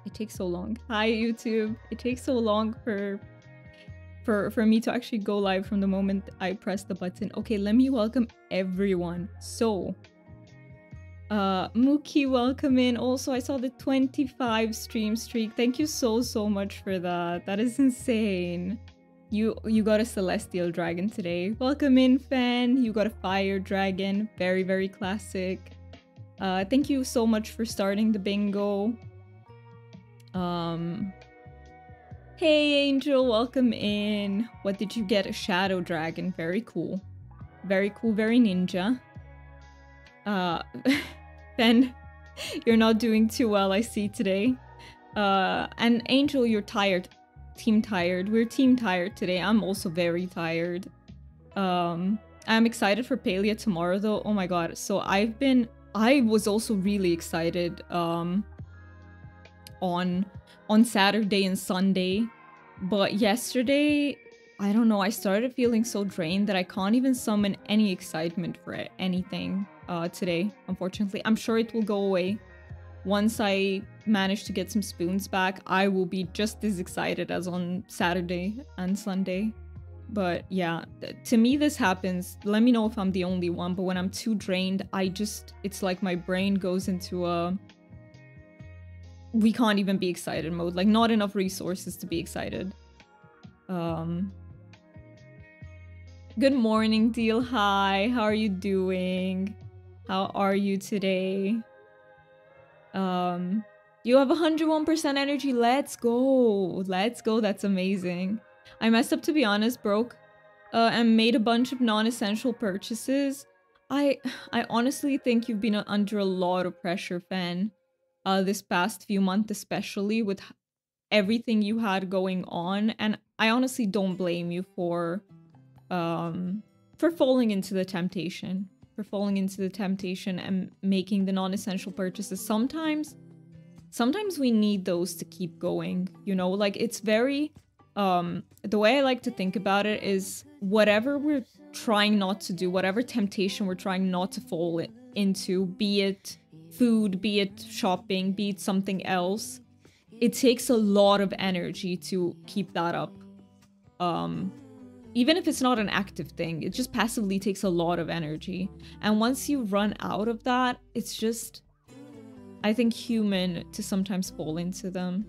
It takes so long. Hi, YouTube. It takes so long for me to actually go live from the moment I press the button. Okay, let me welcome everyone. So, Mookie, welcome in. Also, I saw the 25 stream streak. Thank you so much for that. That is insane. You got a celestial dragon today. Welcome in, Fan. You got a fire dragon. Very classic. Thank you so much for starting the bingo. Hey Angel, welcome in. What did you get? A shadow dragon. Very cool. Very cool, very ninja. Ben, you're not doing too well, I see today. And Angel, you're tired. Team tired. We're team tired today. I'm also very tired. I'm excited for Palia tomorrow though. Oh my god. So I was also really excited on Saturday and Sunday, but yesterday, I don't know, I started feeling so drained that I can't even summon any excitement for anything today, unfortunately. I'm sure it will go away. Once I manage to get some spoons back, I will be just as excited as on Saturday and Sunday. But yeah, to me this happens. Let me know if I'm the only one, but when I'm too drained, it's like my brain goes into a we can't even be excited mode. Like, not enough resources to be excited. Good morning, Deal. Hi, how are you doing? How are you today? You have 101% energy. Let's go. Let's go. That's amazing. I messed up, to be honest, broke and made a bunch of non-essential purchases. I honestly think you've been under a lot of pressure, Fan. This past few months, especially with everything you had going on, and I honestly don't blame you for falling into the temptation, and making the non-essential purchases. Sometimes we need those to keep going, you know, like it's very the way I like to think about it is whatever we're trying not to do, whatever temptation we're trying not to fall into, be it food, be it shopping, be it something else, it takes a lot of energy to keep that up. Even if it's not an active thing, it just passively takes a lot of energy. And once you run out of that, it's just, I think, human to sometimes fall into them.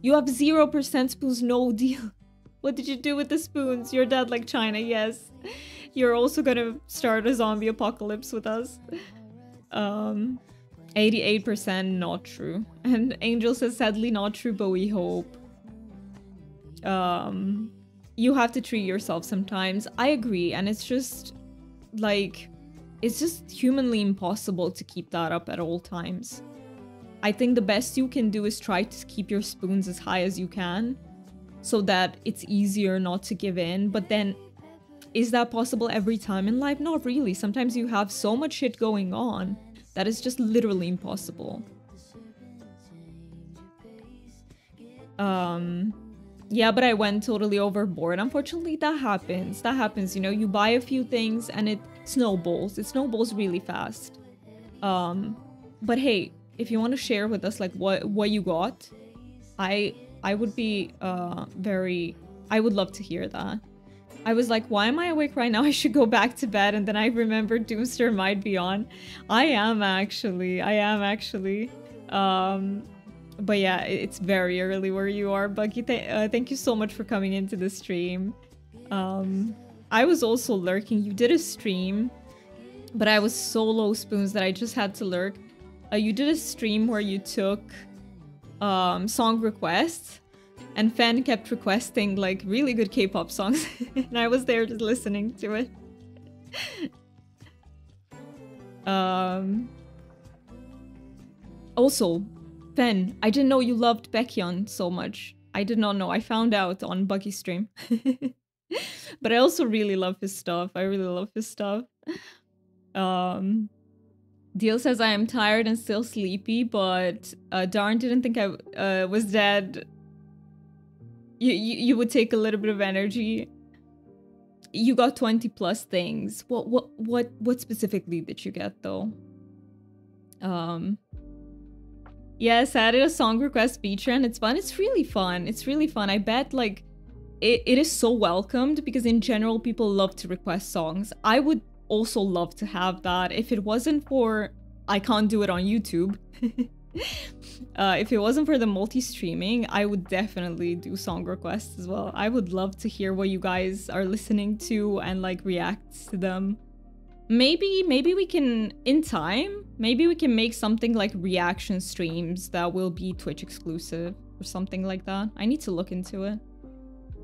You have 0% spoons, no deal. What did you do with the spoons? You're dead like China, yes. You're also gonna start a zombie apocalypse with us. 88% not true. And Angel says sadly not true, but we hope. You have to treat yourself sometimes. I agree, and it's just like it's just humanly impossible to keep that up at all times. I think the best you can do is try to keep your spoons as high as you can so that it's easier not to give in. But then, is that possible every time in life? Not really. Sometimes you have so much shit going on that is just literally impossible. Yeah, but I went totally overboard. Unfortunately, that happens. That happens, you know, you buy a few things and it snowballs. It snowballs really fast. But hey, if you want to share with us like what you got, I would be I would love to hear that. I was like, why am I awake right now? I should go back to bed. And then I remembered Doomster might be on. I am actually. But yeah, it's very early where you are, Buggy. Thank you so much for coming into the stream. I was also lurking. You did a stream, but I was so low spoons that I just had to lurk. You did a stream where you took song requests, and Fan kept requesting like really good K-pop songs, and I was there just listening to it. Also, Fen, I didn't know you loved Baekhyun so much. I did not know. I found out on Buggy's stream. But I also really love his stuff. I really love his stuff. Deal says I am tired and still sleepy, but Darn didn't think I was dead. You would take a little bit of energy. You got 20 plus things. What specifically did you get though? Yes, I added a song request feature and it's fun. It's really fun. It's really fun. I bet like it is so welcomed because in general people love to request songs. I would also love to have that if it wasn't for I can't do it on YouTube. If it wasn't for the multi-streaming, I would definitely do song requests as well. I would love to hear what you guys are listening to and like react to them. Maybe we can, in time, maybe we can make something like reaction streams that will be Twitch exclusive or something like that. I need to look into it.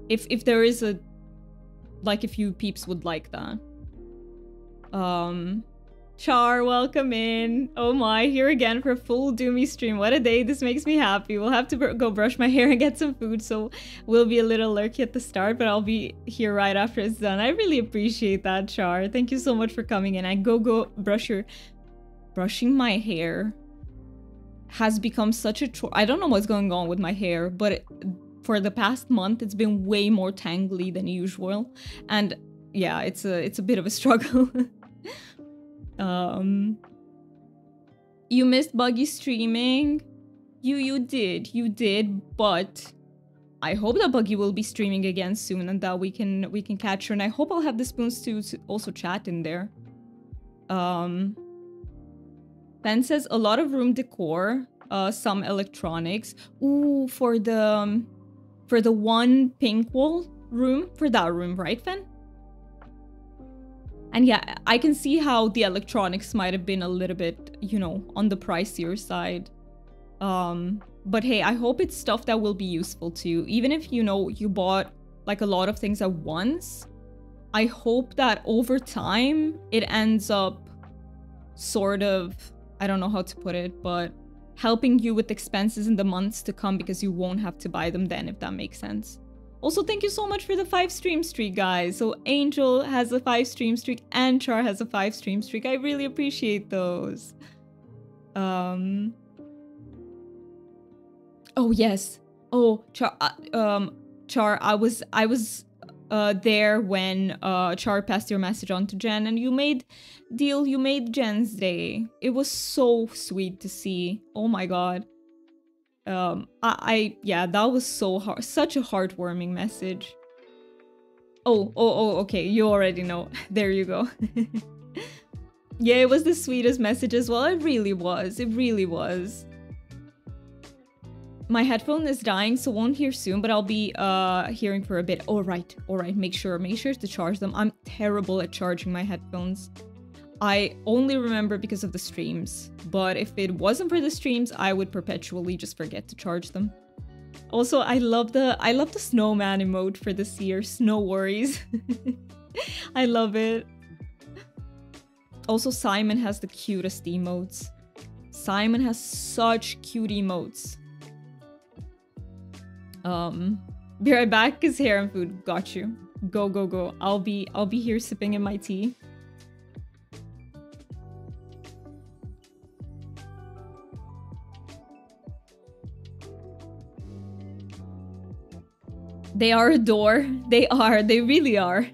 If there is a, like if you peeps would like that. Char, welcome in. Oh my, here again for a full Doomy stream. What a day, this makes me happy. We'll have to go brush my hair and get some food, so we'll be a little lurky at the start, but I'll be here right after it's done. I really appreciate that, Char. Thank you so much for coming in. And go brush your... Brushing my hair has become such a chore. I don't know what's going on with my hair, but for the past month, it's been way more tangly than usual. And yeah, it's a bit of a struggle. You missed Buggy streaming. You did, but I hope that Buggy will be streaming again soon and that we can catch her, and I hope I'll have the spoons to also chat in there. Ben says a lot of room decor, some electronics. Ooh, for the one pink wall room, for that room, right, Fen? And yeah, I can see how the electronics might have been a little bit, you know, on the pricier side. But hey, I hope it's stuff that will be useful to you. Even if, you know, you bought like a lot of things at once, I hope that over time it ends up sort of, I don't know how to put it, but helping you with expenses in the months to come because you won't have to buy them then, if that makes sense. Also, thank you so much for the 5 stream streak, guys. So Angel has a 5 stream streak and Char has a 5 stream streak. I really appreciate those. Oh, yes. Oh, Char, I was there when Char passed your message on to Jen, and you made Jen's day. It was so sweet to see. Oh my god. Yeah, that was so hard. Such a heartwarming message. Oh, okay. You already know. There you go. Yeah, it was the sweetest message as well. It really was. It really was. My headphone is dying, so won't hear soon, but I'll be hearing for a bit. All right. Make sure to charge them. I'm terrible at charging my headphones. I only remember because of the streams, but if it wasn't for the streams, I would perpetually just forget to charge them. Also, I love the snowman emote for this year. Snow worries. I love it. Also, Simon has the cutest emotes. Simon has such cute emotes. Be right back, cause hair and food. Got you. Go. I'll be here sipping in my tea. They are adore. They really are.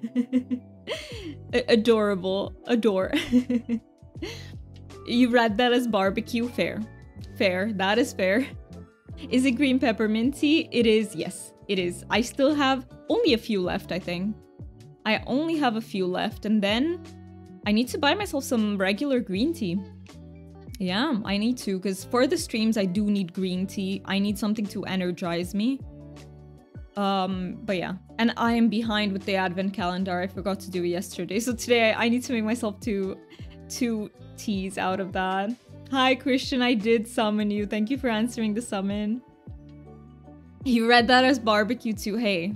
Adorable. Adore. You read that as barbecue. Fair. That is fair. Is it green pepperminty? It is. Yes, it is. I still have only a few left, I think. I only have a few left, and then I need to buy myself some regular green tea. Yeah, I need to, because for the streams, I do need green tea. I need something to energize me. But yeah, and I am behind with the advent calendar. I forgot to do it yesterday, so today I need to make myself two teas out of that. Hi Christian, I did summon you. Thank you for answering the summon. You read that as barbecue too. Hey,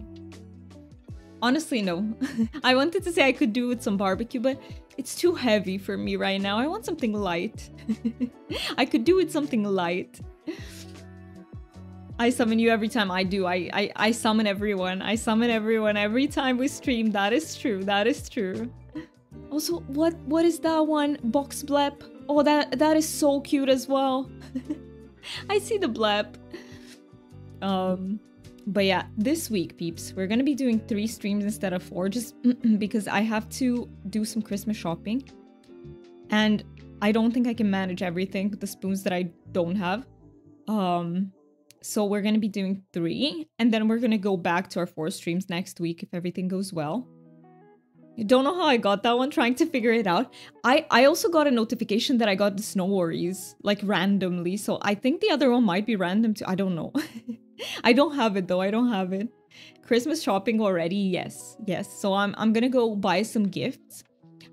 honestly no. I wanted to say I could do with some barbecue, but it's too heavy for me right now. I want something light. I could do with something light. I summon you every time. I do. I summon everyone. I summon everyone every time we stream. That is true. That is true. Also, what is that one? Box blep. Oh, that is so cute as well. I see the blep. But yeah, this week, peeps, we're gonna be doing 3 streams instead of 4, just because I have to do some Christmas shopping. And I don't think I can manage everything with the spoons that I don't have. So we're gonna be doing 3, and then we're gonna go back to our 4 streams next week if everything goes well. I don't know how I got that one, trying to figure it out. I also got a notification that I got the Snow Worries, like randomly, so I think the other one might be random too. I don't know. I don't have it though, I don't have it. Christmas shopping already, yes. So I'm gonna go buy some gifts.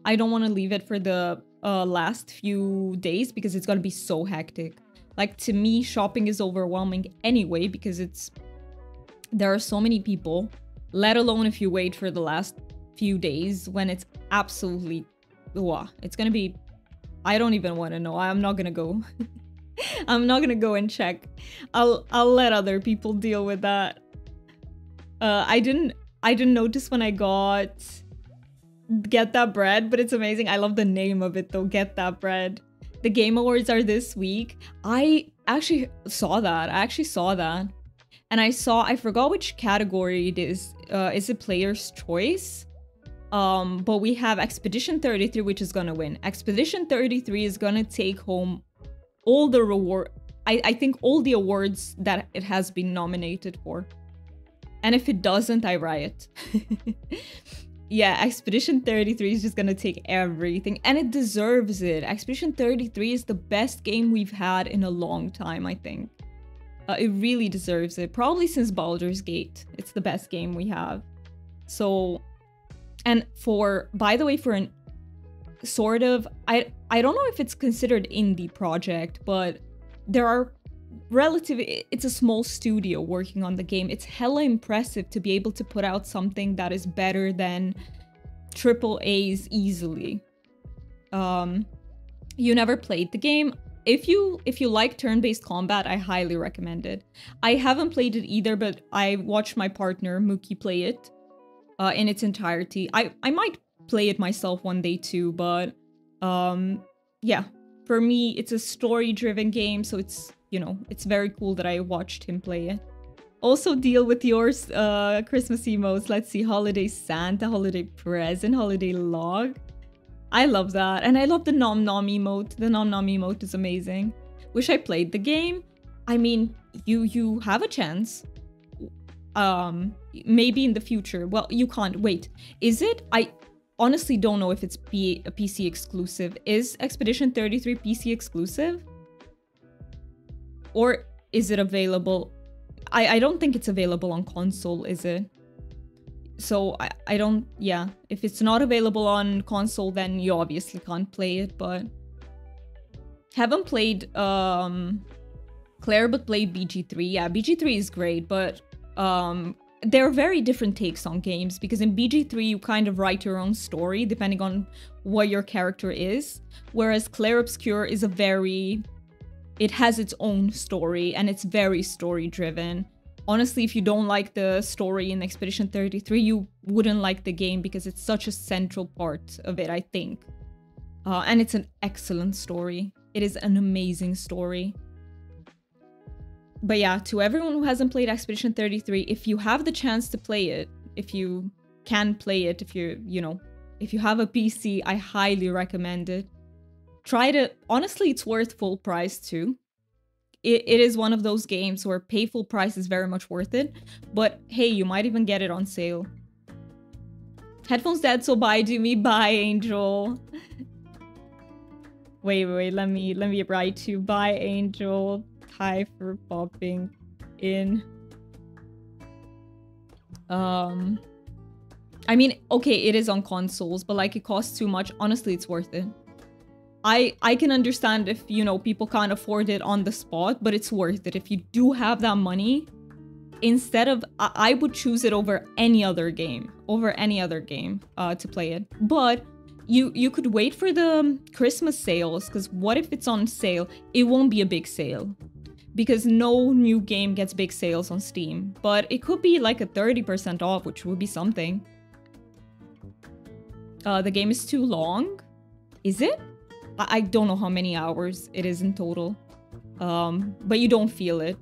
I don't want to leave it for the last few days because it's gonna be so hectic. Like, to me, shopping is overwhelming anyway because there are so many people, let alone if you wait for the last few days when it's absolutely, wow, it's gonna be, I don't even want to know. I'm not gonna go. I'm not gonna go and check. I'll let other people deal with that. I didn't notice when I got Get That Bread, but it's amazing. I love the name of it though, Get That Bread. The Game Awards are this week. I actually saw that. And I forgot which category it is. Is it Player's Choice? But we have Expedition 33, which is gonna win. Expedition 33 is gonna take home all the reward. I think all the awards that it has been nominated for. And if it doesn't, I riot. Yeah, Expedition 33 is just gonna take everything, and it deserves it. Expedition 33 is the best game we've had in a long time, I think. It really deserves it. Probably since Baldur's Gate. It's the best game we have. So, and by the way, for an sort of, I don't know if it's considered indie project, but there are it's a small studio working on the game. It's hella impressive to be able to put out something that is better than triple A's easily. You never played the game. If you like turn-based combat, I highly recommend it. I haven't played it either, but I watched my partner Mookie play it in its entirety. I might play it myself one day too, but yeah, for me it's a story-driven game, so it's, you know, it's very cool that I watched him play it. Also deal with yours, Christmas emotes. Let's see, holiday Santa, holiday present, holiday log. I love that. And I love the nom nom emote. The nom nom emote is amazing. Wish I played the game. I mean, you have a chance. Maybe in the future. Well, you can't. Wait, is it? I honestly don't know if it's a PC exclusive. Is Expedition 33 PC exclusive? Or is it available? I don't think it's available on console, is it? So I don't, yeah. If it's not available on console, then you obviously can't play it, but... Haven't played Claire, but played BG3. Yeah, BG3 is great, but there are very different takes on games, because in BG3 you kind of write your own story depending on what your character is, whereas Claire Obscure is it has its own story, and it's very story-driven. Honestly, if you don't like the story in Expedition 33, you wouldn't like the game because it's such a central part of it, I think. And it's an excellent story. It is an amazing story. But yeah, to everyone who hasn't played Expedition 33, if you have the chance to play it, if you can play it, if you have a PC, I highly recommend it. Try to, honestly, it's worth full price too. It is one of those games where pay full price is very much worth it, but hey, you might even get it on sale. Headphones dead, so bye to me. Bye, Angel. Wait, let me write you. Bye, Angel. Hi for popping in. I mean, okay, it is on consoles, but like it costs too much. Honestly, it's worth it. I can understand if, you know, people can't afford it on the spot, but it's worth it. If you do have that money, instead of, I would choose it over any other game, to play it. But you could wait for the Christmas sales, because what if it's on sale? It won't be a big sale, because no new game gets big sales on Steam. But it could be like a 30% off, which would be something. The game is too long. Is it? I don't know how many hours it is in total. But you don't feel it.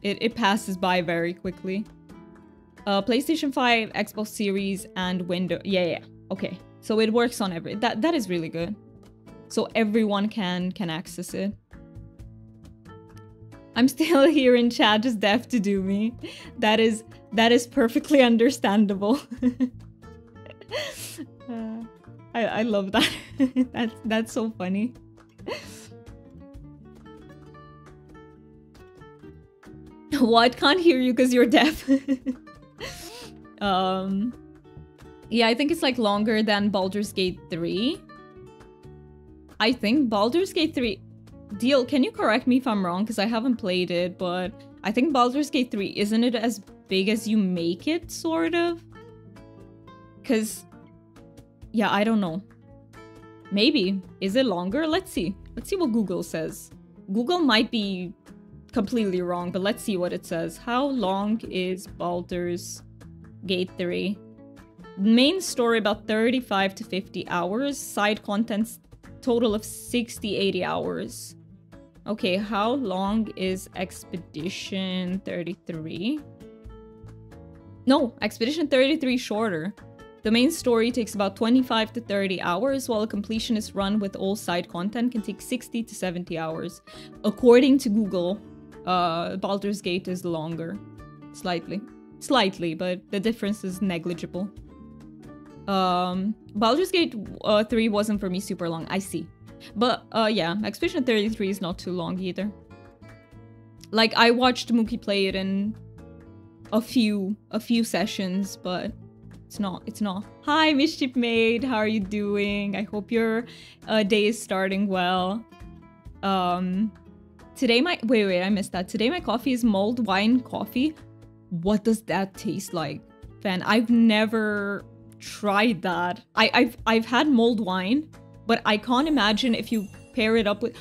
It passes by very quickly. PlayStation 5, Xbox Series, and Windows. Yeah. Okay. So it works on that is really good. So everyone can access it. I'm still here in chat, just deaf to do me. That is perfectly understandable. I love that. That's so funny. What? Can't hear you because you're deaf. Yeah, I think it's like longer than Baldur's Gate 3. I think Baldur's Gate 3... Deal, can you correct me if I'm wrong? Because I haven't played it, but I think Baldur's Gate 3, isn't it as big as you make it, sort of? Because... yeah, I don't know. Maybe. Is it longer? Let's see. Let's see what Google says. Google might be completely wrong, but let's see what it says. How long is Baldur's Gate 3? Main story about 35 to 50 hours. Side contents total of 60-80 hours. Okay, how long is Expedition 33? No, Expedition 33 shorter. The main story takes about 25 to 30 hours, while a completionist run with all side content can take 60 to 70 hours. According to Google, Baldur's Gate is longer. Slightly. Slightly, but the difference is negligible. Baldur's Gate 3 wasn't for me super long, I see. But, yeah, Expedition 33 is not too long either. Like, I watched Mookie play it in a few sessions, but it's not. Hi, Mischief Maid, how are you doing? I hope your day is starting well. Today wait, I missed that. Today my coffee is mulled wine coffee. What does that taste like? Fan, I've never tried that. I've had mulled wine, but I can't imagine if you pair it up with...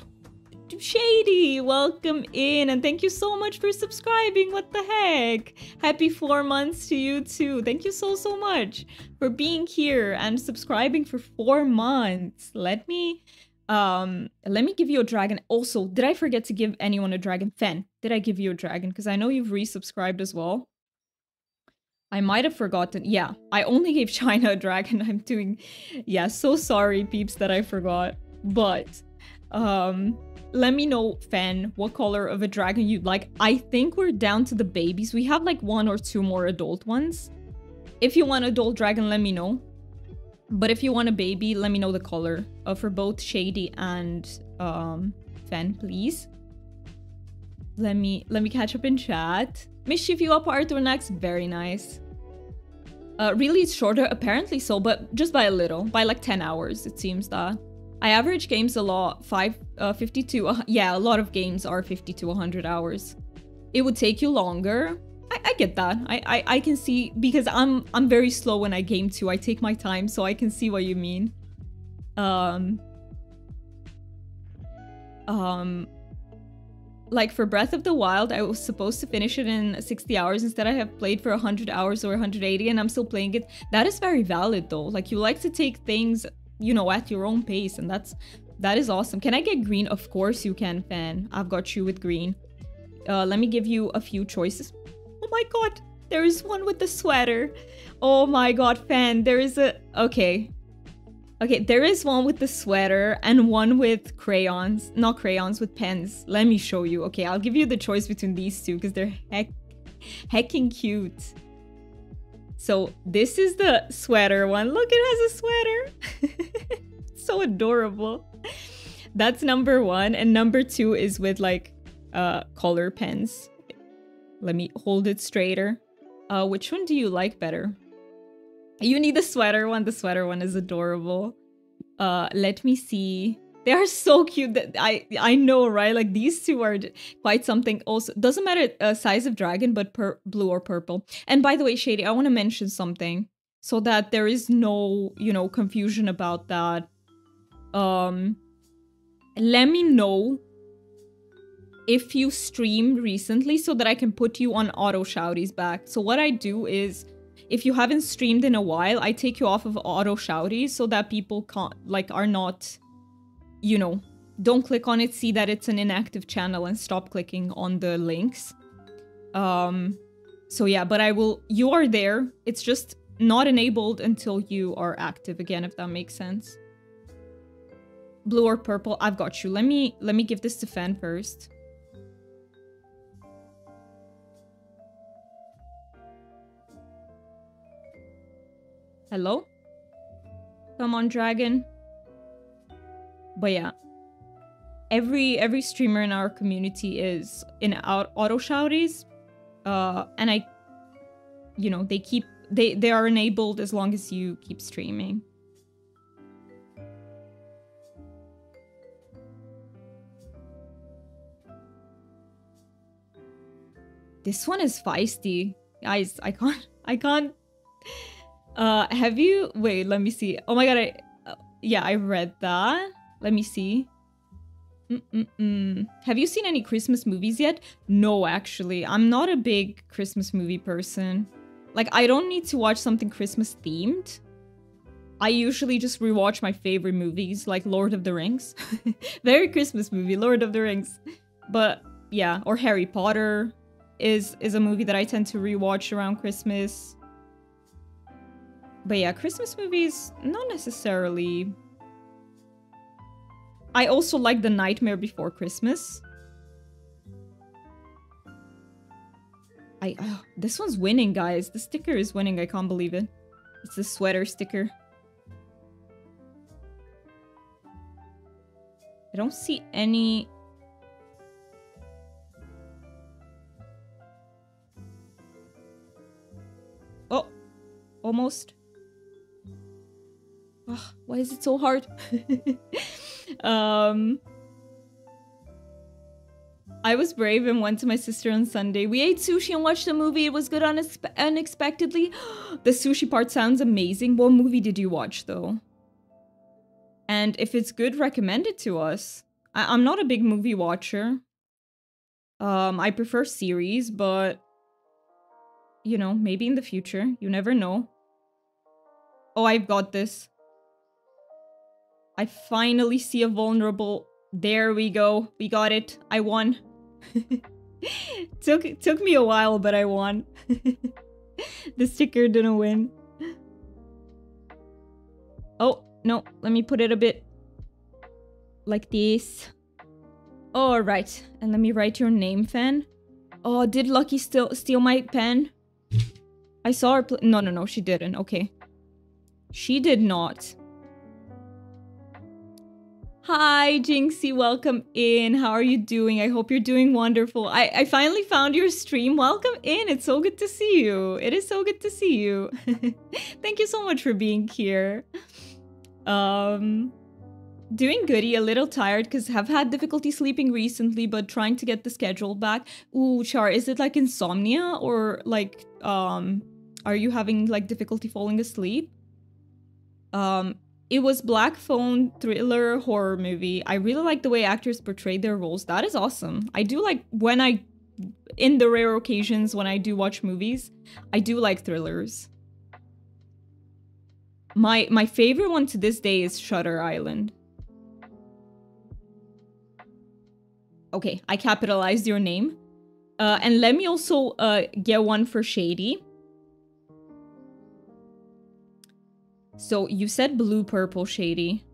Shady, welcome in, and thank you so much for subscribing. What the heck? Happy 4 months to you too. Thank you so much for being here and subscribing for 4 months. Let me give you a dragon. Also, did I forget to give anyone a dragon? Fen, did I give you a dragon? Because I know you've resubscribed as well. I might have forgotten. Yeah, I only gave China a dragon. I'm doing... yeah, so sorry, peeps, that I forgot. But, let me know, Fen, what color of a dragon you'd like. I think we're down to the babies. We have like 1 or 2 more adult ones. If you want adult dragon, let me know. But if you want a baby, let me know the color for both Shady and Fen, please. Let me catch up in chat. Mischief, you up, Arthur next. Very nice. Really, it's shorter. Apparently so, but just by a little. By like 10 hours, it seems that. I average games a lot. 50 to... yeah, a lot of games are 50 to 100 hours. It would take you longer. I get that. I can see, because I'm very slow when I game too. I take my time, so I can see what you mean. Like for Breath of the Wild, I was supposed to finish it in 60 hours. Instead, I have played for 100 hours or 180, and I'm still playing it. That is very valid, though. Like, you like to take things, you know, at your own pace, and that is awesome. Can I get green? Of course you can, Fan. I've got you with green. Let me give you a few choices. Oh my god, there is one with the sweater. Oh my god, Fan, there is a... Okay. Okay, there is one with the sweater and one with crayons. Not crayons, with pens. Let me show you. Okay, I'll give you the choice between these two because they're hecking cute. So this is the sweater one. Look, it has a sweater. So adorable. That's number 1. And number 2 is with like color pens. Let me hold it straighter. Which one do you like better? You need the sweater one. The sweater one is adorable. Let me see. They are so cute. That I know, right? Like these two are quite something. Also, doesn't matter size of dragon, but blue or purple. And by the way, Shady, I want to mention something so that there is no, you know, confusion about that. Let me know if you streamed recently so that I can put you on auto shouties back. So what I do is, if you haven't streamed in a while, I take you off of auto shouties so that people can't, like, are not, you know, don't click on it, see that it's an inactive channel and stop clicking on the links. So yeah, but I will, you are there. It's just not enabled until you are active again, if that makes sense. Blue or purple, I've got you. Let me give this to Fan first. Hello? Come on, dragon. But yeah. Every streamer in our community is in auto shouties. And I... You know, they are enabled as long as you keep streaming. This one is feisty. Guys, I can't... have you... Wait, let me see. Oh my god, yeah, I read that. Let me see. Have you seen any Christmas movies yet? No, actually. I'm not a big Christmas movie person. Like, I don't need to watch something Christmas themed. I usually just rewatch my favorite movies, like Lord of the Rings. Very Christmas movie, Lord of the Rings. But, yeah, or Harry Potter is a movie that I tend to rewatch around Christmas. But yeah, Christmas movies, not necessarily. I also like The Nightmare Before Christmas. This one's winning, guys. The sticker is winning, I can't believe it. It's the sweater sticker. I don't see any... Oh, almost. Oh, why is it so hard? I was brave and went to my sister on Sunday. We ate sushi and watched a movie. It was good unexpectedly. The sushi part sounds amazing. What movie did you watch, though? And if it's good, recommend it to us. I'm not a big movie watcher. I prefer series, but... You know, maybe in the future. You never know. Oh, I've got this. I finally see a vulnerable... There we go. We got it. I won. Took me a while, but I won. The sticker didn't win. Oh, no. Let me put it a bit like this. All right. And let me write your name, fan. Oh, did Lucky steal my pen? I saw her No, she didn't. Okay. She did not. Hi, Jinxie. Welcome in. How are you doing? I hope you're doing wonderful. I finally found your stream. Welcome in. It's so good to see you. It is so good to see you. Thank you so much for being here. Doing goody. A little tired because have had difficulty sleeping recently, but trying to get the schedule back. Ooh, Char, is it like insomnia or like, are you having like difficulty falling asleep? It was black phone thriller horror movie. I really like the way actors portrayed their roles. That is awesome. I do like when in the rare occasions when I do watch movies, I do like thrillers. My favorite one to this day is Shutter Island. Okay, I capitalized your name. And let me also get one for Shady. So you said blue, purple, Shady.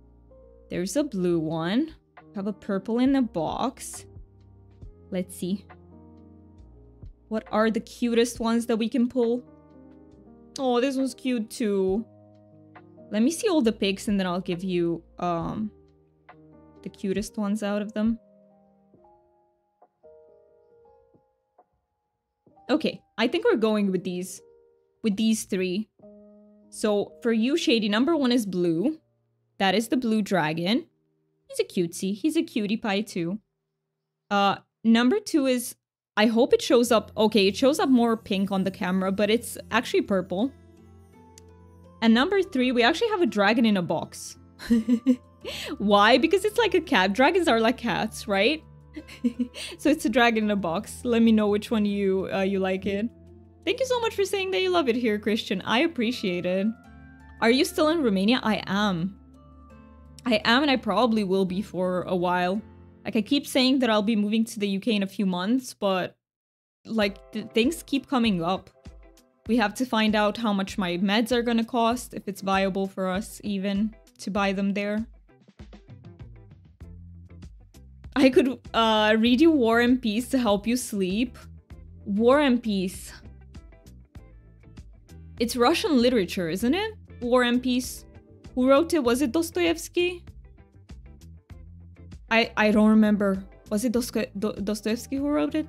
There's a blue one. Have a purple in the box. Let's see. What are the cutest ones that we can pull? Oh, this one's cute too. Let me see all the pics and then I'll give you the cutest ones out of them. Okay, I think we're going with these three. So for you, Shady, number one is blue. That is the blue dragon. He's a cutesy. He's a cutie pie too. Number two is, I hope it shows up. Okay, it shows up more pink on the camera, but it's actually purple. And number three, we actually have a dragon in a box. Why? Because it's like a cat. Dragons are like cats, right? So it's a dragon in a box. Let me know which one you like it. Thank you so much for saying that you love it here, Christian. I appreciate it. Are you still in Romania? I am. And I probably will be for a while. Like, I keep saying that I'll be moving to the UK in a few months, but like, things keep coming up. We have to find out how much my meds are gonna cost, if it's viable for us even to buy them there. I could read you War and Peace to help you sleep. War and Peace. It's Russian literature, isn't it? War and Peace. Who wrote it? Was it Dostoevsky? I don't remember. Was it Dostoevsky who wrote it?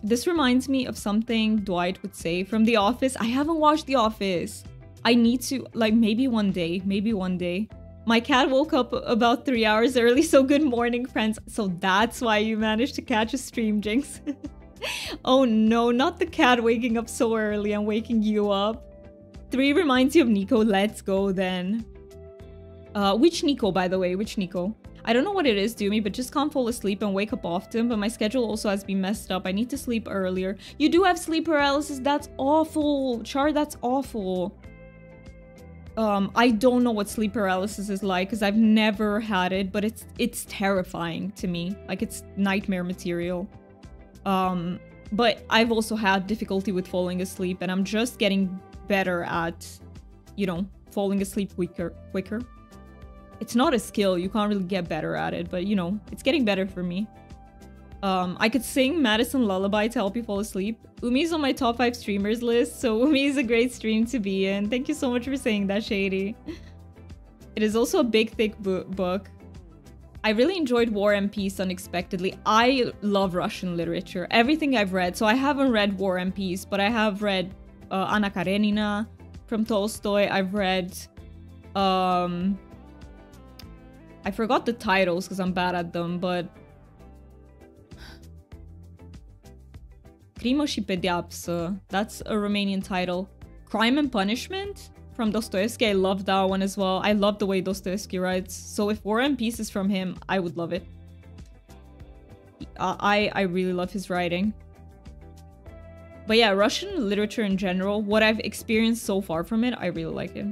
This reminds me of something Dwight would say from The Office. I haven't watched The Office. I need to, like, maybe one day. Maybe one day. My cat woke up about 3 hours early, so good morning, friends. So that's why you managed to catch a stream, Jinx. Oh no, not the cat waking up so early and waking you up. 3 reminds you of Nico. Let's go then. Which Nico, by the way? Which Nico? I don't know what it is, Doomy, but just can't fall asleep and wake up often. But my schedule also has been messed up. I need to sleep earlier. You do have sleep paralysis? That's awful. Char, that's awful. I don't know what sleep paralysis is like because I've never had it, but it's terrifying to me. Like, it's nightmare material. But I've also had difficulty with falling asleep, and I'm just getting better at, you know, falling asleep quicker. It's not a skill, you can't really get better at it, but you know, it's getting better for me. I could sing Madison Lullaby to help you fall asleep. Umi's on my top 5 streamers list, so Umi is a great stream to be in. Thank you so much for saying that, Shady. It is also a big, thick book. I really enjoyed War and Peace unexpectedly. I love Russian literature, everything I've read. So I haven't read War and Peace, but I have read Anna Karenina from Tolstoy. I've read... I forgot the titles because I'm bad at them, but... Crimo și Pedeapsă. That's a Romanian title. Crime and Punishment from Dostoevsky. I love that one as well. I love the way Dostoevsky writes. So if War and Peace is from him, I would love it. I really love his writing. But yeah, Russian literature in general, what I've experienced so far from it, I really like it.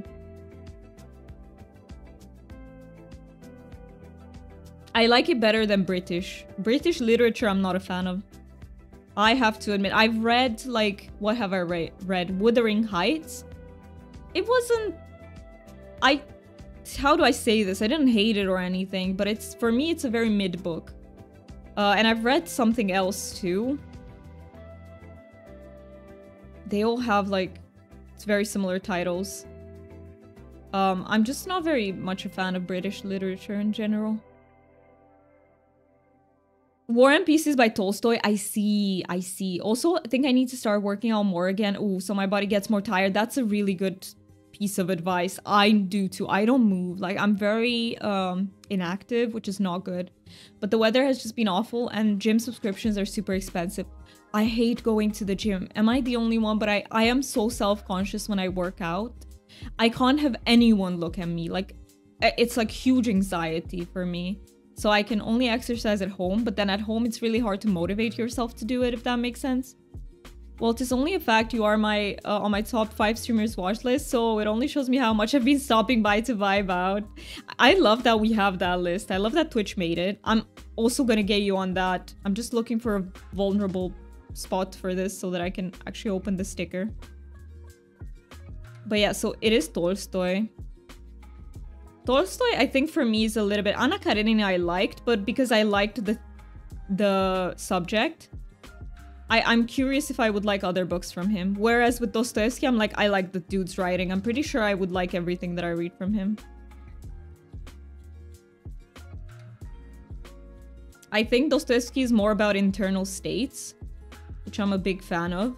I like it better than British. British literature, I'm not a fan of. I have to admit, I've read, like, what have I read? Wuthering Heights. It wasn't... How do I say this? I didn't hate it or anything, but it's, for me, it's a very mid book. And I've read something else too. They all have, like, it's very similar titles. I'm just not very much a fan of British literature in general. War and Peace is by Tolstoy. I see. Also, I think I need to start working out more again. Ooh, so my body gets more tired. That's a really good piece of advice. I do too. I don't move. Like, I'm very inactive, which is not good. But the weather has just been awful, and gym subscriptions are super expensive. I hate going to the gym. Am I the only one? But I am so self-conscious when I work out. I can't have anyone look at me. Like, it's like huge anxiety for me. So I can only exercise at home, but then at home it's really hard to motivate yourself to do it, if that makes sense. Well, it is only a fact you are my on my top 5 streamers watch list, so it only shows me how much I've been stopping by to vibe out. I love that we have that list. I love that Twitch made it. I'm also gonna get you on that. I'm just looking for a vulnerable spot for this so that I can actually open the sticker. But yeah, so it is Tolstoy. Tolstoy, I think for me is a little bit... Anna Karenina I liked, but because I liked the subject, I'm curious if I would like other books from him. Whereas with Dostoevsky, I'm like, I like the dude's writing. I'm pretty sure I would like everything that I read from him. I think Dostoevsky is more about internal states, which I'm a big fan of.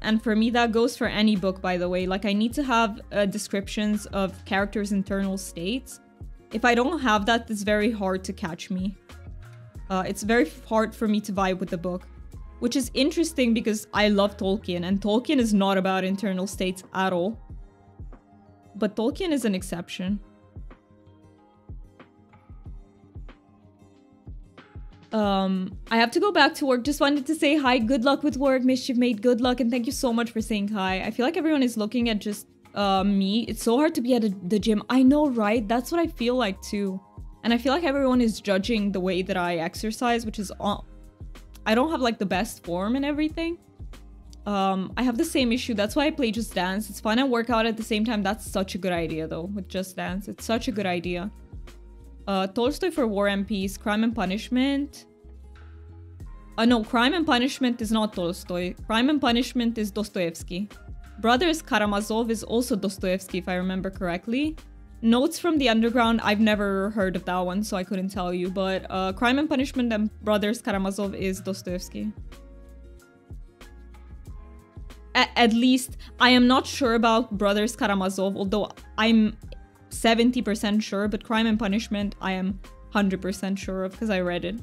And for me, that goes for any book, by the way. Like, I need to have descriptions of characters' internal states. If I don't have that, it's very hard to catch me. It's very hard for me to vibe with the book. Which is interesting because I love Tolkien, and Tolkien is not about internal states at all. But Tolkien is an exception. I have to go back to work. Just wanted to say hi. Good luck with work, Mischief Made. Good luck, and thank you so much for saying hi. I feel like everyone is looking at just me. It's so hard to be at the gym. I know, right? That's what I feel like too. And I feel like everyone is judging the way that I exercise, which is I don't have like the best form and everything. I have the same issue. That's why I play Just Dance. It's fun and work out at the same time. That's such a good idea though with Just Dance. It's such a good idea. Tolstoy for War and Peace, Crime and Punishment. No, Crime and Punishment is not Tolstoy. Crime and Punishment is Dostoevsky. Brothers Karamazov is also Dostoevsky, if I remember correctly. Notes from the Underground, I've never heard of that one, so I couldn't tell you. But Crime and Punishment and Brothers Karamazov is Dostoevsky. At least, I am not sure about Brothers Karamazov, although I'm 70% sure, but Crime and Punishment, I am 100% sure of, because I read it.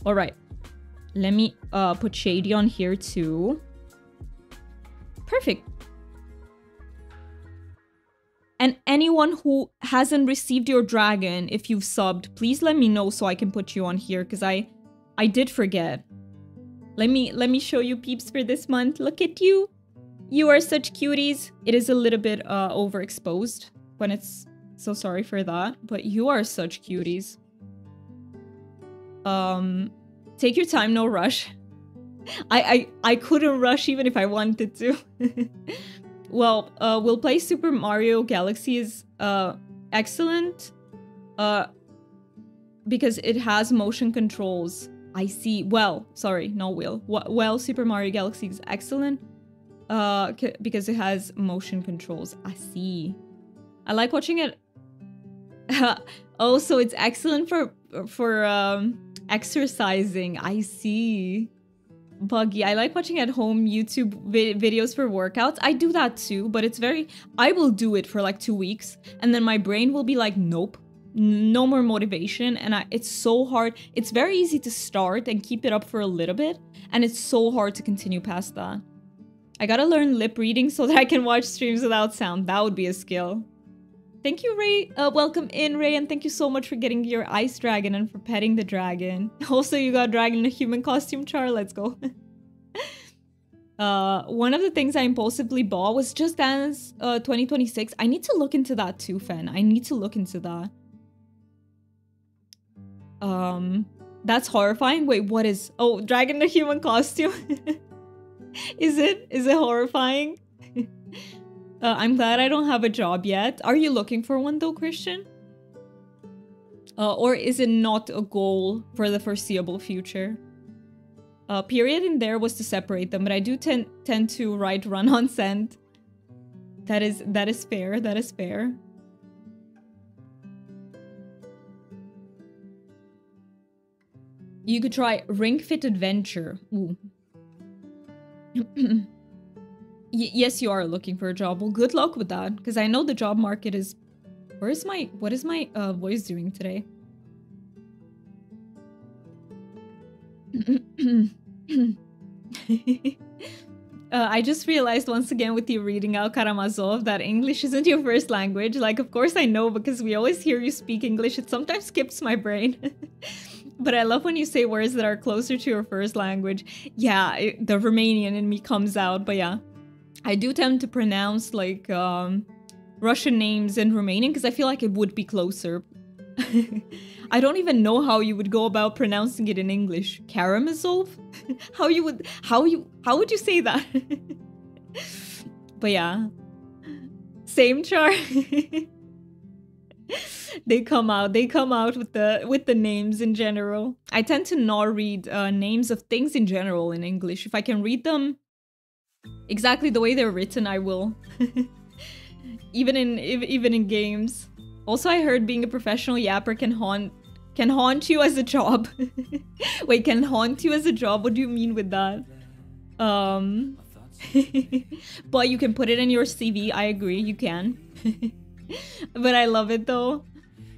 Alright. Let me put Shady on here too. Perfect. And anyone who hasn't received your dragon, if you've subbed, please let me know so I can put you on here, because I did forget. Let me show you peeps for this month. Look at you. You are such cuties. It is a little bit overexposed when it's, so sorry for that, but you are such cuties. Take your time, no rush. I couldn't rush even if I wanted to. Well, we'll play Super Mario Galaxy is excellent because it has motion controls. I see. Well, sorry, no will. Well, Super Mario Galaxy is excellent because it has motion controls. I see. I like watching it. Oh, so it's excellent for exercising. I see. Buggy. I like watching at home YouTube videos for workouts. I do that too, but it's very... I will do it for like 2 weeks, and then my brain will be like, nope, no more motivation, and it's so hard. It's very easy to start and keep it up for a little bit, and it's so hard to continue past that. I gotta learn lip reading so that I can watch streams without sound. That would be a skill. Thank you, Ray. Welcome in, Ray, and thank you so much for getting your ice dragon and for petting the dragon. Also, you got dragon in a human costume, Char. Let's go. One of the things I impulsively bought was Just Dance 2026. I need to look into that too, Fen. I need to look into that. That's horrifying. Wait, what is... Oh, dragon in a human costume. Is it horrifying? I'm glad I don't have a job yet. Are you looking for one though, Christian? Or is it not a goal for the foreseeable future? Period in there was to separate them, but I do tend to write run on send. That is fair. That is fair. You could try Ring Fit Adventure. Ooh. Yes, you are looking for a job. Well, good luck with that, because I know the job market is... What is my voice doing today? I just realized once again with you reading out Karamazov that English isn't your first language. Like, of course I know, because we always hear you speak English. It sometimes skips my brain. But I love when you say words that are closer to your first language. Yeah, the Romanian in me comes out, but yeah. I do tend to pronounce like Russian names in Romanian because I feel like it would be closer. I don't even know how you would go about pronouncing it in English. Karamazov? How would you say that? But yeah. Same Char. They come out with the names in general. I tend to not read names of things in general in English. If I can read them exactly the way they're written, I will. even in games. Also, I heard being a professional yapper can haunt you as a job. Wait, can haunt you as a job? What do you mean with that? But you can put it in your CV. I agree, you can. But I love it though.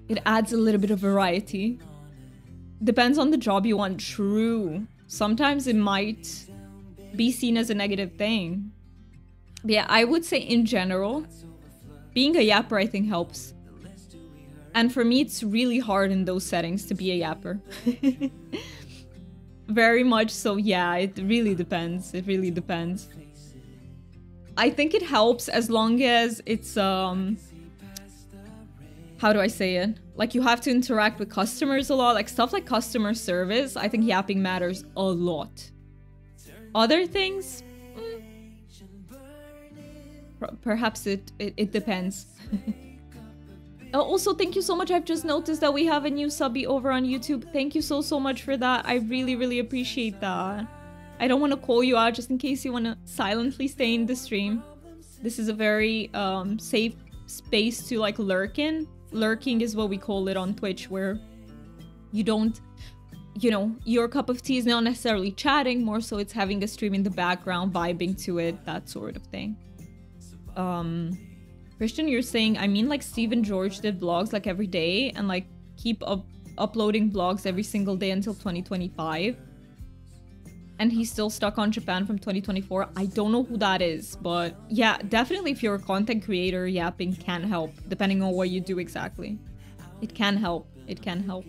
It adds a little bit of variety. Depends on the job you want. True. Sometimes it might be seen as a negative thing. But yeah, I would say in general, being a yapper I think helps. And for me, it's really hard in those settings to be a yapper. Very much so, yeah, it really depends. It really depends. I think it helps as long as it's, how do I say it? Like, you have to interact with customers a lot. Like, stuff like customer service, I think yapping matters a lot. Other things? Perhaps it depends. Also, thank you so much. I've just noticed that we have a new subby over on YouTube. Thank you so much for that. I really appreciate that. I don't want to call you out just in case you want to silently stay in the stream. This is a very safe space to like lurk in. Lurking is what we call it on Twitch, where you don't, you know, your cup of tea is not necessarily chatting, more so it's having a stream in the background, vibing to it, that sort of thing. Christian, you're saying, I mean, like Stephen George did vlogs like every day and like keep uploading vlogs every single day until 2025. And he's still stuck on Japan from 2024. I don't know who that is, but yeah, definitely if you're a content creator, yapping can help, depending on what you do exactly. It can help. It can help.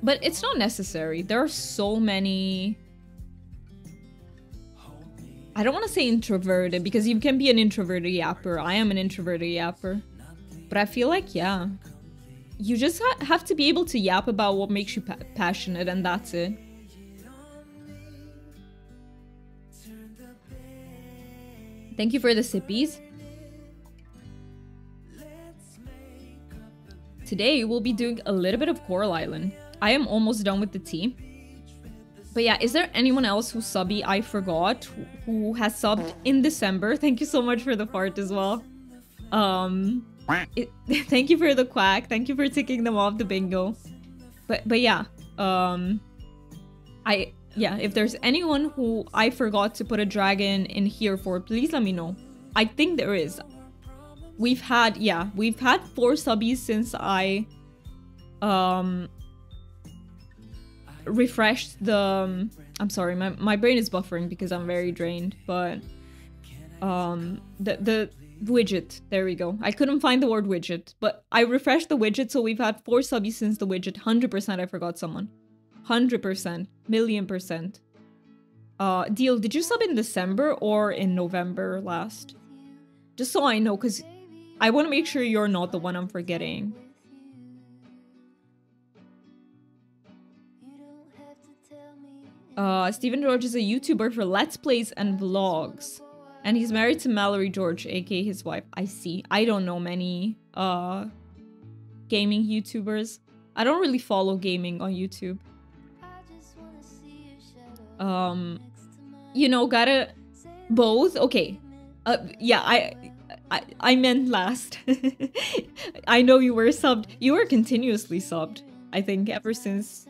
But it's not necessary. There are so many... I don't want to say introverted, because you can be an introverted yapper. I am an introverted yapper. But I feel like, yeah. You just have to be able to yap about what makes you passionate, and that's it. Thank you for the sippies. Today, we'll be doing a little bit of Coral Island. I am almost done with the tea. But yeah, is there anyone else who's subby I forgot who has subbed in December? Thank you so much for the fart as well. Thank you for the quack. Thank you for ticking them off the bingo. But yeah, if there's anyone who I forgot to put a dragon in here for, please let me know. I think there is. We've had 4 subbies since I refreshed the I'm sorry, my brain is buffering because I'm very drained, but the widget, there we go. I couldn't find the word widget, but I refreshed the widget, so we've had 4 subbies since the widget. 100% I forgot someone. 100%, million percent. Deal, did you sub in December or in November last? Just so I know, because I want to make sure you're not the one I'm forgetting. Stephen George is a YouTuber for Let's Plays and Vlogs. And he's married to Mallory George, aka his wife. I see. I don't know many gaming YouTubers. I don't really follow gaming on YouTube. You know, gotta... Both? Okay. Yeah, I meant last. I know you were subbed. You were continuously subbed, I think, ever since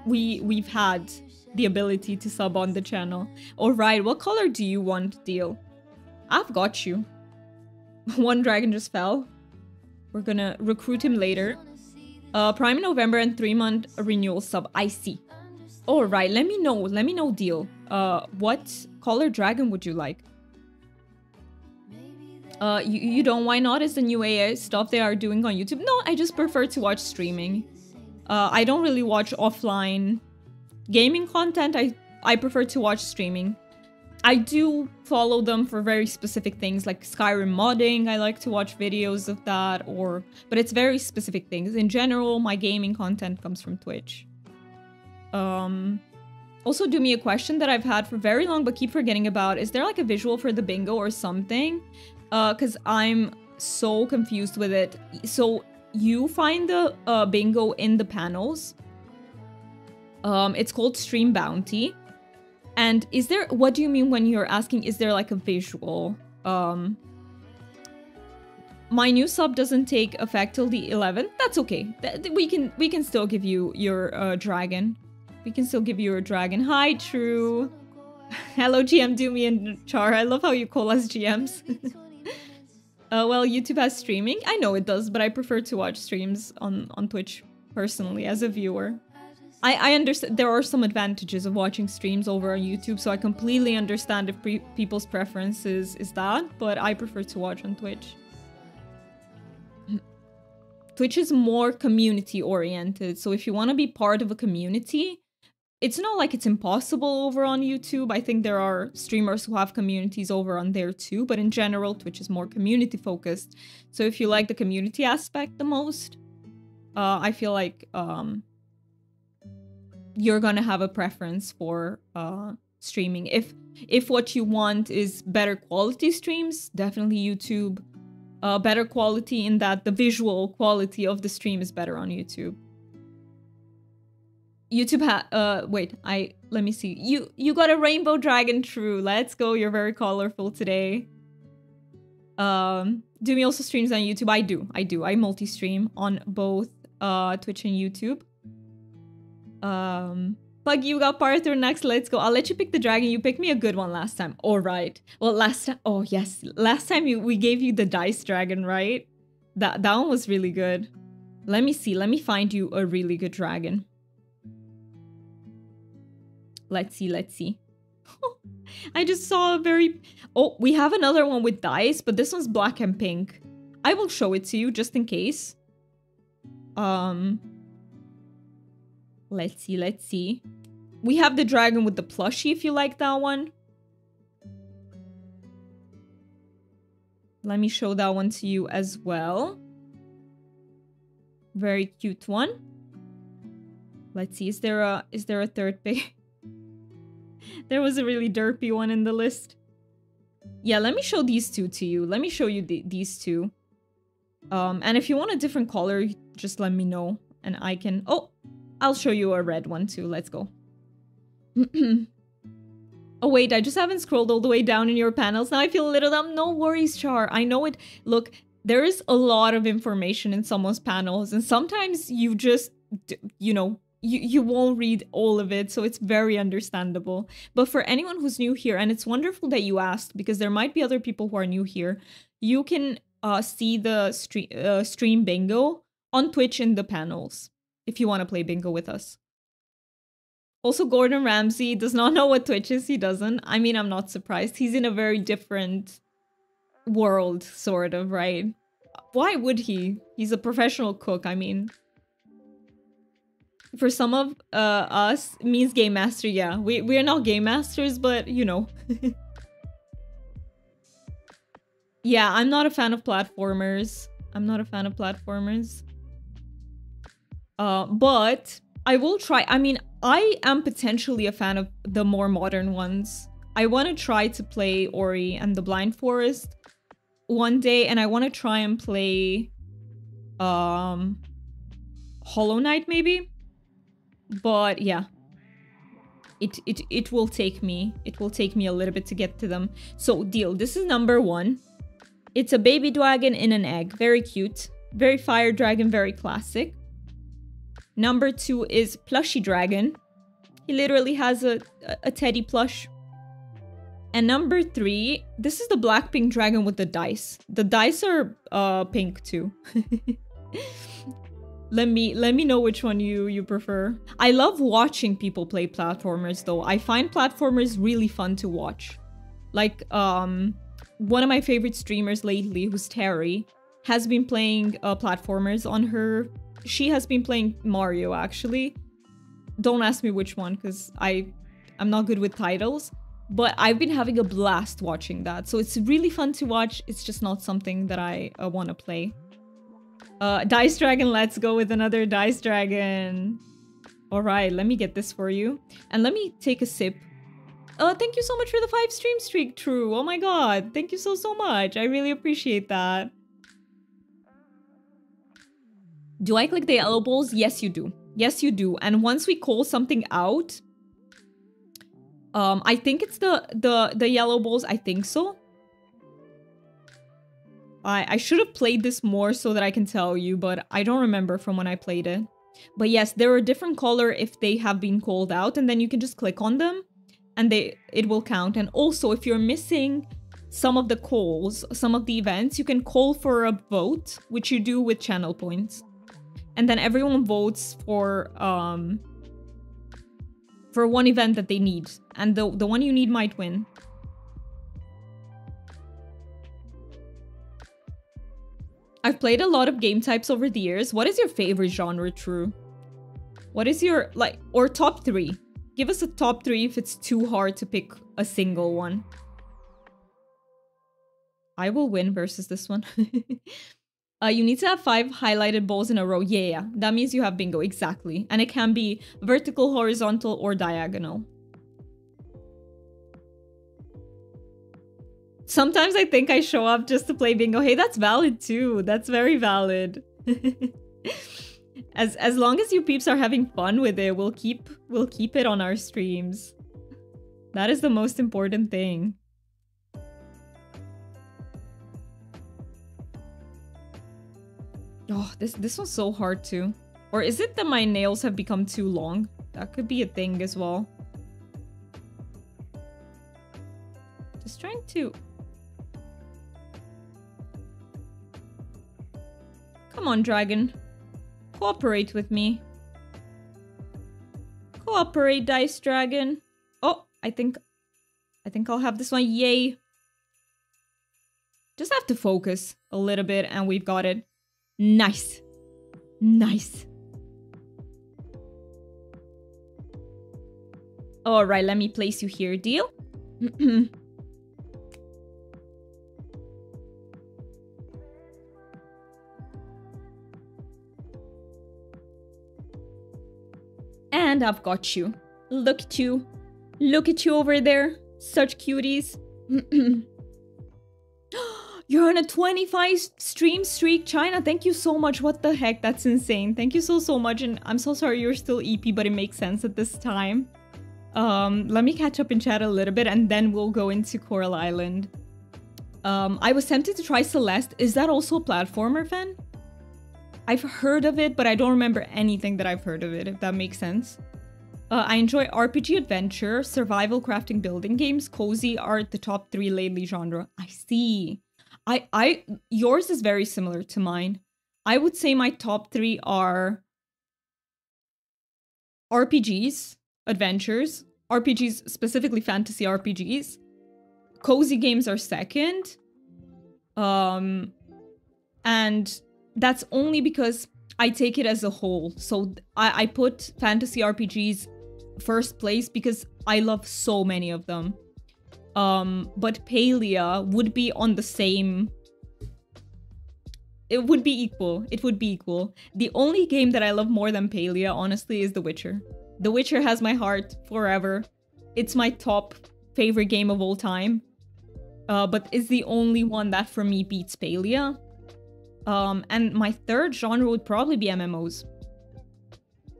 we've had the ability to sub on the channel. Alright, what color do you want, Deal? I've got you. One dragon just fell. We're gonna recruit him later. Prime in November and 3-month renewal sub. I see. Alright, let me know, Deal. What color dragon would you like? You don't, why not? Is the new AI stuff they are doing on YouTube? No, I just prefer to watch streaming. I don't really watch offline gaming content. I prefer to watch streaming. I do follow them for very specific things like Skyrim modding. I like to watch videos of that, but it's very specific things. In general, my gaming content comes from Twitch. Also, do me a question that I've had for very long but keep forgetting about. Is there like a visual for the bingo or something? Because I'm so confused with it. So you find the bingo in the panels. It's called Stream Bounty. And is there, what do you mean when you're asking, is there like a visual? My new sub doesn't take effect till the 11th. That's okay. We can still give you your dragon. We can still give you a dragon. Hi, True. Hello, GM Doomy and Char. I love how you call us GMs. Well, YouTube has streaming. I know it does, but I prefer to watch streams on Twitch personally as a viewer. I understand there are some advantages of watching streams over on YouTube, so I completely understand if people's preferences is that, but I prefer to watch on Twitch. Twitch is more community oriented, so if you want to be part of a community, it's not like it's impossible over on YouTube. I think there are streamers who have communities over on there too, but in general, Twitch is more community focused. So if you like the community aspect the most, I feel like you're gonna have a preference for streaming. If what you want is better quality streams, definitely YouTube. better quality in that the visual quality of the stream is better on YouTube. Wait, let me see. You got a rainbow dragon, true. Let's go. You're very colorful today. Doomy also streams on YouTube. I do. I multi-stream on both Twitch and YouTube. Bug, you got Parther next. Let's go. I'll let you pick the dragon. You picked me a good one last time. All right. Well, last time. Oh yes, last time we gave you the dice dragon, right? That one was really good. Let me see. Let me find you a really good dragon. Let's see. I just saw a very... Oh, we have another one with dice, but this one's black and pink. I will show it to you just in case. Let's see. We have the dragon with the plushie if you like that one. Let me show that one to you as well. Very cute one. Let's see, is there a third pick? There was a really derpy one in the list. Yeah, let me show these two to you. Let me show you these two. And if you want a different color, just let me know. And I can... Oh, I'll show you a red one too. Let's go. Oh, wait, I just haven't scrolled all the way down in your panels. Now I feel a little dumb. No worries, Char. I know it. Look, there is a lot of information in someone's panels. And sometimes you just, you know... You won't read all of it, so it's very understandable. But for anyone who's new here, and it's wonderful that you asked, because there might be other people who are new here, you can see the stream bingo on Twitch in the panels, if you want to play bingo with us. Also, Gordon Ramsay does not know what Twitch is, he doesn't. I mean, I'm not surprised. He's in a very different world, sort of, right? Why would he? He's a professional cook, I mean... For some of us, it means game master, yeah. We are not game masters, but, you know. Yeah, I'm not a fan of platformers. But I will try. I mean, I am potentially a fan of the more modern ones. I want to try to play Ori and the Blind Forest one day, and I want to try and play Hollow Knight, maybe? But yeah, it will take me a little bit to get to them. So deal. This is number 1. It's a baby dragon in an egg. Very cute. Very fire dragon. Very classic. Number 2 is plushie dragon. He literally has a teddy plush. And number 3, this is the black pink dragon with the dice. The dice are pink too. Let me know which one you prefer. I love watching people play platformers though. I find platformers really fun to watch. Like, one of my favorite streamers lately, who's Terry, has been playing platformers on her... She has been playing Mario, actually. Don't ask me which one, because I'm not good with titles. But I've been having a blast watching that. So it's really fun to watch. It's just not something that I want to play. Dice Dragon, let's go with another Dice Dragon. Alright, let me get this for you. And let me take a sip. Thank you so much for the 5 stream streak, True. Oh my god, thank you so much. I really appreciate that. Do I click the yellow balls? Yes, you do. Yes, you do. And once we call something out... I think it's the yellow balls. I think so. I should have played this more so that I can tell you, but I don't remember from when I played it. But yes, they're a different color if they have been called out, and then you can just click on them and it will count. And also, if you're missing some of the calls, some of the events, you can call for a vote, which you do with channel points. And then everyone votes for one event that they need. And the one you need might win. I've played a lot of game types over the years. What is your favorite genre, True? What is your, like, or top 3? Give us a top 3 if it's too hard to pick a single one. I will win versus this one. You need to have 5 highlighted balls in a row. Yeah, that means you have bingo, exactly. And it can be vertical, horizontal, or diagonal. Sometimes I think I show up just to play bingo. Hey, that's valid too. That's very valid. As long as you peeps are having fun with it, we'll keep it on our streams. That is the most important thing. Oh, this was so hard too. Or is it that my nails have become too long? That could be a thing as well. Just trying to... Come on, dragon. Cooperate with me. Cooperate, dice dragon. Oh, I think I'll have this one. Yay. Just have to focus a little bit and we've got it. Nice. Nice. All right, let me place you here. Deal? And I've got you. Look at you. Look at you over there. Such cuties. You're on a 25 stream streak, China. Thank you so much. What the heck? That's insane. Thank you so much. And I'm so sorry you're still EP, but it makes sense at this time. Let me catch up in chat a little bit and then we'll go into Coral Island. I was tempted to try Celeste. Is that also a platformer, fan? I've heard of it, but I don't remember anything that I've heard of it, if that makes sense. I enjoy RPG adventure, survival crafting building games. Cozy are the top 3 lately genre. I see. Yours is very similar to mine. I would say my top 3 are RPGs, adventures, RPGs, specifically fantasy RPGs. Cozy games are second. And that's only because I take it as a whole. So I put fantasy RPGs first place because I love so many of them. But Palia would be on the same... It would be equal. It would be equal. The only game that I love more than Palia, honestly, is The Witcher. The Witcher has my heart forever. It's my top favorite game of all time. But it's the only one that for me beats Palia. And my third genre would probably be MMOs.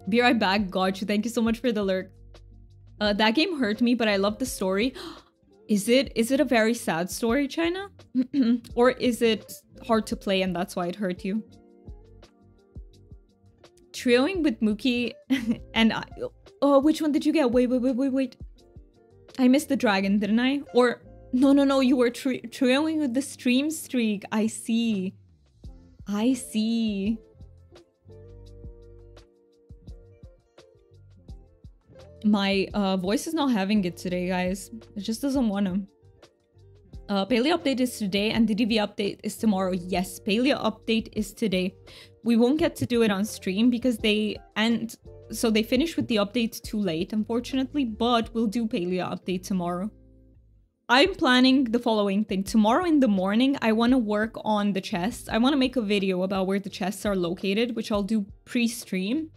Be right back, got you. Thank you so much for the lurk. That game hurt me, but I love the story. Is it a very sad story, China? Or is it hard to play and that's why it hurt you? Trioing with Mookie and I... Oh, which one did you get? Wait. I missed the dragon, didn't I? Or... No, you were trioing with the stream streak. I see. I see. My voice is not having it today, guys. It just doesn't want to. Paleo update is today and the DV update is tomorrow. Yes, Paleo update is today. We won't get to do it on stream because they finish with the update too late, unfortunately, but we'll do Paleo update tomorrow. I'm planning the following thing. Tomorrow in the morning, I want to work on the chests. I want to make a video about where the chests are located, which I'll do pre-stream.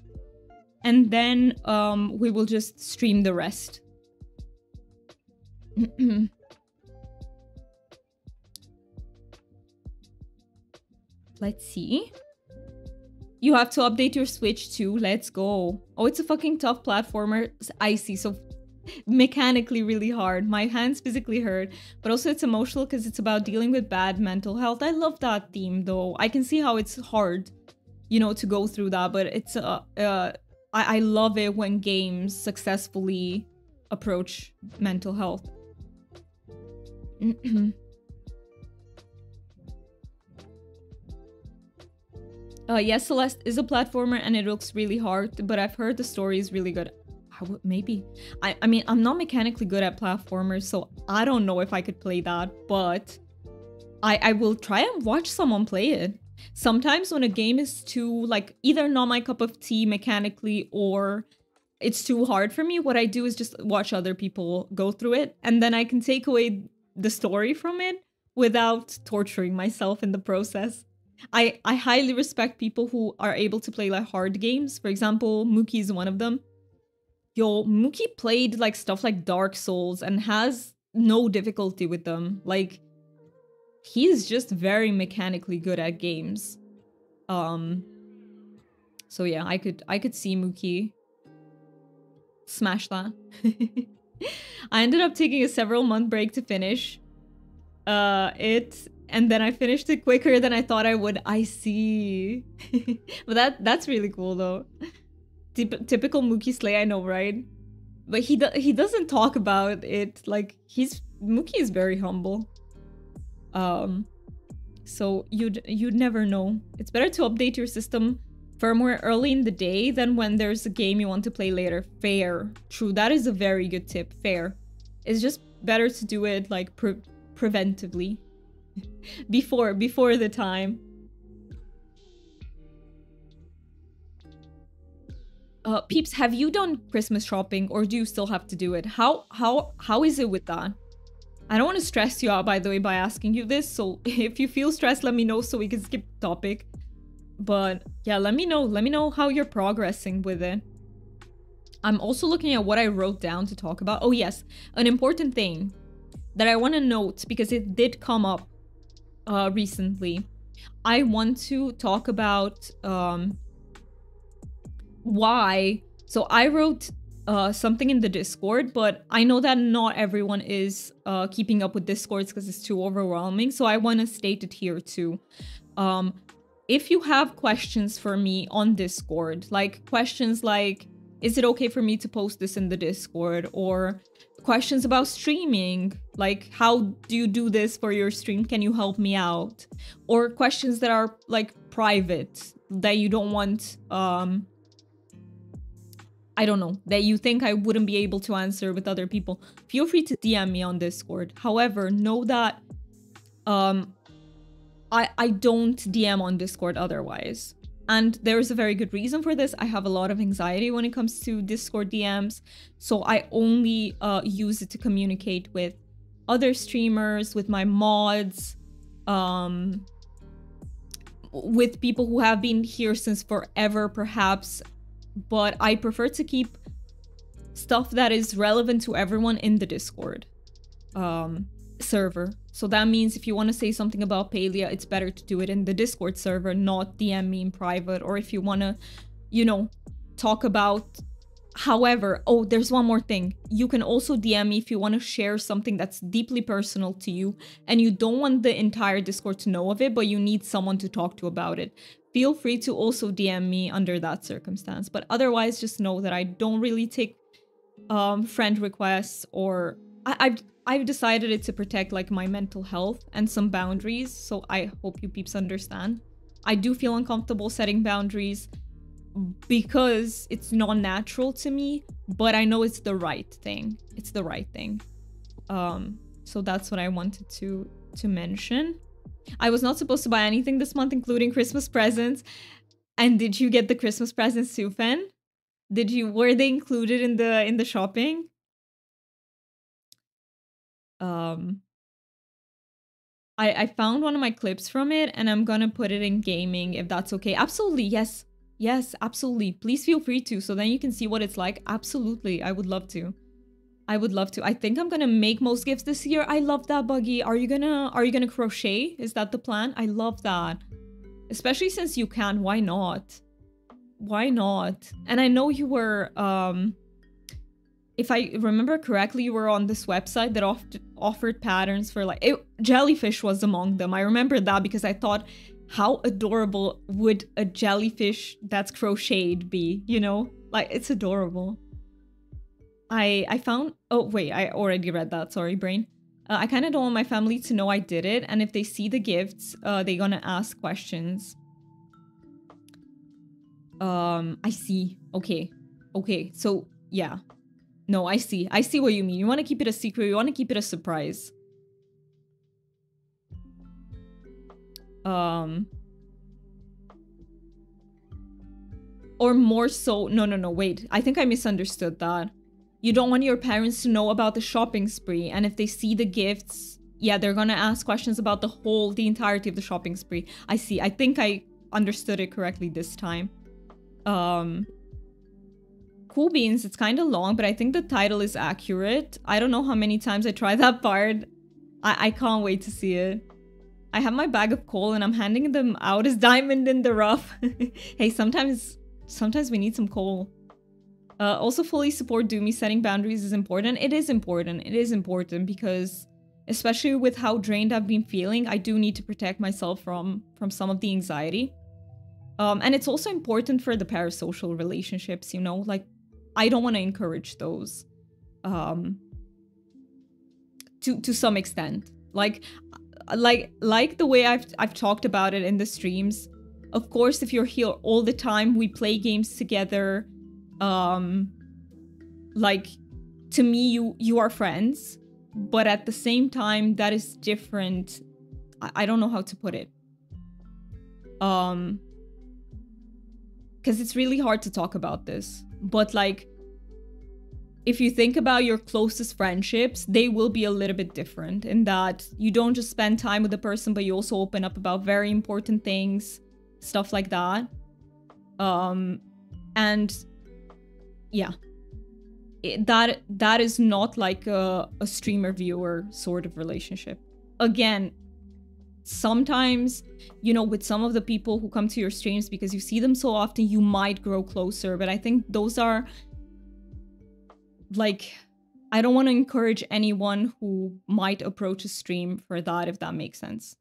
And then we will just stream the rest. Let's see. You have to update your Switch too. Let's go. Oh, it's a fucking tough platformer. I see. So mechanically really hard. My hands physically hurt, but also it's emotional because it's about dealing with bad mental health. I love that theme though. I can see how it's hard, you know, to go through that, but it's I love it when games successfully approach mental health. Yes, Celeste is a platformer and it looks really hard, but I've heard the story is really good. Maybe. I mean, I'm not mechanically good at platformers, so I don't know if I could play that, but I will try and watch someone play it. Sometimes when a game is too, like, either not my cup of tea mechanically or it's too hard for me, what I do is just watch other people go through it, and then I can take away the story from it without torturing myself in the process. I highly respect people who are able to play, like, hard games. For example, Mookie is one of them. Yo, Mookie played like stuff like Dark Souls and has no difficulty with them. Like, he's just very mechanically good at games. So yeah, I could see Mookie smash that. I ended up taking a several month break to finish it, and then I finished it quicker than I thought I would. I see. But that's really cool though. Typical Mookie Slay, I know, right? But he doesn't talk about it. Like, Mookie is very humble. So you'd never know. It's better to update your system firmware early in the day than when there's a game you want to play later. Fair. True, that is a very good tip. Fair. It's just better to do it like preventively. before the time. Peeps, have you done Christmas shopping, or do you still have to do it? How is it with that? I don't want to stress you out, by the way, by asking you this, so if you feel stressed, let me know so we can skip the topic. But yeah, let me know how you're progressing with it. I'm also looking at what I wrote down to talk about. Oh yes, an important thing that I want to note, because it did come up recently. I want to talk about why. So I wrote something in the Discord, but I know that not everyone is keeping up with Discords because it's too overwhelming. So I want to state it here too. If you have questions for me on Discord, like questions like, is it okay for me to post this in the Discord? Or questions about streaming, like, how do you do this for your stream? Can you help me out? Or questions that are like private, that you don't want, I don't know, that you think I wouldn't be able to answer with other people, feel free to DM me on Discord. However, know that I don't DM on Discord otherwise. And there's a very good reason for this. I have a lot of anxiety when it comes to Discord DMs. So I only use it to communicate with other streamers, with my mods, with people who have been here since forever, perhaps. But I prefer to keep stuff that is relevant to everyone in the Discord server. So that means if you want to say something about Palia, it's better to do it in the Discord server, not DM me in private. Or if you want to, you know, talk about... However, oh, there's one more thing. You can also DM me if you want to share something that's deeply personal to you and you don't want the entire Discord to know of it, but you need someone to talk to about it. Feel free to also DM me under that circumstance. But otherwise, just know that I don't really take friend requests, or... I've decided it to protect like my mental health and some boundaries, so I hope you peeps understand. I do feel uncomfortable setting boundaries because it's not natural to me, but I know it's the right thing. It's the right thing. So that's what I wanted to mention. I was not supposed to buy anything this month, including Christmas presents. And did you get the Christmas presents too, Fen? Were they included in the shopping? I found one of my clips from it and I'm gonna put it in gaming if that's okay. Absolutely, yes. Yes, absolutely. Please feel free to, so then you can see what it's like. Absolutely, I would love to. I would love to. I think I'm gonna make most gifts this year. I love that, Buggy. Are you gonna crochet? Is that the plan? I love that. Especially since you can, why not? Why not? And I know you were, if I remember correctly, you were on this website that offered patterns for like... jellyfish was among them. I remember that because I thought, how adorable would a jellyfish that's crocheted be, you know? Like, it's adorable. I found... Oh, wait, I already read that. Sorry, brain. I kind of don't want my family to know I did it. And if they see the gifts, they're gonna ask questions. I see. Okay. Okay, so, yeah. No, I see. I see what you mean. You want to keep it a secret. You want to keep it a surprise. Or more so... No, wait. I think I misunderstood that. You don't want your parents to know about the shopping spree. And if they see the gifts, yeah, they're gonna ask questions about the entirety of the shopping spree. I see. I think I understood it correctly this time. Cool beans, it's kind of long, but I think the title is accurate. I don't know how many times I tried that part. I can't wait to see it. I have my bag of coal and I'm handing them out as diamond in the rough. Hey, sometimes we need some coal. Also fully support Doomy. Setting boundaries is important. It is important. It is important because especially with how drained I've been feeling, I do need to protect myself from some of the anxiety. And it's also important for the parasocial relationships, you know? Like, I don't want to encourage those. To some extent. Like the way I've talked about it in the streams. Of course, if you're here all the time, we play games together. Like, to me, you are friends. But at the same time, that is different. I don't know how to put it. Because it's really hard to talk about this. But like, if you think about your closest friendships, they will be a little bit different in that you don't just spend time with the person, but you also open up about very important things, stuff like that. And yeah, that is not like a streamer viewer sort of relationship. Again, sometimes, you know, with some of the people who come to your streams, because you see them so often, you might grow closer. But I think those are like, I don't want to encourage anyone who might approach a stream for that, if that makes sense.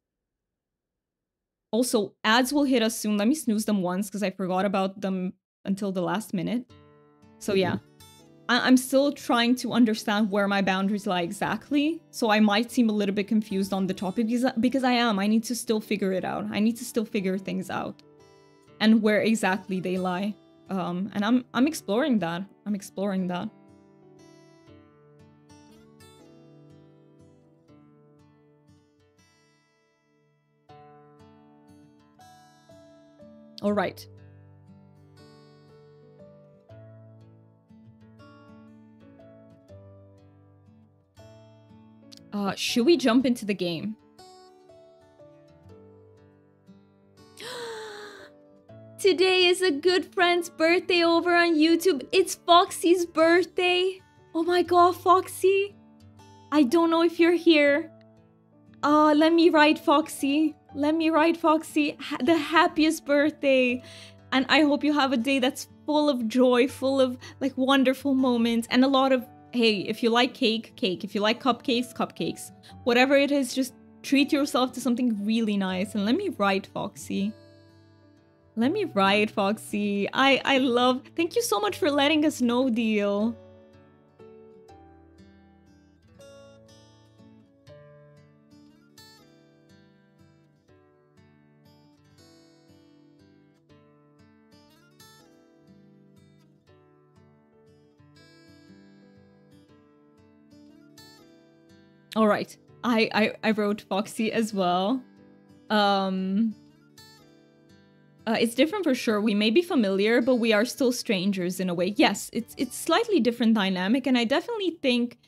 Also, ads will hit us soon. Let me snooze them once because I forgot about them until the last minute. So yeah, I'm still trying to understand where my boundaries lie exactly. So I might seem a little bit confused on the topic because I am. I need to still figure it out. I need to still figure things out and where exactly they lie. And I'm exploring that. I'm exploring that. All right. Should we jump into the game? Today is a good friend's birthday over on YouTube. It's Foxy's birthday. Oh my god, Foxy. I don't know if you're here. Let me write Foxy. Let me write Foxy. The happiest birthday. And I hope you have a day that's full of joy, full of like wonderful moments and a lot of, hey, if you like cake, cake. If you like cupcakes, cupcakes. Whatever it is, just treat yourself to something really nice. And let me write Foxy. Let me write Foxy. I love... Thank you so much for letting us know, Deal. All right, I wrote Foxy as well. It's different for sure. We may be familiar, but we are still strangers in a way. Yes, it's slightly different dynamic, and I definitely think,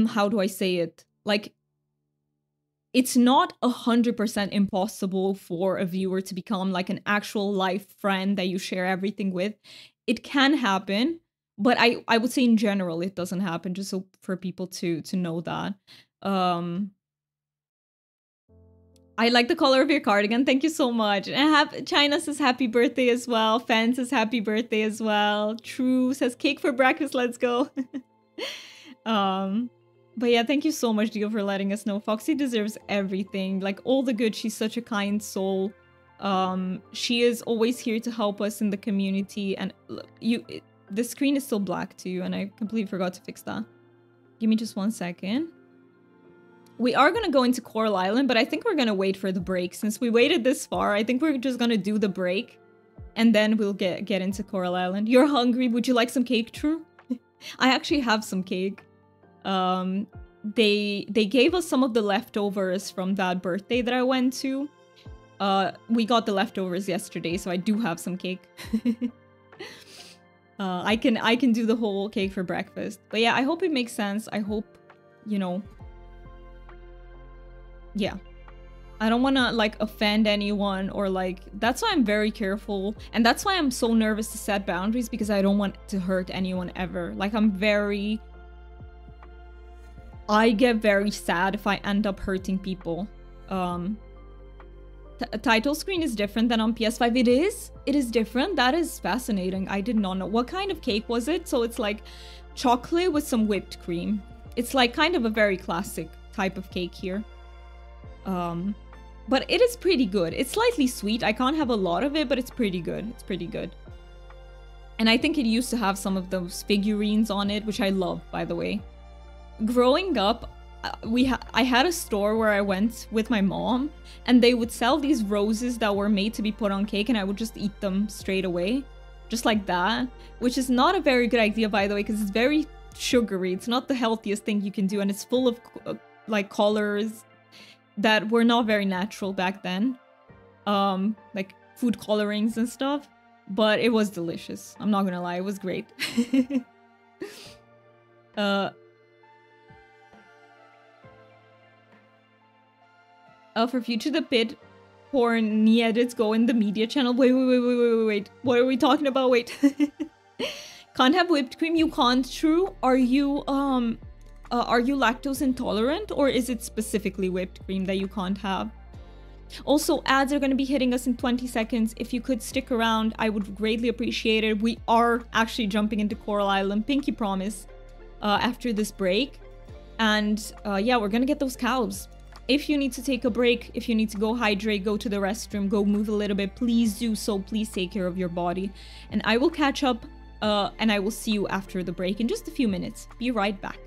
how do I say it? Like, it's not 100% impossible for a viewer to become like an actual life friend that you share everything with. It can happen. But I would say in general, it doesn't happen, just so for people to know that. I like the color of your cardigan. Thank you so much. And China says happy birthday as well. Fan says happy birthday as well. True says cake for breakfast. Let's go. But yeah, thank you so much, Dio, for letting us know. Foxy deserves everything. Like, all the good. She's such a kind soul. She is always here to help us in the community. And the screen is still black too, and I completely forgot to fix that. Give me just 1 second. We are gonna go into Coral Island, but I think we're gonna wait for the break. Since we waited this far, I think we're just gonna do the break. And then we'll get into Coral Island. You're hungry? Would you like some cake, True? I actually have some cake. They gave us some of the leftovers from that birthday that I went to. We got the leftovers yesterday, so I do have some cake. I can do the whole cake for breakfast. But yeah, I hope it makes sense. I hope, you know... Yeah. I don't want to, like, offend anyone or, like... That's why I'm very careful. And that's why I'm so nervous to set boundaries, because I don't want to hurt anyone ever. Like, I'm very... I get very sad if I end up hurting people. Title screen is different than on PS5. It is? It is different? That is fascinating. I did not know. What kind of cake was it? So it's like chocolate with some whipped cream. It's like kind of a very classic type of cake here. But it is pretty good. It's slightly sweet. I can't have a lot of it, but it's pretty good. It's pretty good. And I think it used to have some of those figurines on it, which I love, by the way. Growing up, I had a store where I went with my mom, and they would sell these roses that were made to be put on cake, and I would just eat them straight away. Just like that. Which is not a very good idea, by the way, because it's very sugary. It's not the healthiest thing you can do, and it's full of like colors that were not very natural back then. Like food colorings and stuff. But it was delicious. I'm not gonna lie, it was great. For future the pit porn edits go in the media channel. Wait. What are we talking about? Wait. Can't have whipped cream? You can't, true? Are you lactose intolerant, or is it specifically whipped cream that you can't have? Also, ads are going to be hitting us in 20 seconds. If you could stick around, I would greatly appreciate it. We are actually jumping into Coral Island, pinky promise, after this break. And yeah, we're going to get those cows. If you need to take a break, if you need to go hydrate, go to the restroom, go move a little bit, please do so. Please take care of your body. And I will catch up, and I will see you after the break in just a few minutes. Be right back.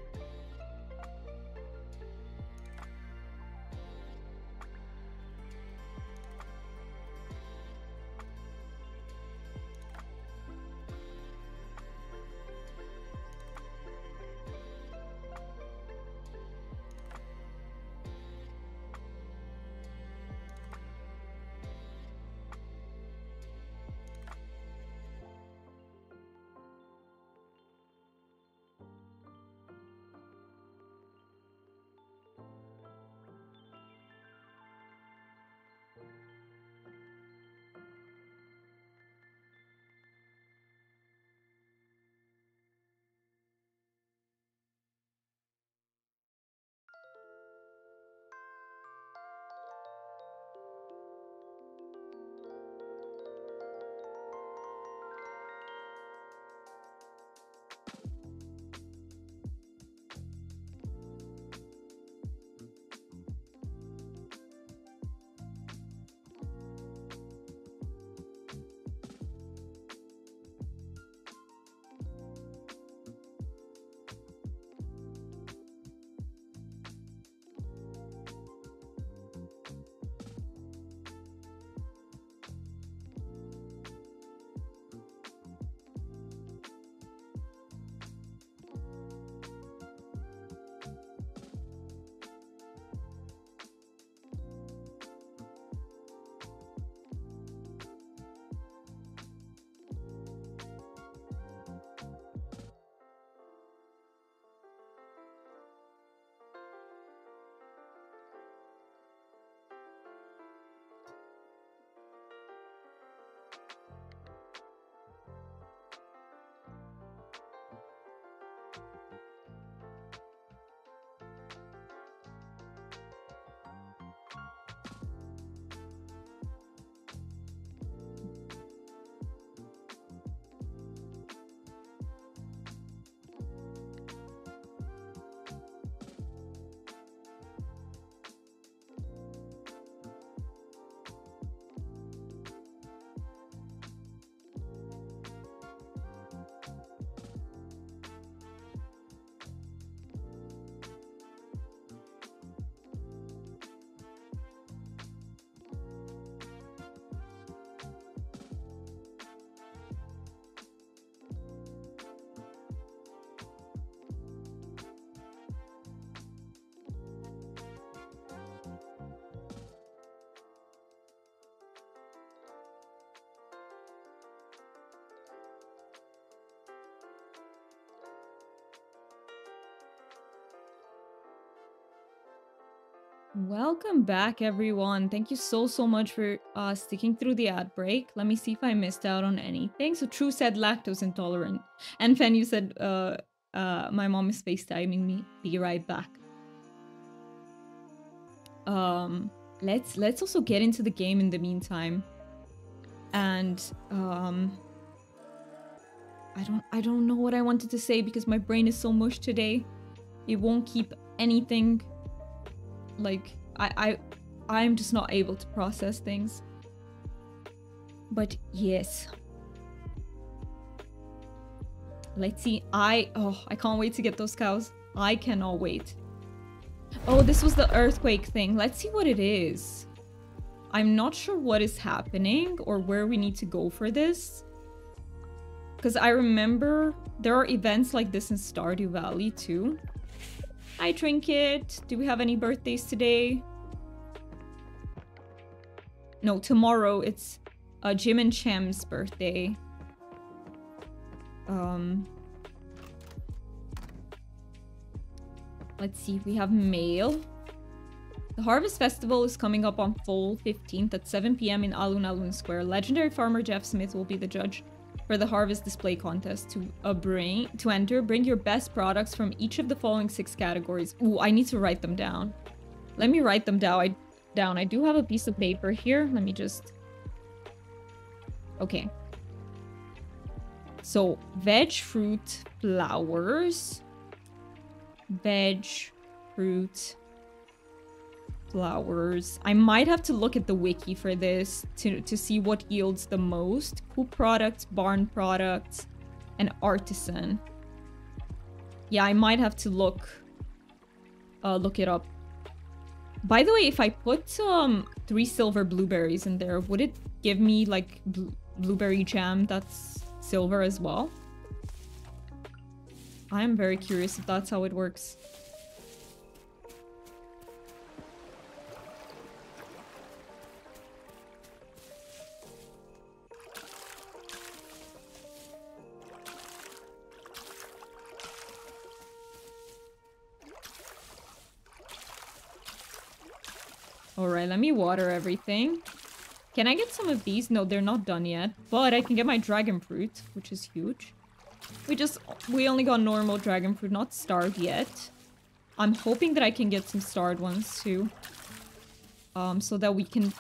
Welcome back, everyone. Thank you so much for sticking through the ad break. Let me see if I missed out on anything. So True said lactose intolerant. And Fen, you said my mom is FaceTiming me. Be right back. Let's also get into the game in the meantime. And I don't know what I wanted to say because my brain is so mush today. It won't keep anything. Like I'm just not able to process things. But yes. Let's see. I can't wait to get those cows. I cannot wait. Oh, this was the earthquake thing. Let's see what it is. I'm not sure what is happening or where we need to go for this. Because I remember there are events like this in Stardew Valley too. Hi, Trinket. Do we have any birthdays today? No, tomorrow it's Jim and Chem's birthday. Let's see, we have mail. The Harvest Festival is coming up on fall 15th at 7 p.m. in Alun Alun Square. Legendary farmer Jeff Smith will be the judge for the Harvest Display Contest. To enter, bring your best products from each of the following 6 categories. Ooh, I need to write them down. Let me write them down. I do have a piece of paper here. Let me just... Okay. So, veg, fruit, flowers. Veg, fruit, flowers. I might have to look at the wiki for this to see what yields the most. Coop products, barn products, and artisan. Yeah, I might have to look it up. By the way, if I put 3 silver blueberries in there, would it give me like blueberry jam that's silver as well? I am very curious if that's how it works. Alright, let me water everything. Can I get some of these? No, they're not done yet. But I can get my dragon fruit, which is huge. We only got normal dragon fruit, not starred yet. I'm hoping that I can get some starred ones too. So that we can...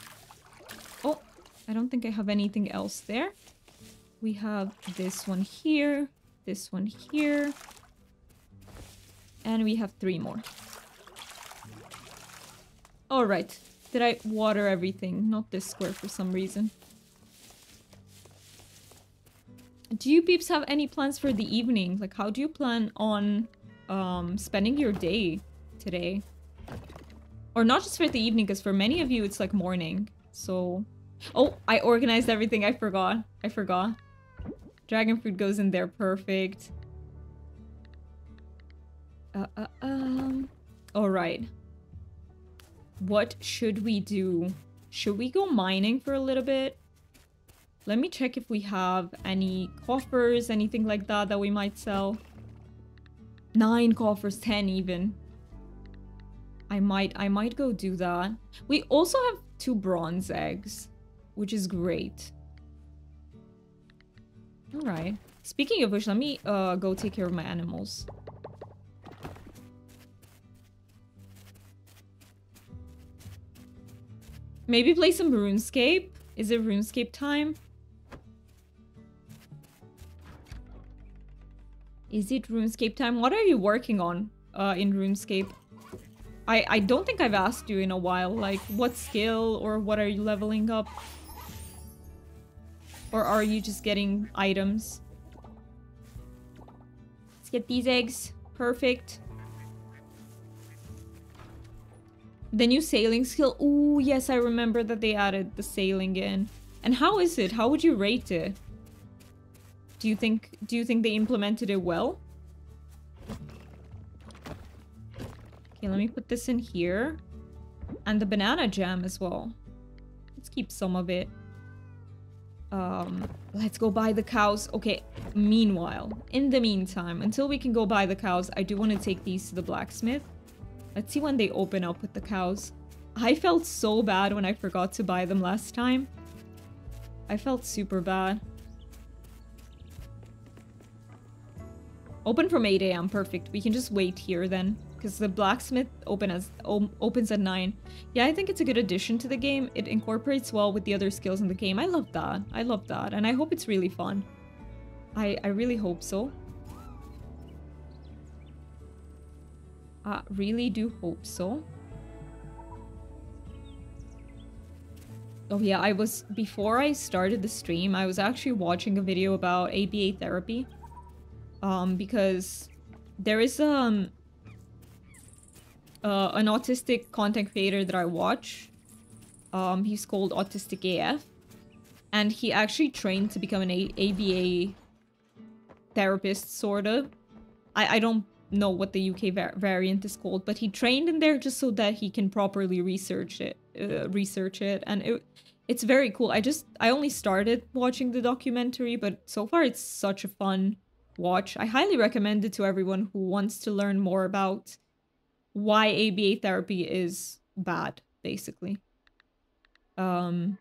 Oh, I don't think I have anything else there. We have this one here, this one here. And we have 3 more. Alright. Did I water everything? Not this square for some reason. Do you peeps have any plans for the evening? Like, how do you plan on spending your day today? Or not just for the evening, because for many of you it's like morning. So... Oh, I organized everything. I forgot. Dragon fruit goes in there. Perfect. Alright. What should we do? Should we go mining for a little bit? Let me check if we have any coffers, anything like that that we might sell. 9 coffers, 10 even. I might go do that. We also have 2 bronze eggs, which is great. Alright. Speaking of which, let me go take care of my animals. Maybe play some RuneScape? Is it RuneScape time? Is it RuneScape time? What are you working on in RuneScape? I don't think I've asked you in a while. Like, what skill or what are you leveling up? Or are you just getting items? Let's get these eggs. Perfect. The new sailing skill. Ooh, yes, I remember that they added the sailing in. And how is it? How would you rate it? Do you think they implemented it well? Okay, let me put this in here. And the banana jam as well. Let's keep some of it. Let's go buy the cows. Okay, meanwhile, in the meantime, until we can go buy the cows, I do want to take these to the blacksmith. Let's see when they open up with the cows. I felt so bad when I forgot to buy them last time. I felt super bad. Open from 8 AM, perfect. We can just wait here then, because the blacksmith opens at 9. Yeah, I think it's a good addition to the game. It incorporates well with the other skills in the game. I love that. I love that. And I hope it's really fun. I really hope so. I really do hope so. Oh yeah, before I started the stream, I was actually watching a video about ABA therapy. Because there is an autistic content creator that I watch. He's called Autistic AF. And he actually trained to become an ABA therapist, sort of. I don't know what the UK variant is called, but he trained in there just so that he can properly research it. And it's very cool. I only started watching the documentary, but so far it's such a fun watch. I highly recommend it to everyone who wants to learn more about why ABA therapy is bad, basically. Let's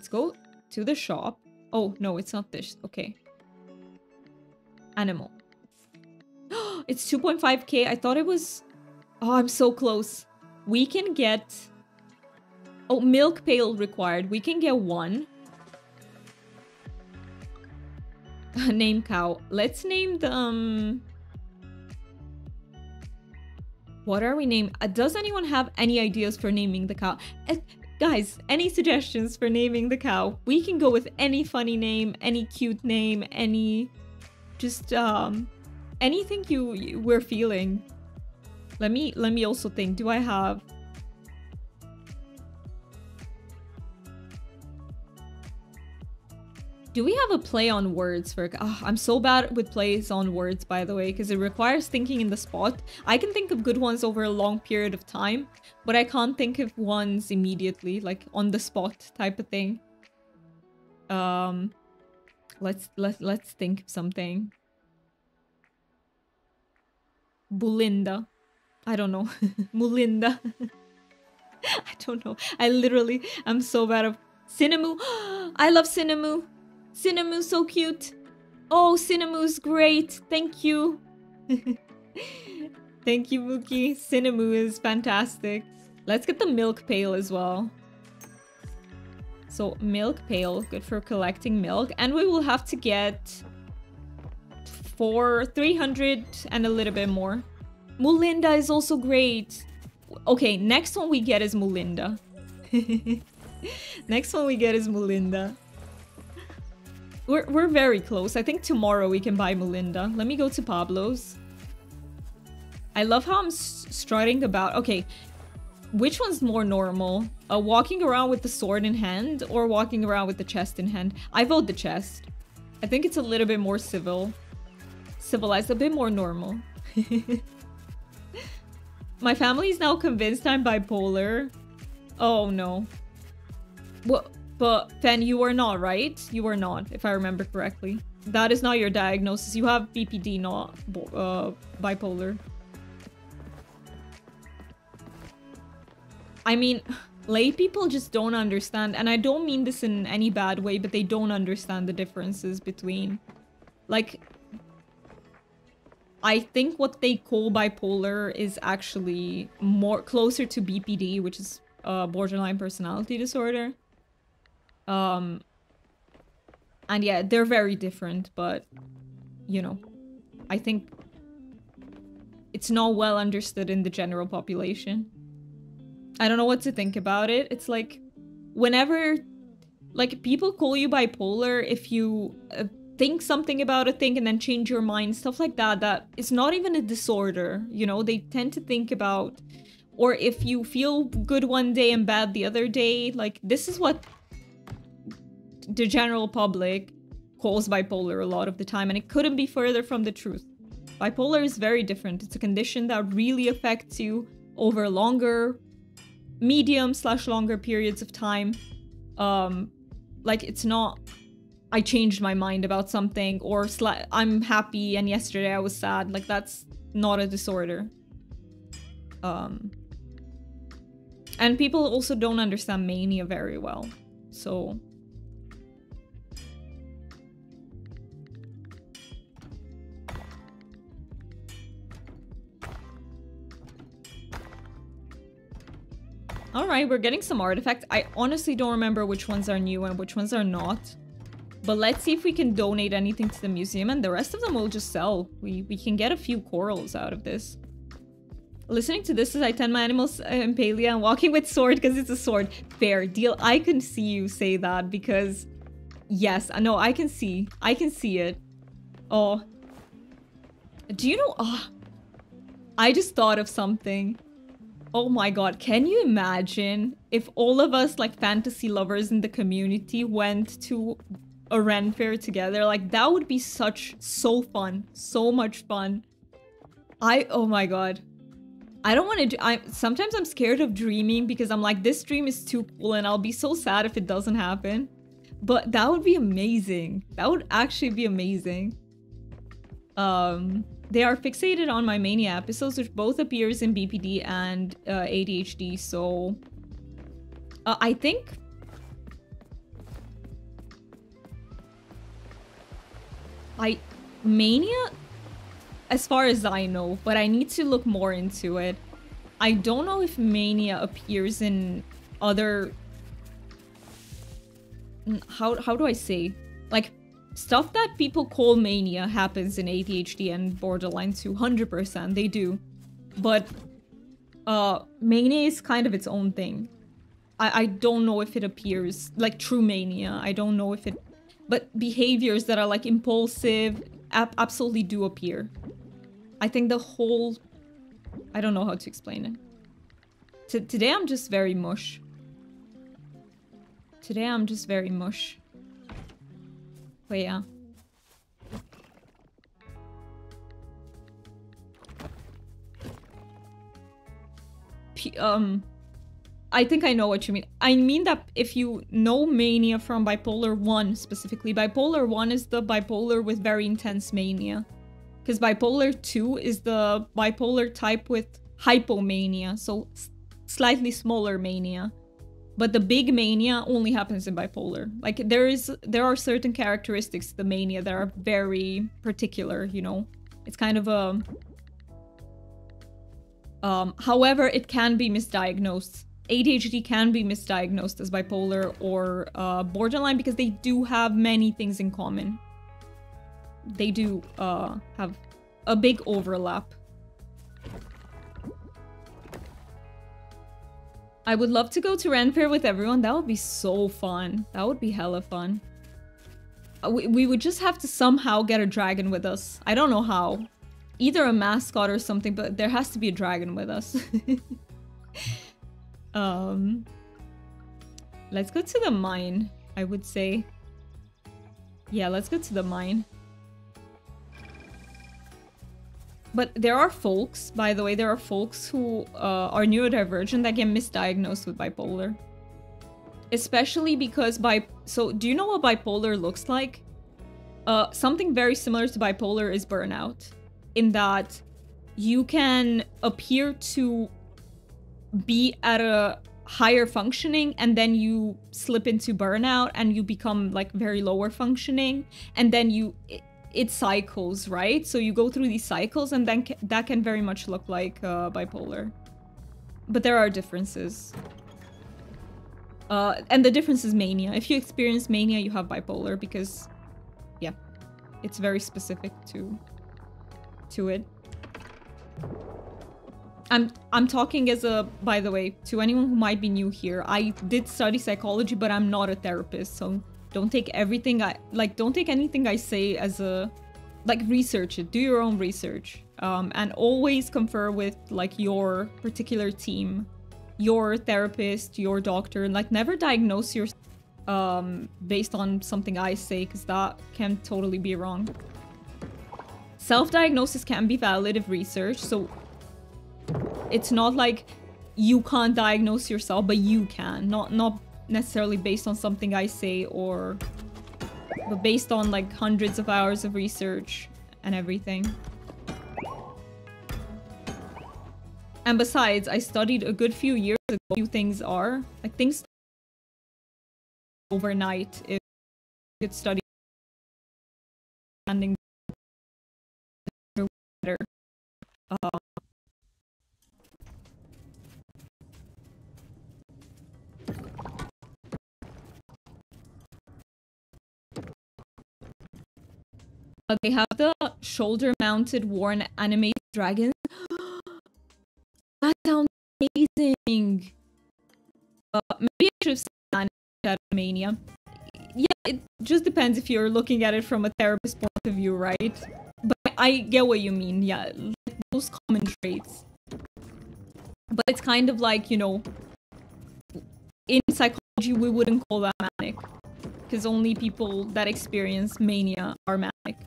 go to the shop. Oh, no, it's not this. Okay. Animal. It's 2.5k. I thought it was... Oh, I'm so close. We can get... Oh, milk pail required. We can get 1. Name cow. Let's name the... What are we naming? Does anyone have any ideas for naming the cow? Guys, any suggestions for naming the cow? We can go with any funny name, any cute name, any... Just, anything we're feeling. Let me also think. Do I have... Do we have a play on words for... Oh, I'm so bad with plays on words, by the way, because it requires thinking in the spot. I can think of good ones over a long period of time, but I can't think of ones immediately, like on the spot type of thing. Let's think of something. Bulinda. I don't know. Mulinda. I don't know. I'm so bad at... Cinnamoo. I love Cinnamoo. Cinnamoo's so cute. Oh, Cinnamoo's great. Thank you. Thank you, Mookie. Cinnamoo is fantastic. Let's get the milk pail as well. So, milk pail, good for collecting milk. And we will have to get 300 and a little bit more. Mulinda is also great. Okay, next one we get is Mulinda. Next one we get is Mulinda. We're very close. I think tomorrow we can buy Mulinda. Let me go to Pablo's. I love how I'm strutting about. Okay, which one's more normal? Walking around with the sword in hand or walking around with the chest in hand? I vote the chest. I think it's a little bit more civilized, a bit more normal. My family is now convinced I'm bipolar. Oh no. Well, but Fen, you are not, right? You are not, if I remember correctly. That is not your diagnosis. You have BPD, not bipolar. I mean, lay people just don't understand, and I don't mean this in any bad way, but they don't understand the differences between, like, I think what they call bipolar is actually more closer to BPD, which is borderline personality disorder. And yeah, they're very different, but you know, I think it's not well understood in the general population. I don't know what to think about it. It's like, whenever, like, people call you bipolar if you think something about a thing and then change your mind, stuff like that, that is not even a disorder, you know? They tend to think about, or if you feel good one day and bad the other day, like, this is what the general public calls bipolar a lot of the time, and it couldn't be further from the truth. Bipolar is very different. It's a condition that really affects you over longer, medium/longer periods of time. Like, it's not, I changed my mind about something, or I'm happy and yesterday I was sad. Like, that's not a disorder. And people also don't understand mania very well. So Alright, we're getting some artifacts. I honestly don't remember which ones are new and which ones are not. But let's see if we can donate anything to the museum, and the rest of them we'll just sell. We can get a few corals out of this. Listening to this as I tend my animals in Palea and walking with sword because it's a sword. Fair deal. I can see you say that because... Yes, no, I can see. I can see it. Oh. Do you know... Oh, I just thought of something. Oh my god, can you imagine if all of us, like, fantasy lovers in the community went to a Ren fair together? Like, that would be so fun. So much fun. Oh my god. I don't want to sometimes I'm scared of dreaming because I'm like, this dream is too cool and I'll be so sad if it doesn't happen. But that would be amazing. That would actually be amazing. They are fixated on my mania episodes, which both appears in BPD and ADHD, so... I think... Mania? As far as I know, but I need to look more into it. I don't know if mania appears in other... How do I say? Like, stuff that people call mania happens in ADHD and borderline too. 100%, they do. But, mania is kind of its own thing. I don't know if it appears, like true mania. I don't know if it... But behaviors that are like impulsive absolutely do appear. I think the whole... I don't know how to explain it. Today I'm just very mush. Today I'm just very mush. But yeah. I think I know what you mean. I mean that if you know mania from bipolar 1 specifically, bipolar 1 is the bipolar with very intense mania. Because bipolar 2 is the bipolar type with hypomania, so slightly smaller mania. But the big mania only happens in bipolar. Like, there are certain characteristics to the mania that are very particular, you know? It's kind of a... however, it can be misdiagnosed. ADHD can be misdiagnosed as bipolar or borderline because they do have many things in common. They do have a big overlap. I would love to go to Ren Fair with everyone. That would be so fun. That would be hella fun. We would just have to somehow get a dragon with us. I don't know how. Either a mascot or something, but there has to be a dragon with us. Let's go to the mine, I would say. Yeah, let's go to the mine. But there are folks, by the way, there are folks who are neurodivergent that get misdiagnosed with bipolar. Especially because so do you know what bipolar looks like? Something very similar to bipolar is burnout. In that you can appear to be at a higher functioning and then you slip into burnout and you become like very lower functioning and then it cycles, right? So you go through these cycles and then that can very much look like bipolar. But there are differences. And the difference is mania. If you experience mania, you have bipolar because, yeah, it's very specific to it. I'm talking as a, by the way, to anyone who might be new here. I did study psychology, but I'm not a therapist, so don't take everything don't take anything I say as a, like, research it. Do your own research. And always confer with, like, your particular team, your therapist, your doctor, and, like, never diagnose your based on something I say, because that can totally be wrong. Self-diagnosis can be valid if researched, so it's not like you can't diagnose yourself, but you can. Not necessarily based on something I say but based on like hundreds of hours of research and everything. And besides, I studied a good few years ago. Few things are like things overnight if you could study understanding better. They have the shoulder-mounted worn animated dragons. That sounds amazing. Maybe I should have said that Mania. Yeah, it just depends if you're looking at it from a therapist point of view, right? But I get what you mean, yeah. Like those common traits. But it's kind of like, you know, in psychology we wouldn't call that manic. Because only people that experience mania are manic.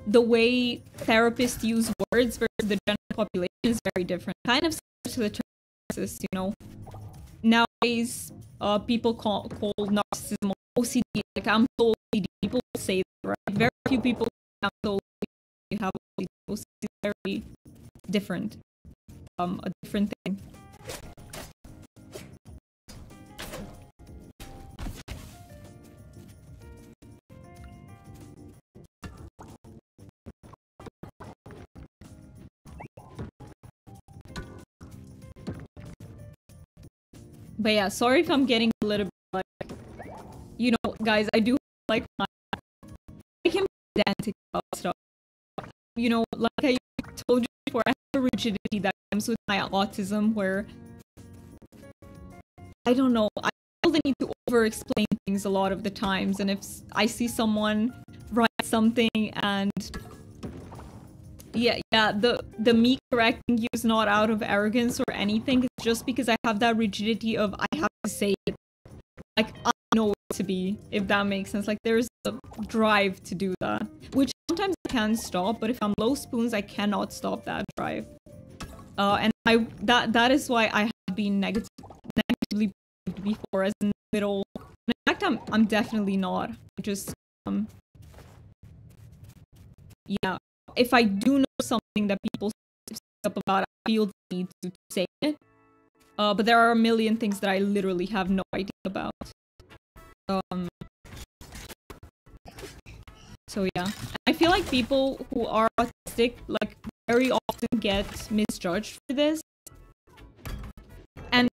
The way therapists use words versus the general population is very different. Kind of similar to the term narcissist, you know. Nowadays, people call narcissism OCD. Like, I'm so OCD. People say that, right? Very few people have so OCD. Have OCD. OCD is very different. A different thing. But yeah, sorry if I'm getting a little bit like, you know, guys, I do like my, I can be pedantic about stuff. You know, like I told you before, I have a rigidity that comes with my autism where, I don't know, I feel the need to over-explain things a lot of the times, and if I see someone write something and yeah, the me correcting you is not out of arrogance or anything. It's just because I have that rigidity of I have to say it. Like, I know it to be, if that makes sense. Like, there's a drive to do that. Which sometimes I can stop, but if I'm low spoons, I cannot stop that drive. And that is why I have been negatively before as in the middle. In fact, I'm definitely not. I just, yeah. If I do know something that people speak up about, I feel the need to say it. But there are a million things that I literally have no idea about. So yeah, I feel like people who are autistic, like, very often get misjudged for this. And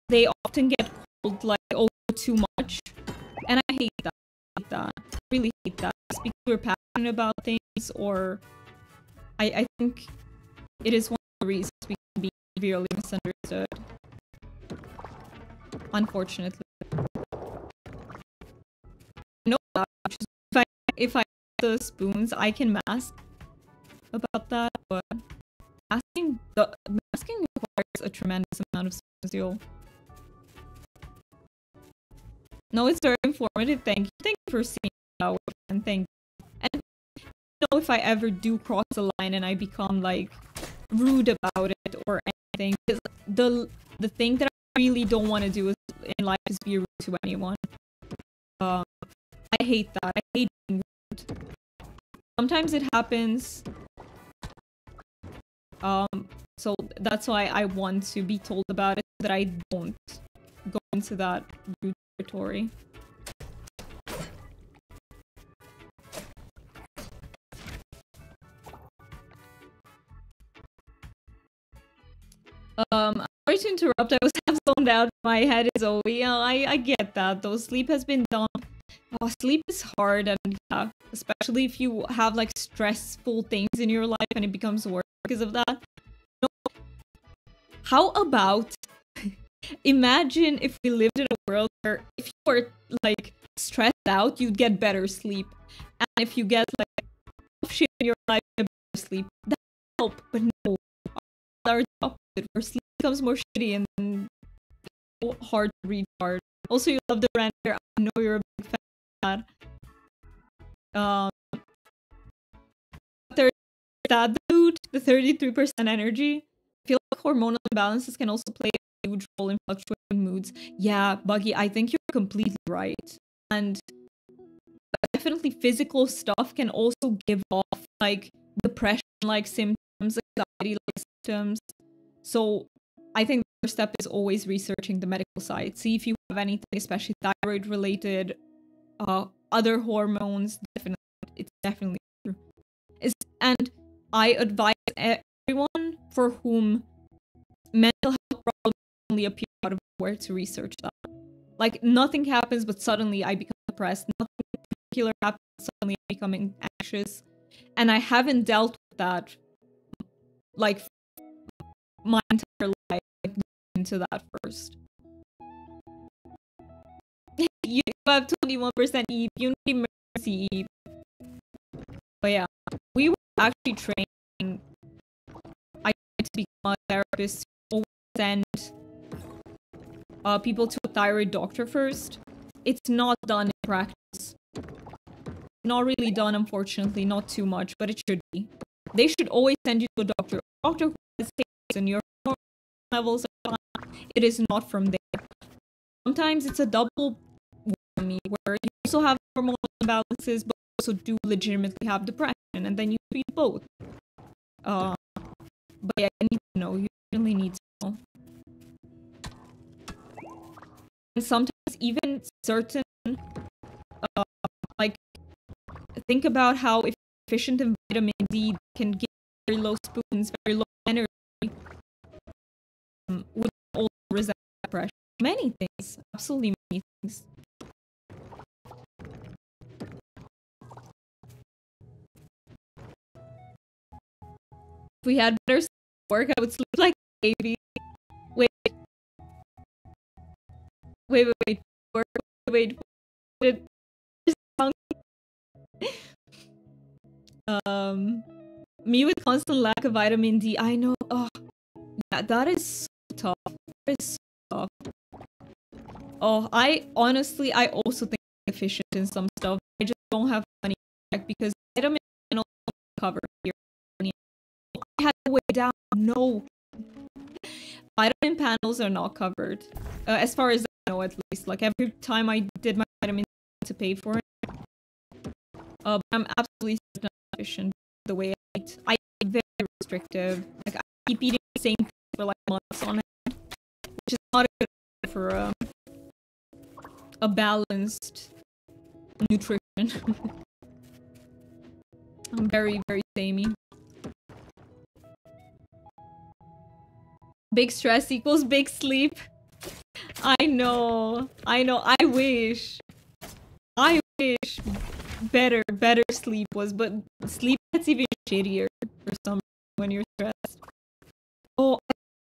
they often get called, like, oh, too much. And I hate that. I really hate that. Just because we're passionate about things, or I think it is one of the reasons we can be severely misunderstood. Unfortunately. I know that, which is if I have the spoons, I can mask about that, but masking requires a tremendous amount of spoons, yo. No, it's very informative. Thank you. Thank you for seeing that, and thank you. And know if I ever do cross a line and I become like rude about it or anything, because the thing that I really don't want to do in life is be rude to anyone. I hate that. I hate being rude. Sometimes it happens. So that's why I want to be told about it, so that I don't go into that rude territory. Sorry to interrupt, I was half zoned out, my head is over. Yeah, I get that, though. Sleep has been done. Oh, sleep is hard, and yeah, especially if you have like stressful things in your life and it becomes worse because of that. No. How about imagine if we lived in a world where if you were like stressed out, you'd get better sleep, and if you get like shit in your life, you get better sleep. That would help, but no. Our opposite, where sleep becomes more shitty and then so hard to recharge. Also, you love the render. I know you're a big fan of that. That dude, the 33% energy. I feel like hormonal imbalances can also play a huge role in fluctuating moods. Yeah, Buggy, I think you're completely right. And definitely physical stuff can also give off like depression-like symptoms, anxiety-like symptoms. So I think the first step is always researching the medical side. See if you have anything, especially thyroid-related, other hormones. Definitely, it's definitely true. And I advise everyone for whom mental health problems only appear out of nowhere to research that. Like, nothing happens, but suddenly I become depressed. Nothing particular happens, suddenly I'm becoming anxious. And I haven't dealt with that, like, my entire life, like, into that first. You have 21% Eve, you need emergency Eve. But yeah, we were actually training. I tried to become a therapist to always send people to a thyroid doctor first. It's not done in practice. Not really done, unfortunately, not too much, but it should be. They should always send you to a doctor. A doctor who has taste and your hormone levels are fine. It is not from there. Sometimes it's a double whammy where you also have hormonal imbalances, but also do legitimately have depression, and then you treat both. But yeah, you need to know. You really need to know. And sometimes even certain, like, think about how efficient in vitamin D can give very low spoons, very low energy, with all resent depression. Many things, absolutely many things. If we had better work, I would sleep like a baby. Wait. Me with constant lack of vitamin D. I know. Oh, yeah, that is so tough. That is so tough. Oh, I also think I'm deficient in some stuff. I just don't have money because vitamin D are covered here. I had to weigh down. No, vitamin panels are not covered, as far as I know, at least. Like every time I did my vitamin D to pay for it. But I'm absolutely not efficient the way I eat. I eat very restrictive. Like I keep eating the same thing for like months on end, which is not a good idea for a balanced nutrition. I'm very, very samey. Big stress equals big sleep. I know. I wish better sleep was, but sleep gets even shittier for some reason when you're stressed. Oh,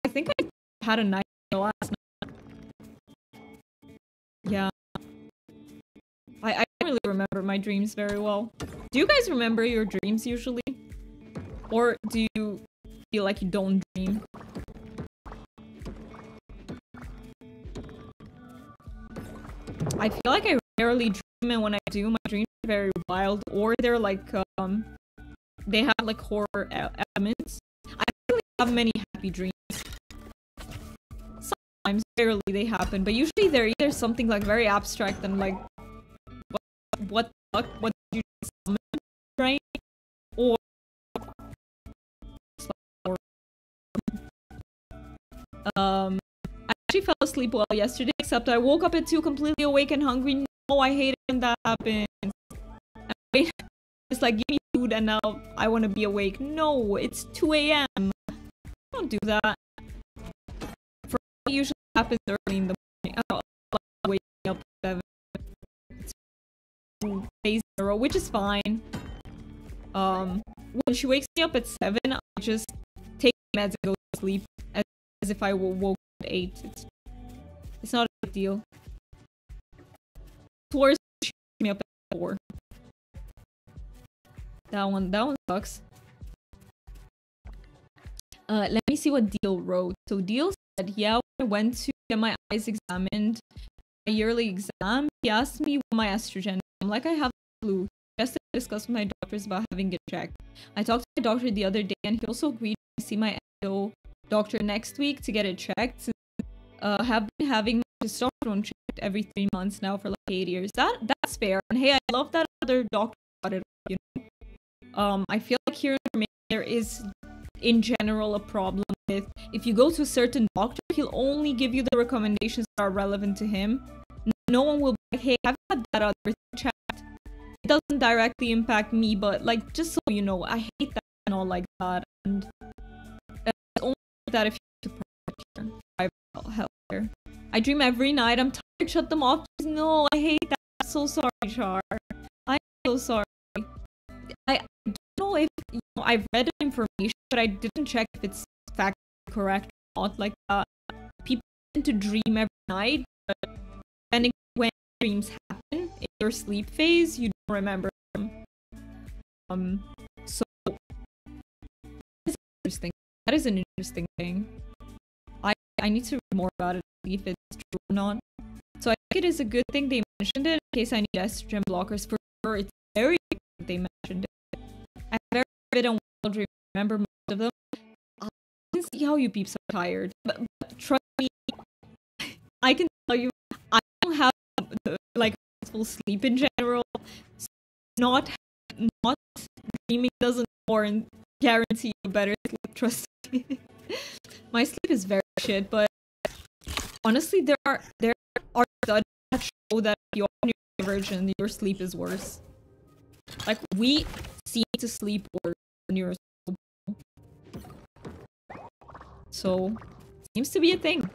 I think I had a night last night. Yeah. I don't really remember my dreams very well. Do you guys remember your dreams usually? Or do you feel like you don't dream? I feel like I rarely dream, and when I do, my dreams are very wild, or they're like, they have like horror elements. I don't really have many happy dreams. Sometimes, rarely they happen, but usually they're either something like very abstract and like, what the fuck, what did you summon, right? Or I actually fell asleep well yesterday, except I woke up at 2 completely awake and hungry. No, I hate it when that happens. It's like, give me food and now I want to be awake. No, it's 2 a.m. Don't do that. For me, it usually happens early in the morning. I like waking up at 7. It's 2 days in a row, which is fine. When she wakes me up at 7, I just take meds and go to sleep as if I woke at 8. It's not a big deal. It's worse when she wakes me up at 4. That one sucks. Let me see what Deal wrote. So Deal said, yeah, when I went to get my eyes examined, my yearly exam, he asked me what my estrogen is. I'm like, I have the flu. Just to discuss with my doctors about having it checked. I talked to my doctor the other day, and he also agreed to see my endo doctor next week to get it checked. Since, have been having my testosterone checked every 3 months now for like 8 years. That's fair. And hey, I love that other doctor got it, you know. I feel like here in Romania there is, in general, a problem with if you go to a certain doctor, he'll only give you the recommendations that are relevant to him. No one will be like, hey, I've had that other thing checked. It doesn't directly impact me, but like, just so you know, I hate that and all like that. And it's only like that if you have to private healthcare. I dream every night. I'm tired. Shut them off. No, I hate that. I'm so sorry, Char. I so sorry. I don't know if I've read information, but I didn't check if it's factually correct or not. Like, people tend to dream every night, but depending when dreams happen in your sleep phase, you don't remember them. So that's interesting. That is an interesting thing. I need to read more about it to see if it's true or not. So I think it is a good thing they mentioned it in case I need estrogen blockers. For sure, it's very good that they mentioned it. I very bit on Wild Dream, remember most of them. I can see how you peeps are tired, but trust me, I can tell you, I don't have like full sleep in general. So not dreaming doesn't guarantee you better sleep. Trust me. My sleep is very shit, but honestly, there are studies that show that if you're on your version, your sleep is worse. Like, we seem to sleep worse when you're so seems to be a thing.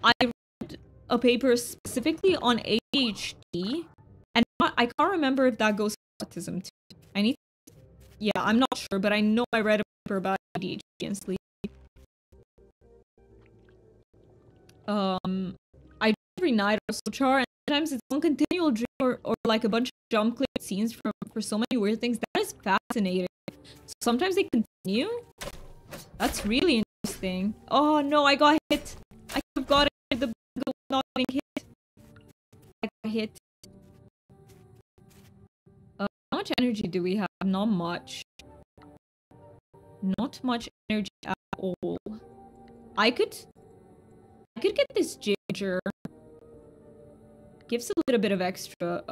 I read a paper specifically on ADHD, and I can't remember if that goes for autism too. Yeah, I'm not sure, but I know I read a paper about ADHD and sleep. I do every night or so, Char, and sometimes it's one continual dream or like a bunch of jump clip scenes for so many weird things. That is fascinating. So sometimes they continue. That's really interesting. Oh no, I got hit. I could have got it. The not getting hit. I got hit. How much energy do we have? Not much. Not much energy at all. I could get this ginger. Gives a little bit of extra,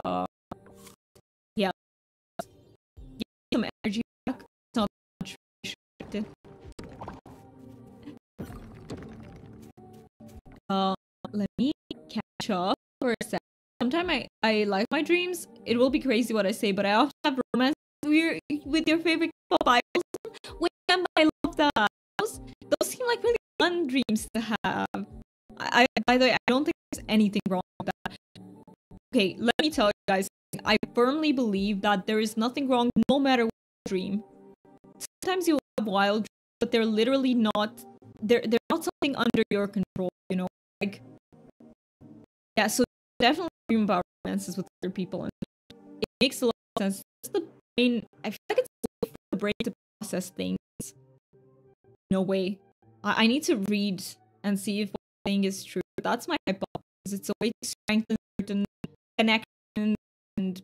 yeah. Give some energy back. It's not much restricted. Let me catch up for a second. Sometimes I like my dreams. It will be crazy what I say, but I often have romance with your favorite Bibles. Wait, I love that. Those seem like really fun dreams to have. By the way, I don't think there's anything wrong with that. Okay, let me tell you guys, I firmly believe that there is nothing wrong no matter what you dream. Sometimes you have wild dreams, but they're literally not, they're not something under your control, you know? Like, yeah, so definitely dream about romances with other people, and it makes a lot of sense. It's the brain, I feel like it's a way for the brain to process things. No way. I need to read and see if what I'm saying is true. That's my hypothesis. It's a way to strengthen certain connections and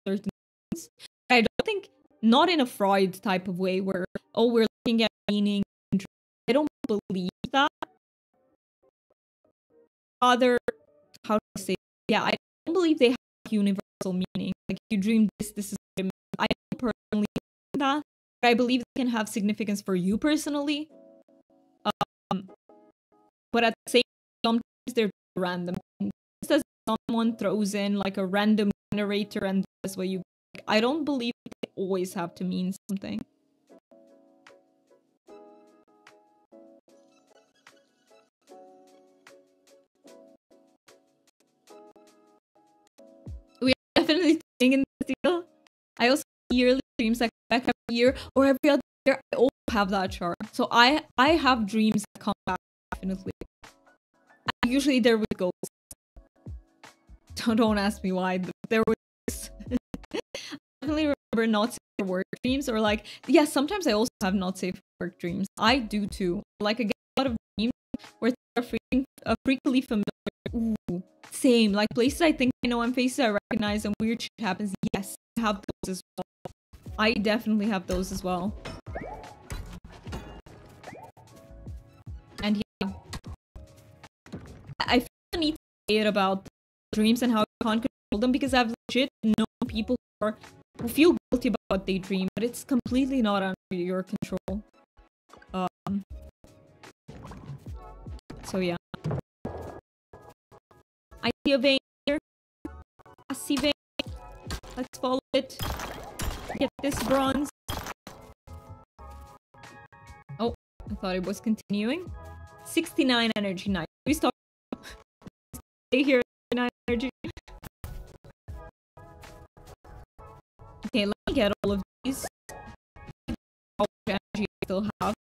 certain things. I don't think, not in a Freud type of way where, oh, we're looking at meaning. I don't believe that. Rather, how do I say? Yeah, I don't believe they have universal meaning. Like, you dream this is what it means. I don't personally believe that. But I believe it can have significance for you personally. But at the same time, sometimes they're random. Just as someone throws in like a random generator and that's what you... I don't believe they always have to mean something. We are definitely staying in this deal. I also have yearly dreams that come back every year or every other year. I also have that chart. So I have dreams that come back, definitely. And usually they're with ghosts. Don't ask me why. They're with ghosts. I definitely remember not safe for work dreams, or like, yeah, sometimes I also have not safe for work dreams. I do too. Like, I get a lot of dreams where they're freakily familiar. Ooh, same. Like, places I think I know and faces I recognize and weird shit happens. Yes, I have those as well. I definitely have those as well. And yeah, I feel the need to say it about dreams and how you can't control them, because I've legit known people who feel guilty about what they dream, but it's completely not under your control. So yeah. I see a vein here. I see vein. Let's follow it. Get this bronze. Oh, I thought it was continuing. 69 energy. Nice. We start. Stay here. 69 energy. Okay, let me get all of these. How much energy I still have.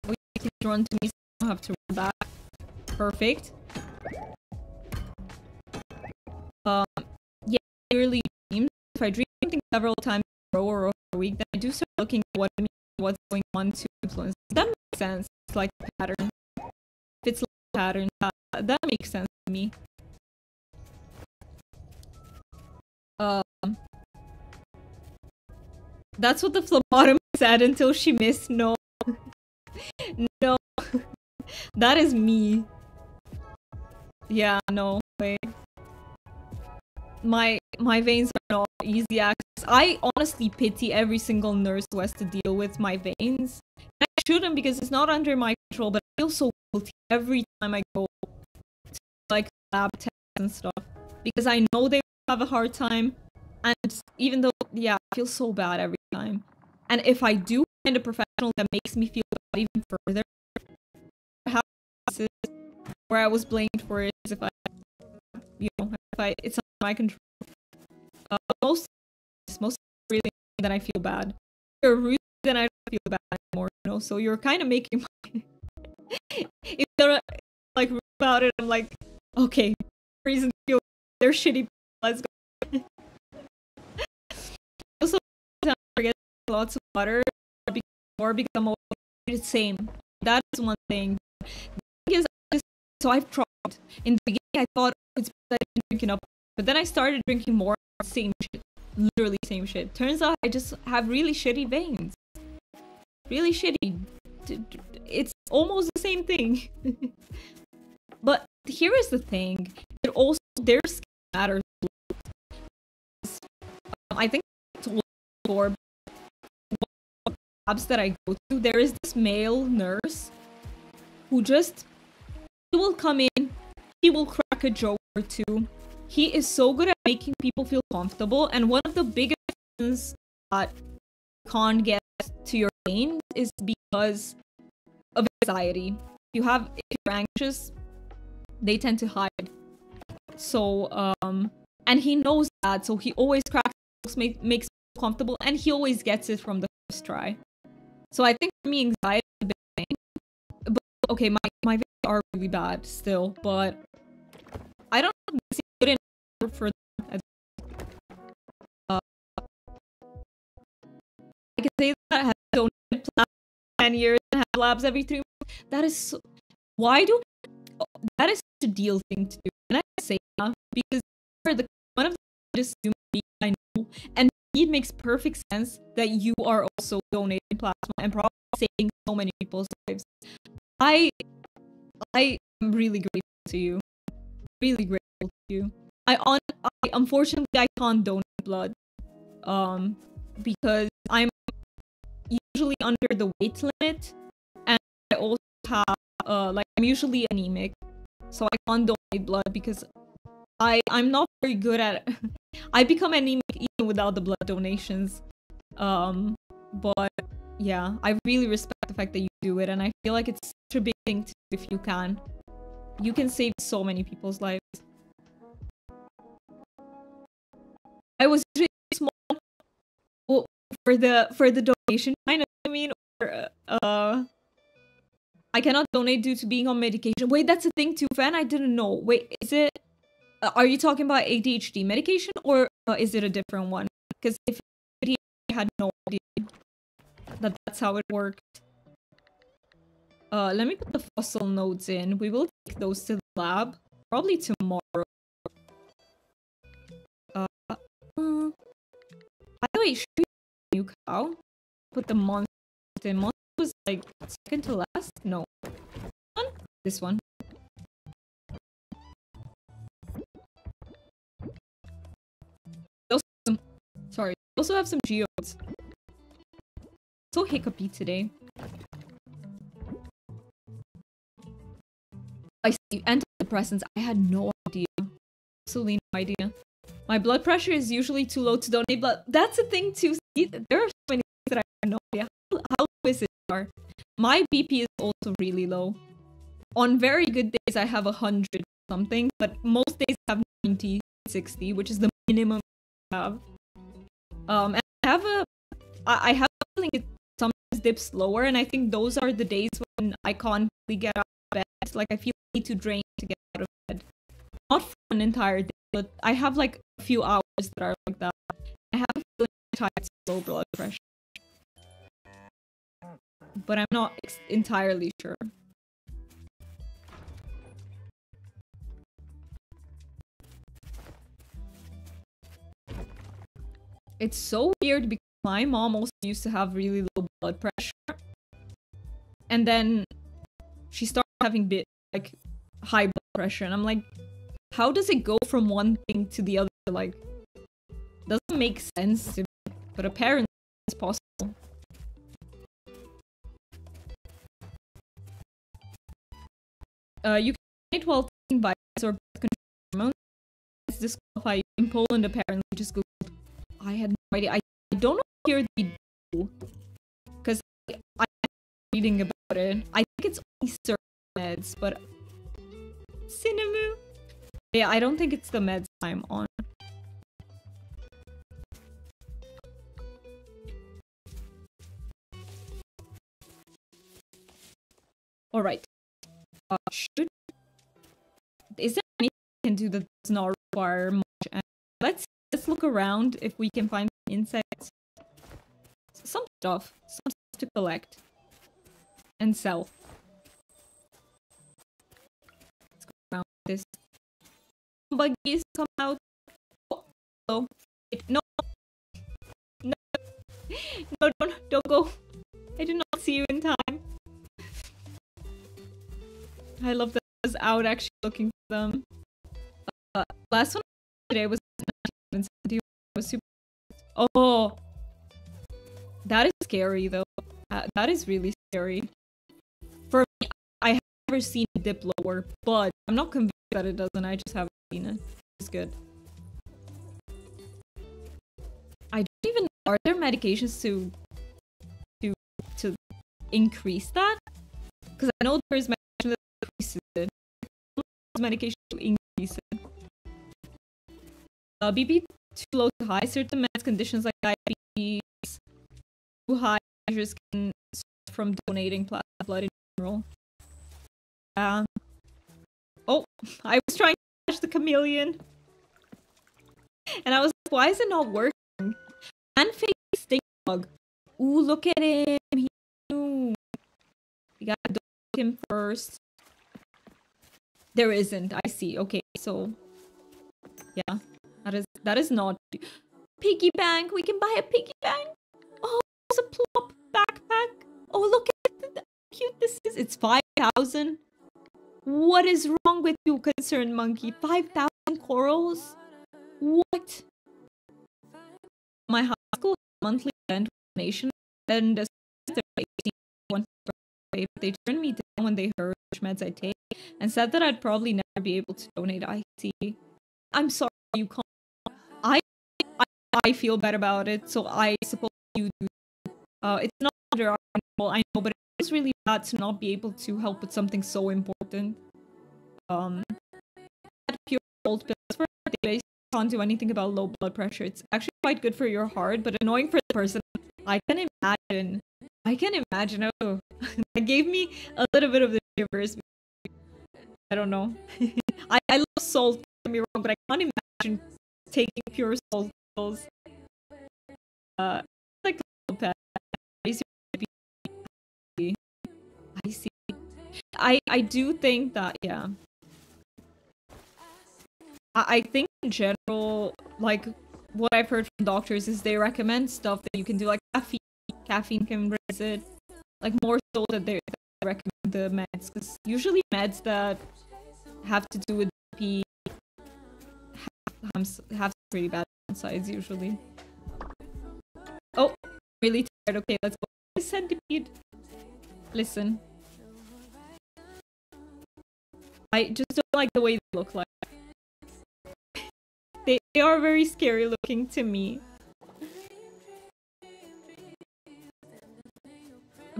Oh, you can run to me, so I don't have to run back. Perfect. Yeah, yearly dreams. If I dream something several times in a row or over a week, then I do start looking at what's going on to influence. That makes sense. It's like a pattern. If it's like a pattern, that makes sense to me. That's what the phlebotomist said until she missed. No. No. That is me. Yeah, no way. My veins are not easy access. I honestly pity every single nurse who has to deal with my veins. And I shouldn't, because it's not under my control, but I feel so guilty every time I go to like lab tests and stuff. Because I know they have a hard time. And even though, yeah, I feel so bad every time. And if I do find a professional that makes me feel bad even further, where I was blamed for it is if I, it's not my control. Most really then I feel bad. If you're rude, then I don't feel bad anymore, you know? So you're kind of making my... if you're like rude about it, I'm like, okay, reason to feel they're shitty, let's go. Also, I forget lots of water, or because I'm always the same. That is one thing. So I've tried. In the beginning, I thought it's because I didn't drink enough, but then I started drinking more. Same shit, literally same shit. Turns out I just have really shitty veins. Really shitty. It's almost the same thing. But here is the thing. It also, their skin matters. I think for labs that I go to, there is this male nurse who just, he will come in, he will crack a joke or two. He is so good at making people feel comfortable, and one of the biggest reasons that you can't get to your veins is because of anxiety. If you're anxious, they tend to hide. So, and he knows that, so he always cracks jokes, makes people comfortable, and he always gets it from the first try. So I think for me, anxiety is a big thing. But okay, my veins are really bad still, but I don't know if it's good enough for them. I can say that I have donated plasma 10 years and have labs every 3 months. That is so... that is such a deal thing to do. And I say that because you're one of the largest human beings I know, and it makes perfect sense that you are also donating plasma and probably saving so many people's lives. I am really grateful to you. Really grateful to you. Unfortunately I can't donate blood. Because I'm usually under the weight limit, and I also have I'm usually anemic, so I can't donate blood because I'm not very good at I become anemic even without the blood donations. But yeah, I really respect the fact that you do it, and I feel like it's such a big thing to do if you can. You can save so many people's lives. I was usually small. Well, for the donation kind of, I mean, or I cannot donate due to being on medication. Wait, that's a thing too, Fan. I didn't know. Wait, is it? Are you talking about ADHD medication, or is it a different one? Because if I had no idea that's how it worked. Let me put the fossil nodes in. We will take those to the lab probably tomorrow. By the way, should we new cow? Put the month in. Month was like second to last? No. This one. Sorry. We also have some geodes. So hiccupy today. I see. Antidepressants. I had no idea. Absolutely no idea. My blood pressure is usually too low to donate blood. That's a thing too. See, there are so many things that I have no idea. How low is it? My BP is also really low. On very good days, I have 100 something, but most days I have 90, 60, which is the minimum I have. And I have a feeling it sometimes dips lower, and I think those are the days when I can't really get out of bed. Like I feel I need to drain to get out of bed. Not for an entire day, but I have like a few hours that are like that. I have a feeling I'm tied to low blood pressure, but I'm not entirely sure. It's so weird because my mom also used to have really low blood pressure, and then she started having like high blood pressure, and I'm like, how does it go from one thing to the other? Like, doesn't make sense to me, but apparently it's possible. You can donate while taking vitamins or birth control hormones. It's disqualified in Poland. Apparently, just Googled. I had no idea. I don't know here they do, because I'm reading about it. I think it's only certain meds, but Cinnamon. Yeah, I don't think it's the meds I'm on. All right. Is there anything we can do that does not require much? And let's look around if we can find insects. Some stuff to collect and sell. Let's go around this. Buggies come out. Oh, no, no, no, don't go. I did not see you in time. I love that I was out actually looking for them. Last one today was 1970. Was super. Oh, that is scary though. That is really scary. For me, I have never seen it dip lower, but I'm not convinced that it doesn't. I just haven't seen it. It's good. I don't even know. Are there medications to increase that? Because I know there's medication that increases it. Medication to increase it. BP too low to high. Certain meds conditions like diabetes too high measures can stop from donating plasma blood in general. Oh, I was trying to catch the chameleon, and I was like, why is it not working? And fake stink bug. Ooh, look at him. He knew. We gotta donate him first. There isn't. I see. Okay, so yeah, that is not piggy bank. We can buy a piggy bank. Oh, it's a plop backpack. Oh, look at how cute this is. It's 5,000. What is wrong with you, concerned monkey? 5,000 corals? What? My high school monthly event donation, and they turned me down when they heard which meds I take, and said that I'd probably never be able to donate. I see. I'm sorry you can't. I feel bad about it, so I suppose you do. It's not under our control, I know, but it's really bad to not be able to help with something so important. Pure gold pills for a day, can't do anything about low blood pressure. It's actually quite good for your heart, but annoying for the person. I can imagine. Oh, that gave me a little bit of the shivers. I don't know. I love salt, don't get me wrong, but I can't imagine taking pure salt pills. Like a pet. I see. I do think that, yeah. I think in general, like, what I've heard from doctors is they recommend stuff that you can do, like caffeine. Caffeine can raise it. Like, more so that they recommend the meds. Because usually meds that have to do with BP have some pretty bad sides, usually. Oh, really tired. Okay, let's go. Centipede. Listen. I just don't like the way they look like. They are very scary looking to me.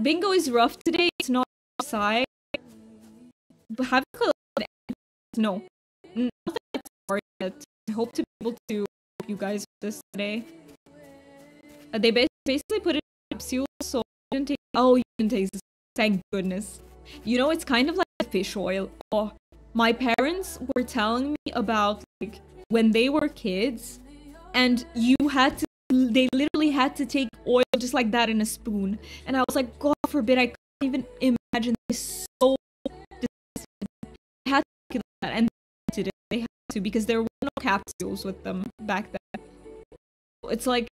Bingo is rough today. It's not outside. But have you collected? No. Nothing that's hard yet. I hope to be able to help you guys with this today. They basically put it in a capsule, so you can take. Oh, you can taste this. Thank goodness. You know, it's kind of like fish oil. Oh, my parents were telling me about like when they were kids, and they literally had to take oil just like that in a spoon, and I was like, God forbid, I can't even imagine this. So disgusting. They had to take it like that, and they had to because there were no capsules with them back then. It's like,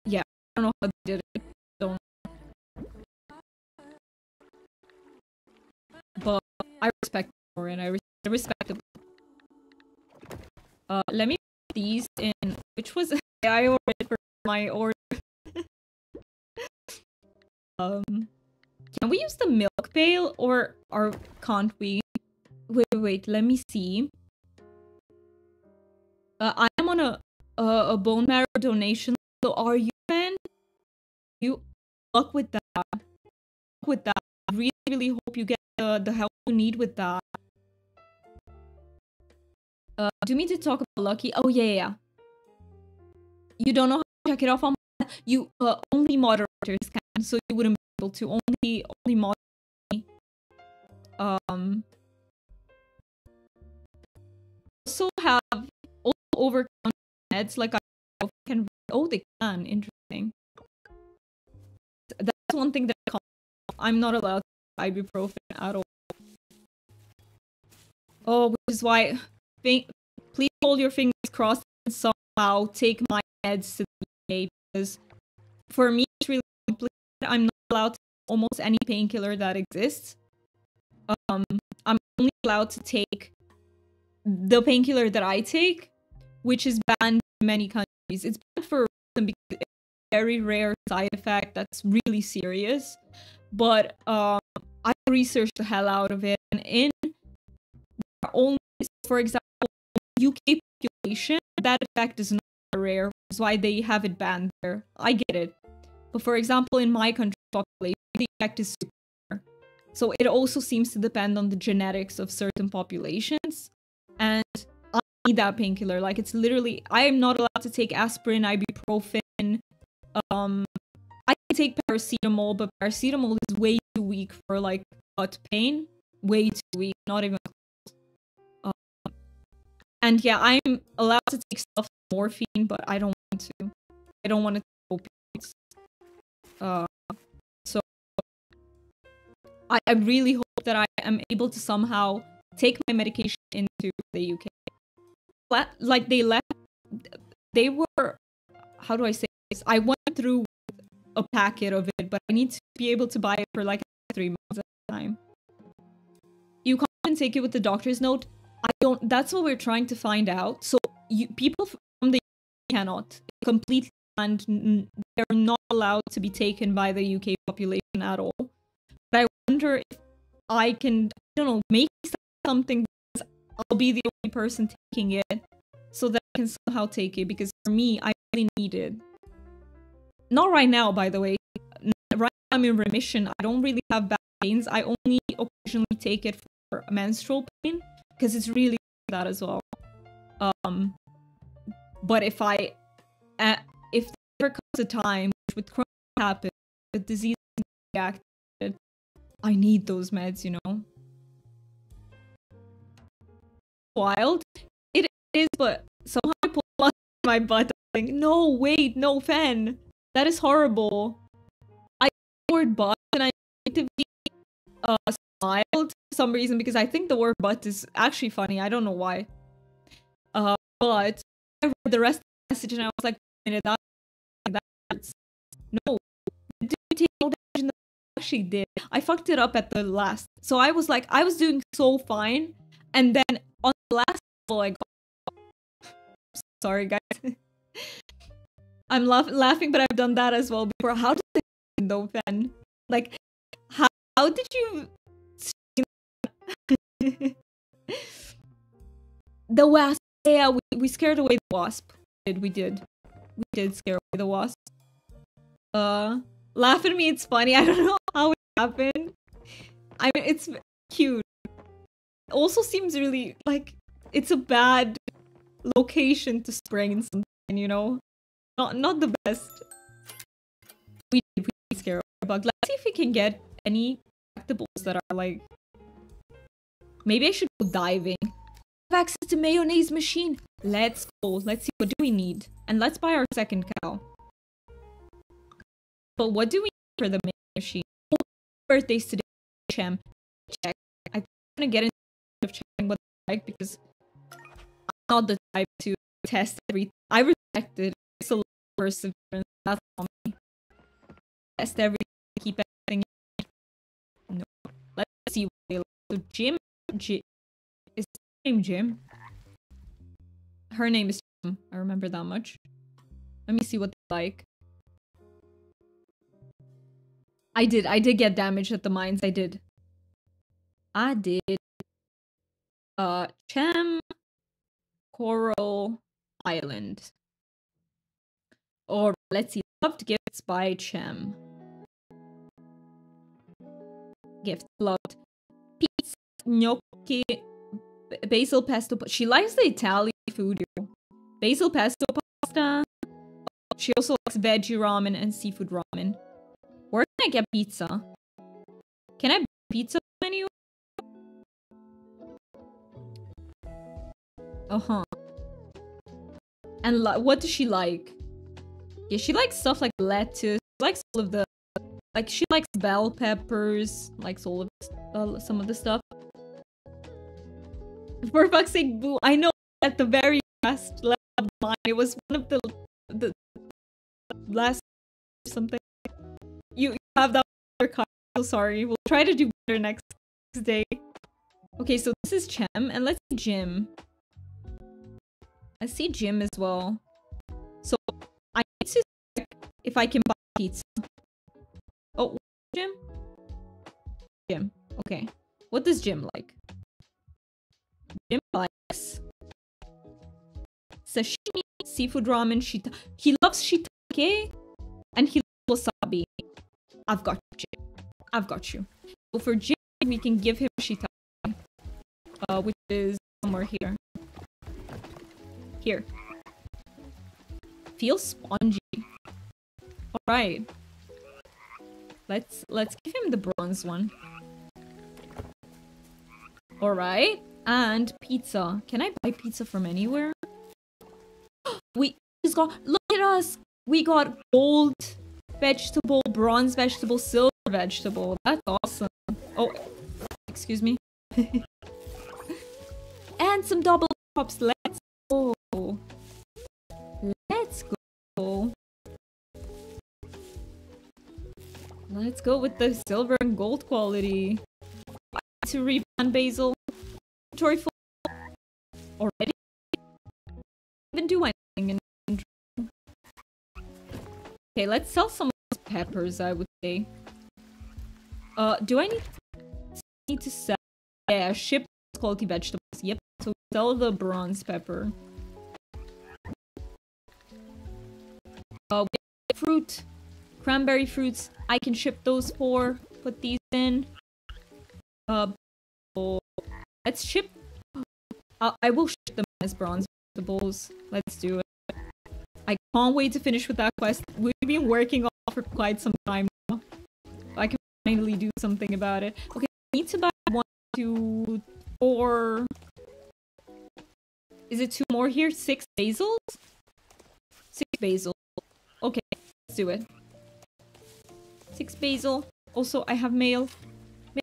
yeah, I don't know how they did it. Don't. But I respect it for it. I respect it. Let me put these in. Which was I ordered for my order. Can we use the milk pail or can't we? Wait. Let me see. I am on a bone marrow donation. So are you, man? You luck with that. I really hope you get the help you need with that. Do you mean to talk about Lucky? Oh yeah. You don't know how to check it off on you. Only moderators can, so you wouldn't be able to. Only moderators. Also have over meds like I can. Oh, they can. Interesting. That's one thing that I'm not allowed to ibuprofen at all. Oh, which is why, please hold your fingers crossed and somehow take my meds to the UK, because for me it's really complicated. I'm not allowed to take almost any painkiller that exists. I'm only allowed to take the painkiller that I take, which is banned in many countries. It's banned for a reason because it's a very rare side effect that's really serious. But I researched the hell out of it, and in only, for example, UK population, that effect is not rare, which is why they have it banned there. I get it. But for example, in my country's population, the effect is super rare. So it also seems to depend on the genetics of certain populations. And I need that painkiller. Like, it's literally, I am not allowed to take aspirin, ibuprofen. I can take paracetamol, but paracetamol is way too weak for, like, gut pain. Way too weak, not even close. And yeah, I'm allowed to take stuff like morphine, but I don't want to. I don't want to take opioids. So I really hope that I am able to somehow take my medication into the UK. Like, they were, how do I say this? I went through a packet of it, but I need to be able to buy it for like 3 months at a time. You can't even take it with the doctor's note. That's what we're trying to find out. So people from the UK cannot. Completely, and they're not allowed to be taken by the UK population at all. But I wonder if I can, I don't know, make something because I'll be the only person taking it, so that I can somehow take it, because for me, I really need it. Not right now, by the way. Right now I'm in remission. I don't really have back pains. I only occasionally take it for menstrual pain, because it's really that as well. But if there ever comes a time, which with Crohn's happens, the disease is reactivated, I need those meds, you know? Wild. It is, but somehow I pull out my butt. I'm like, no, wait, no, Fen. That is horrible. I use the word butt, and I actively smiled for some reason, because I think the word butt is actually funny. I don't know why. But I read the rest of the message and I was like, wait a minute, that's no. Did you take no damage in the actually did. I fucked it up at the last. So I was like, I was doing so fine, and then on the last level I got, sorry guys. I'm laughing, but I've done that as well before. How did it happen though, Fen? Like, how did you... The wasp. Yeah, we scared away the wasp. We did scare away the wasp. Laugh at me, it's funny. I don't know how it happened. I mean, it's cute. It also seems really, like, it's a bad location to spring something, you know? Not the best. We scare a bug. Let's see if we can get any collectibles that are like... Maybe I should go diving. I have access to mayonnaise machine. Let's go. Let's see, what do we need? And let's buy our second cow. But what do we need for the mayonnaise machine? Oh, birthday's today. Chem. Check. I'm gonna get into checking what they like because I'm not the type to test everything. I respect it. It's a lot of perseverance. That's on me. Test everything. Keep everything. No. Let's see what they like. So Jim. Is her name Jim? Her name is Jim. I remember that much. Let me see what they like. I did get damaged at the mines. I did. Chem Coral Island. Or let's see. Loved gifts by Chem. Gifts loved. Pizza, gnocchi, basil pesto. She likes the Italian food. Basil pesto pasta. She also likes veggie ramen and seafood ramen. Where can I get pizza? Can I buy pizza menu? And what does she like? Yeah, she likes stuff like lettuce. She likes all of the... Like, she likes bell peppers. Likes all of some of the stuff. For fuck's sake, boo. I know at the very last level of mine, it was one of the last something. You have that other card. So sorry. We'll try to do better next day. Okay, so this is Chem, and let's see Jim. I see Jim as well. So I need to check if I can buy pizza. Oh, Jim? Jim. Okay. What does Jim like? Jim likes sashimi, seafood ramen, he loves shiitake, and he loves wasabi. I've got you, Jim. I've got you. So for Jim, we can give him shiitake, which is somewhere here. Here. Feels spongy. Alright. Let's give him the bronze one. Alright. And pizza. Can I buy pizza from anywhere? We just got... Look at us! We got gold vegetable, bronze vegetable, silver vegetable. That's awesome. Oh, excuse me. And some double cups. Let's go. Let's go. Let's go with the silver and gold quality. I need to replant basil. Inventory full already. Even do anything in... Okay, let's sell some of those peppers, I would say. Do I need to sell? Yeah, ship quality vegetables. Yep. So sell the bronze pepper. We have fruit, cranberry fruits. I can ship those for. Put these in. Let's ship. I will ship them as bronze vegetables. Let's do it. I can't wait to finish with that quest. We've been working on it for quite some time now. I can finally do something about it. Okay, I need to buy 1, 2, 4. Is it 2 more here? 6 basils? 6 basil. Okay, let's do it. 6 basil. Also, I have mail.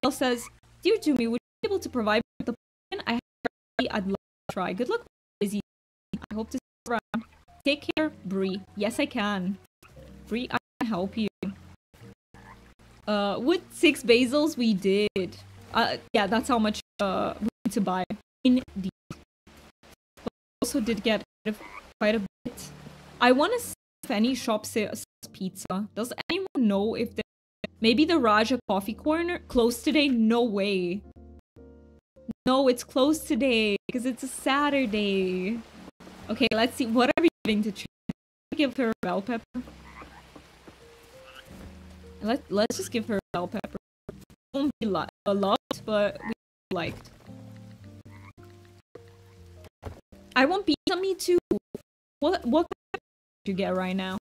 Mail says, "Dear Jumi, would you be able to provide me with the plan? I'd love to try. Good luck, busy. I hope to see you around. Take care, Bree." Yes, I can. Bree, I can help you. With 6 basils, we did. Yeah, that's how much we need to buy. Indeed. But we also did get quite a bit. I want to see if any shop sells pizza. Does anyone know if there... Maybe the Raja Coffee Corner closed today? No way. No, it's closed today because it's a Saturday. Okay, let's see. What are we giving to Chen? Give her a bell pepper. Let's just give her a bell pepper. Won't be loved, but we liked. I want pizza, me too. What kind of do you get right now?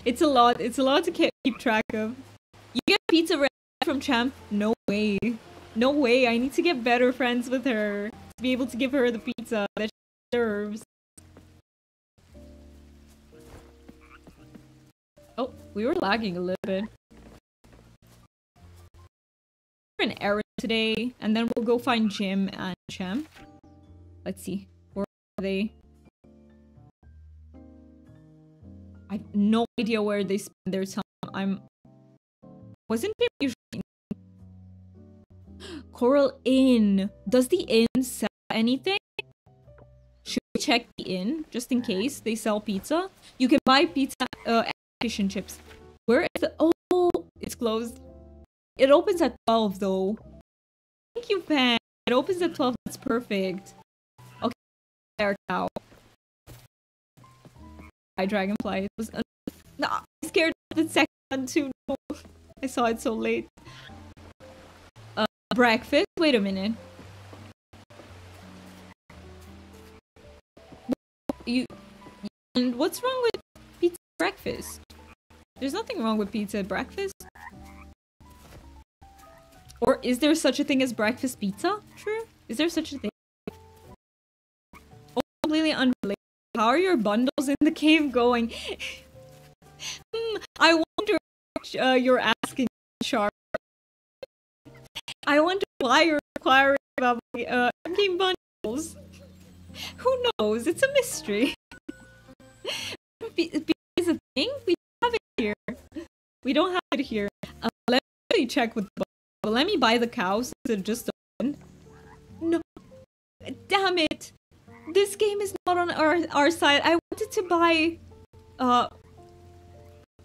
It's a lot to keep track of. You get pizza right from Champ? No way. No way, I need to get better friends with her to be able to give her the pizza that she deserves. Oh, we were lagging a little bit. We're an errand today, and then we'll go find Jim and Champ. Let's see. Where are they? I have no idea where they spend their time. Wasn't Jim usually Coral Inn? Does the inn sell anything? Should we check the inn just in case they sell pizza? You can buy pizza and fish and chips. Where is the— oh, it's closed. It opens at 12 though. Thank you, Pan. It opens at 12. That's perfect. Okay, there cow. Hi, Dragonfly. It was no, I'm scared of the second one too. No. I saw it so late. Breakfast? Wait a minute. And what's wrong with pizza breakfast? There's nothing wrong with pizza at breakfast. Or is there such a thing as breakfast pizza? True. Is there such a thing? Oh, completely unrelated. How are your bundles in the cave going? I wonder what you're asking, Sharp. I wonder why you're inquiring about my game bundles. Who knows? It's a mystery. Is a thing? We don't have it here. We don't have it here. Let me check with the bundle. Let me buy the cow since it just opened. No. Damn it. This game is not on our side. I wanted to buy...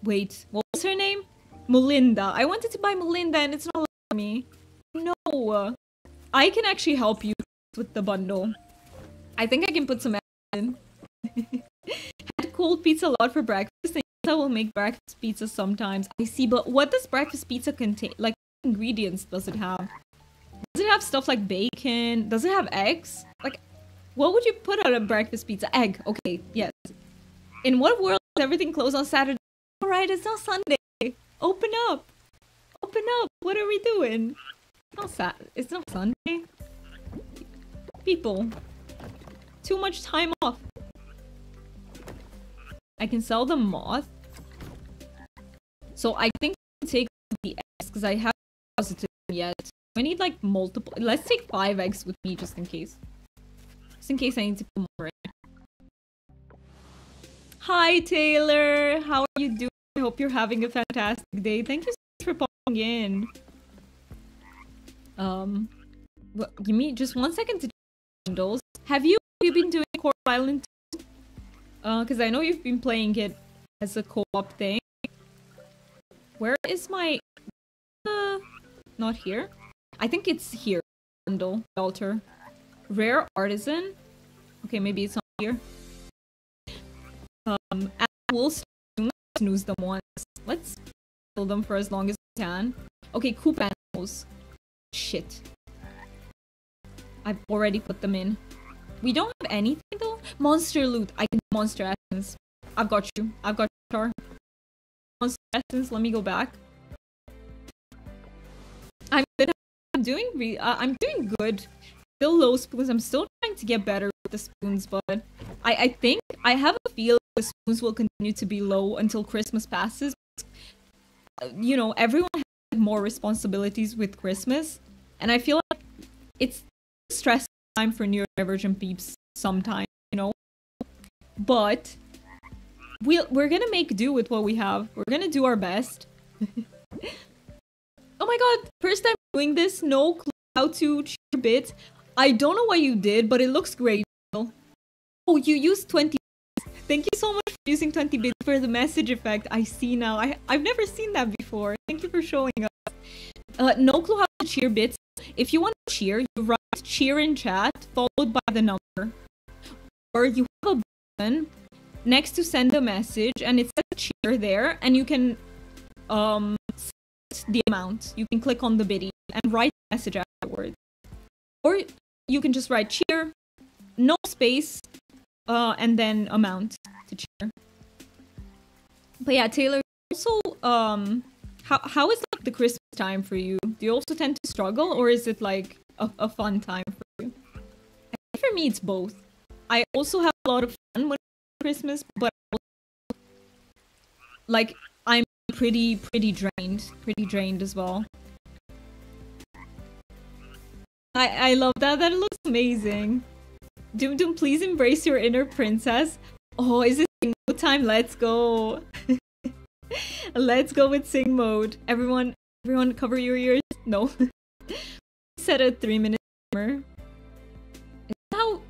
Wait. What was her name? Melinda. I wanted to buy Melinda and it's not letting me. No. I can actually help you with the bundle. I think I can put some in. Had cold pizza a lot for breakfast. And I will make breakfast pizza sometimes. I see, but what does breakfast pizza contain? Like, what ingredients does it have? Does it have stuff like bacon? Does it have eggs? Like, what would you put on a breakfast pizza? Egg. Okay, yes. In what world is everything closed on Saturday? Alright, it's not Sunday. Open up. Open up. What are we doing? It's not Sunday. People. Too much time off. I can sell the moth. So I think I can take the eggs because I haven't deposited them yet. I need like multiple. Let's take 5 eggs with me just in case. Just in case I need to put more in. Hi Taylor, how are you doing? I hope you're having a fantastic day. Thank you so much for popping in. Well, give me just 1 second to check bundles. Have you been doing Coral Island 2? Because I know you've been playing it as a co-op thing. Where is my... not here? I think it's here. Bundle. Altar. Rare Artisan. Okay, maybe it's not here. We'll snooze them once. Let's kill them for as long as we can. Okay, coop animals. Shit. I've already put them in. We don't have anything though. Monster loot. I can do monster essence. I've got you. I've got you, Char. Monster essence. Let me go back. I'm good. I'm doing good. Still low spoons. I'm still trying to get better with the spoons, but I think I have a feel the spoons will continue to be low until Christmas passes. You know, everyone has more responsibilities with Christmas, and I feel like it's stressful time for neurodivergent peeps sometimes, you know. But we're gonna make do with what we have. We're gonna do our best. Oh my god, first time doing this, no clue how to cheer bits. I don't know what you did, but it looks great. Oh, you used 20 bits. Thank you so much for using 20 bits for the message effect. I see now. I've never seen that before. Thank you for showing us. No clue how to cheer bits. If you want to cheer, you write cheer in chat, followed by the number. Or you have a button next to send a message, and it says cheer there, and you can set the amount. You can click on the biddy and write the message afterwards. Or you can just write cheer, no space, and then amount to cheer. But yeah, Taylor, also, how is like the Christmas time for you? Do you also tend to struggle, or is it like a fun time for you? For me, it's both. I also have a lot of fun when it's Christmas, but like I'm pretty drained as well. I love that. That looks amazing. Doom Doom, please embrace your inner princess. Oh, is it sing mode time? Let's go. Let's go with sing mode. Everyone cover your ears. No. Set a 3-minute timer. Is that how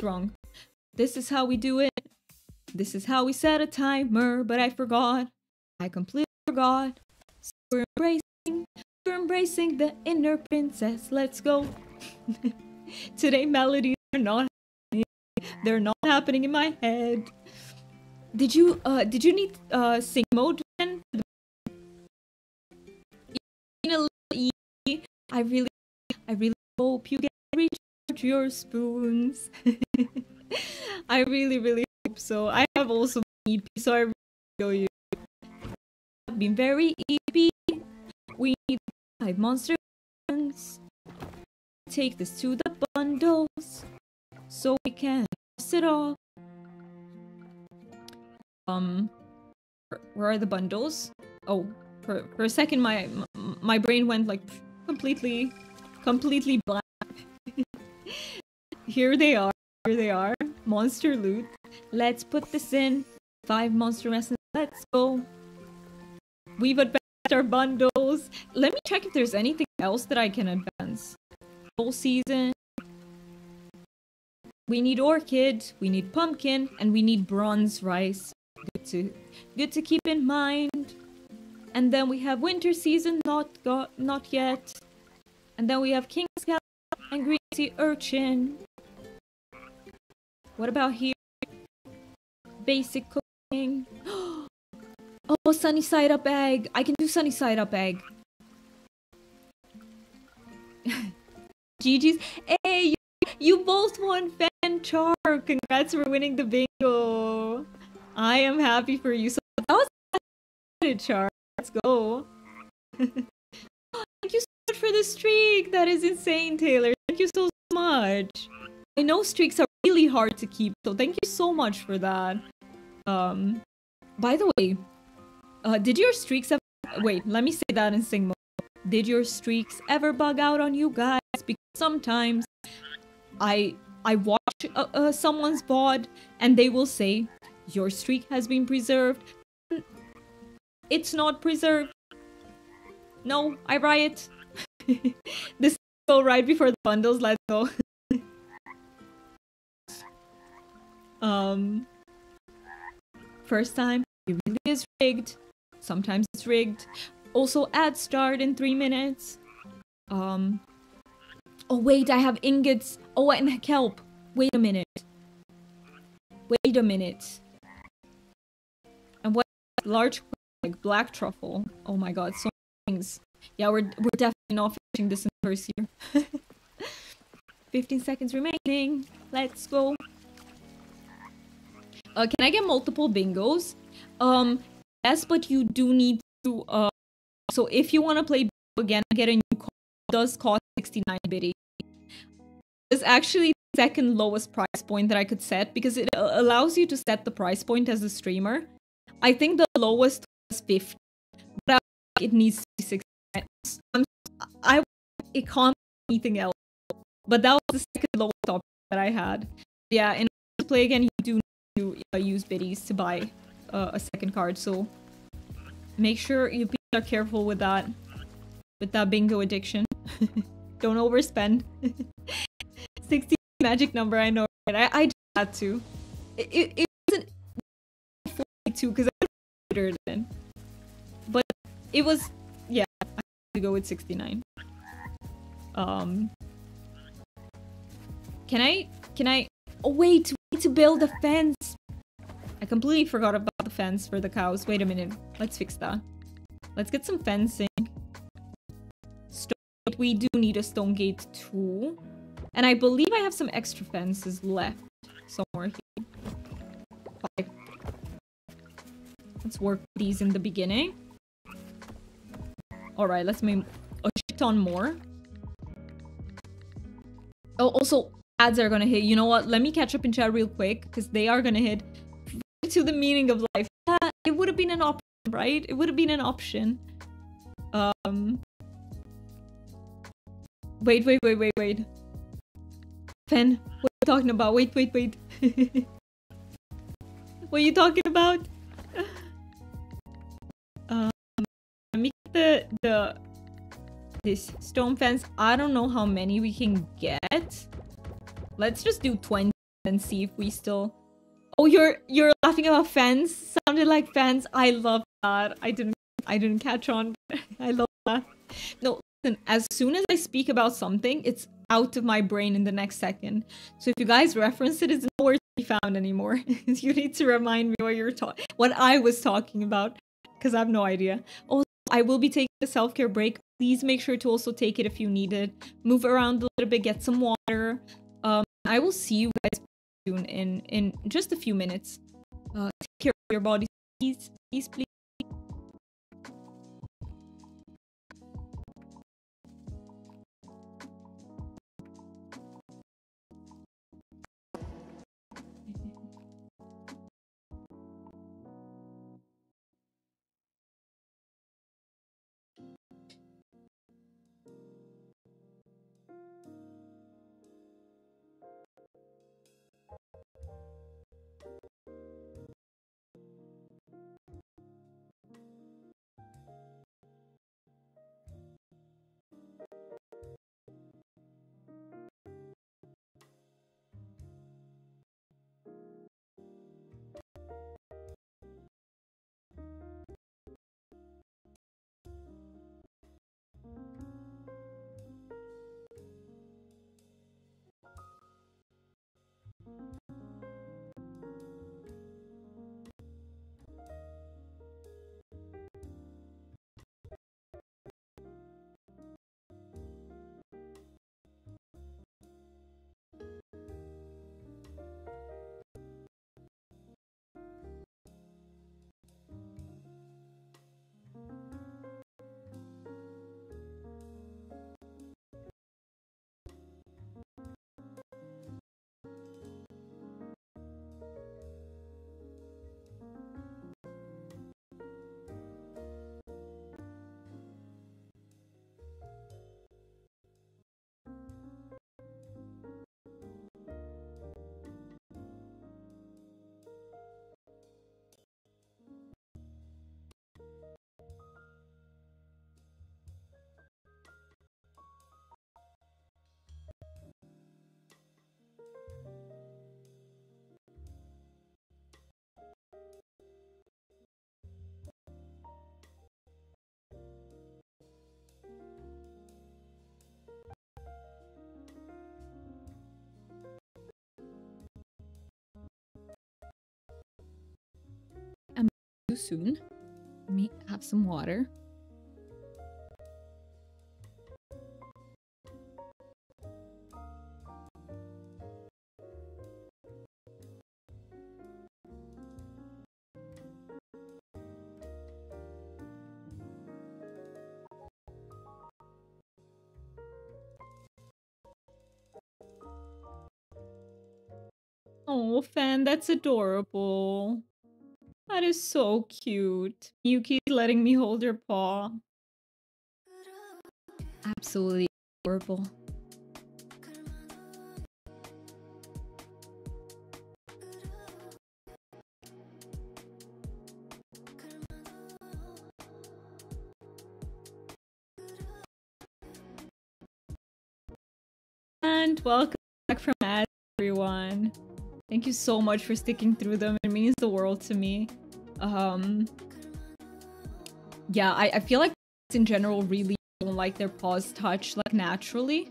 wrong? This is how we do it. This is how we set a timer, but I forgot. I completely forgot. So we're embracing the inner princess. Let's go. Today melodies are not happening. They're not happening in my head. Did you need sing mode then? I really hope you get recharge your spoons. I really hope so. I have also EP, so I really feel you. I've been very EP. We need 5 monster ones. Take this to the bundles so we can pass it off. Where are the bundles? Oh, for a second my brain went like completely blank. Here they are. Monster loot. Let's put this in. 5 monster essence. Let's go. We've advanced our bundles. Let me check if there's anything else that I can advance. Whole season. We need orchid, we need pumpkin, and we need bronze rice. Good to keep in mind. And then we have winter season, not yet. And then we have king scallop and green sea urchin. What about here? Basic cooking. Oh, sunny side up egg. I can do sunny side up egg. GG's. Hey, you both won Fan Char. Congrats for winning the bingo. I am happy for you. So that was Char. Let's go. Thank you so much for the streak. That is insane, Taylor. Thank you so much. I know streaks are really hard to keep, so thank you so much for that. By the way, did your streaks ever... Wait, let me say that in sing mode. Did your streaks ever bug out on you guys? Because sometimes I watch someone's VOD and they will say, your streak has been preserved. It's not preserved. No, I riot. This go right before the bundles. Let's go. First time, it really is rigged. Sometimes it's rigged. Also, ad start in 3 minutes. Oh wait, I have ingots. Oh, and kelp. Wait a minute. And what large like black truffle? Oh my god, so many things. Yeah, we're definitely not finishing this in the first year. 15 seconds remaining. Let's go. Can I get multiple bingos? Yes, but you do need to so if you want to play bingo again, get a new card. It does cost 69 biddy. It's actually the second lowest price point that I could set because it allows you to set the price point as a streamer. I think the lowest was 50, but it needs to be 69. It can't be anything else. But that was the second lowest option that I had. Yeah, in order to play again, you do need to use biddies to buy a second card. So make sure you are careful with that bingo addiction. Don't overspend. 60 magic number, I know. Right? I just had to. It wasn't 42 because I considered it in. But it was, yeah, I had to go with 69. Can I? Oh wait, we need to build a fence. I completely forgot about the fence for the cows. Wait a minute, let's fix that. Let's get some fencing. Stone we do need a stone gate too. And I believe I have some extra fences left somewhere here. 5. Let's work these in the beginning. Alright, let's make a shit ton more. Oh, also, ads are gonna hit. You know what? Let me catch up in chat real quick, because they are gonna hit to the meaning of life. Yeah, it would have been an option, right? It would have been an option. Wait. Fen, what are you talking about? Wait. What are you talking about? Let me get this stone fence. I don't know how many we can get. Let's just do 20 and see if we still... Oh, you're laughing about fence? Sounded like fence. I love that. I didn't catch on. I love that. No, listen, as soon as I speak about something, it's out of my brain in the next second. So if you guys reference it, it's nowhere to be found anymore. You need to remind me what I was talking about, because I have no idea. Also, I will be taking a self-care break. Please make sure to also take it if you need it. Move around a little bit, get some water. I will see you guys soon in just a few minutes. Take care of your body, please. I'm too soon. Let me have some water. Oh, Fan, that's adorable. That is so cute. Yuki's letting me hold her paw. Absolutely adorable. And welcome back from ads, everyone. Thank you so much for sticking through them. It means the world to me. Yeah, I feel like in general really don't like their paws touched like naturally.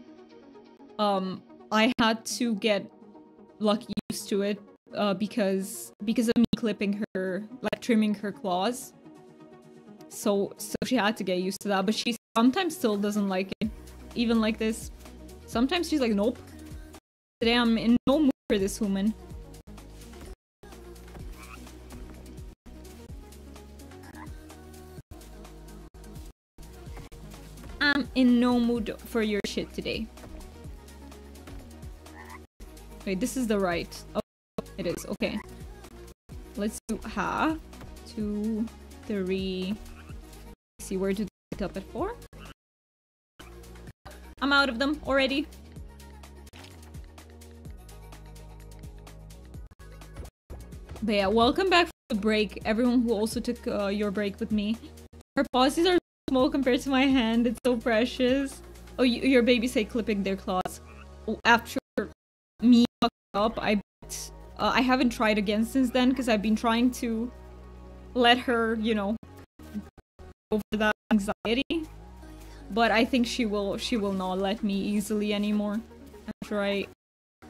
I had to get used to it because of me clipping her, like trimming her claws. So she had to get used to that, but she sometimes still doesn't like it. even like this. Sometimes she's like, nope. Today I'm in no mood for this woman. I'm in no mood for your shit today. Wait, this is the right. Oh, it is. Okay. Let's do half. 2, 3. Let's see, where do they pick up at 4? I'm out of them already. But yeah, welcome back from the break. Everyone who also took your break with me. Her paws are small compared to my hand. It's so precious. Oh, your babies say clipping their claws. Oh, after me fucked up, I haven't tried again since then because I've been trying to let her, you know, over that anxiety. But I think she will not let me easily anymore after I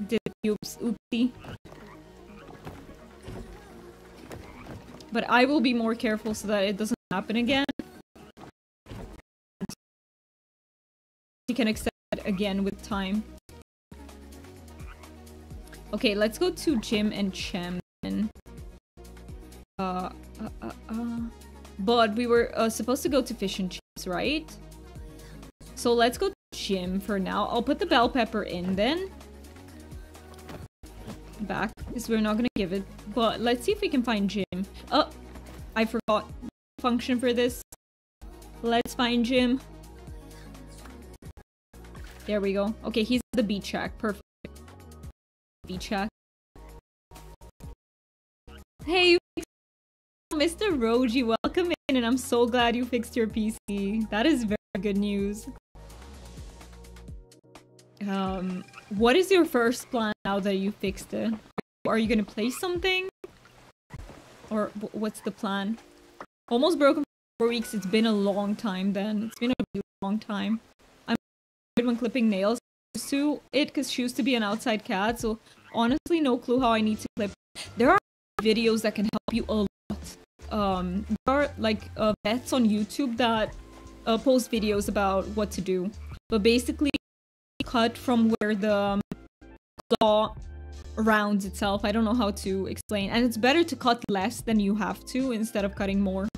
did the oopsie. But I will be more careful so that it doesn't happen again. You can accept it again with time. Okay, let's go to Jim and Chem then. But we were supposed to go to Fish and Chips, right? So let's go to Jim for now. I'll put the bell pepper in then. Back, because we're not gonna give it. But let's see if we can find Jim. Oh, I forgot the function for this. Let's find Jim. There we go. Okay, he's at the beach shack. Perfect. Beach shack. Hey, Mr. Roji, welcome in, and I'm so glad you fixed your PC. That is very good news. What is your first plan now that you fixed it? Are you gonna play something? Or what's the plan? Almost broken for 4 weeks. It's been a long time then. It's been a really long time. I'm when clipping nails. Used to it because she used to be an outside cat, so honestly no clue how I need to clip. There are videos that can help you a lot. There are like vets on YouTube that post videos about what to do. But basically cut from where the claw rounds itself. I don't know how to explain. And it's better to cut less than you have to instead of cutting more.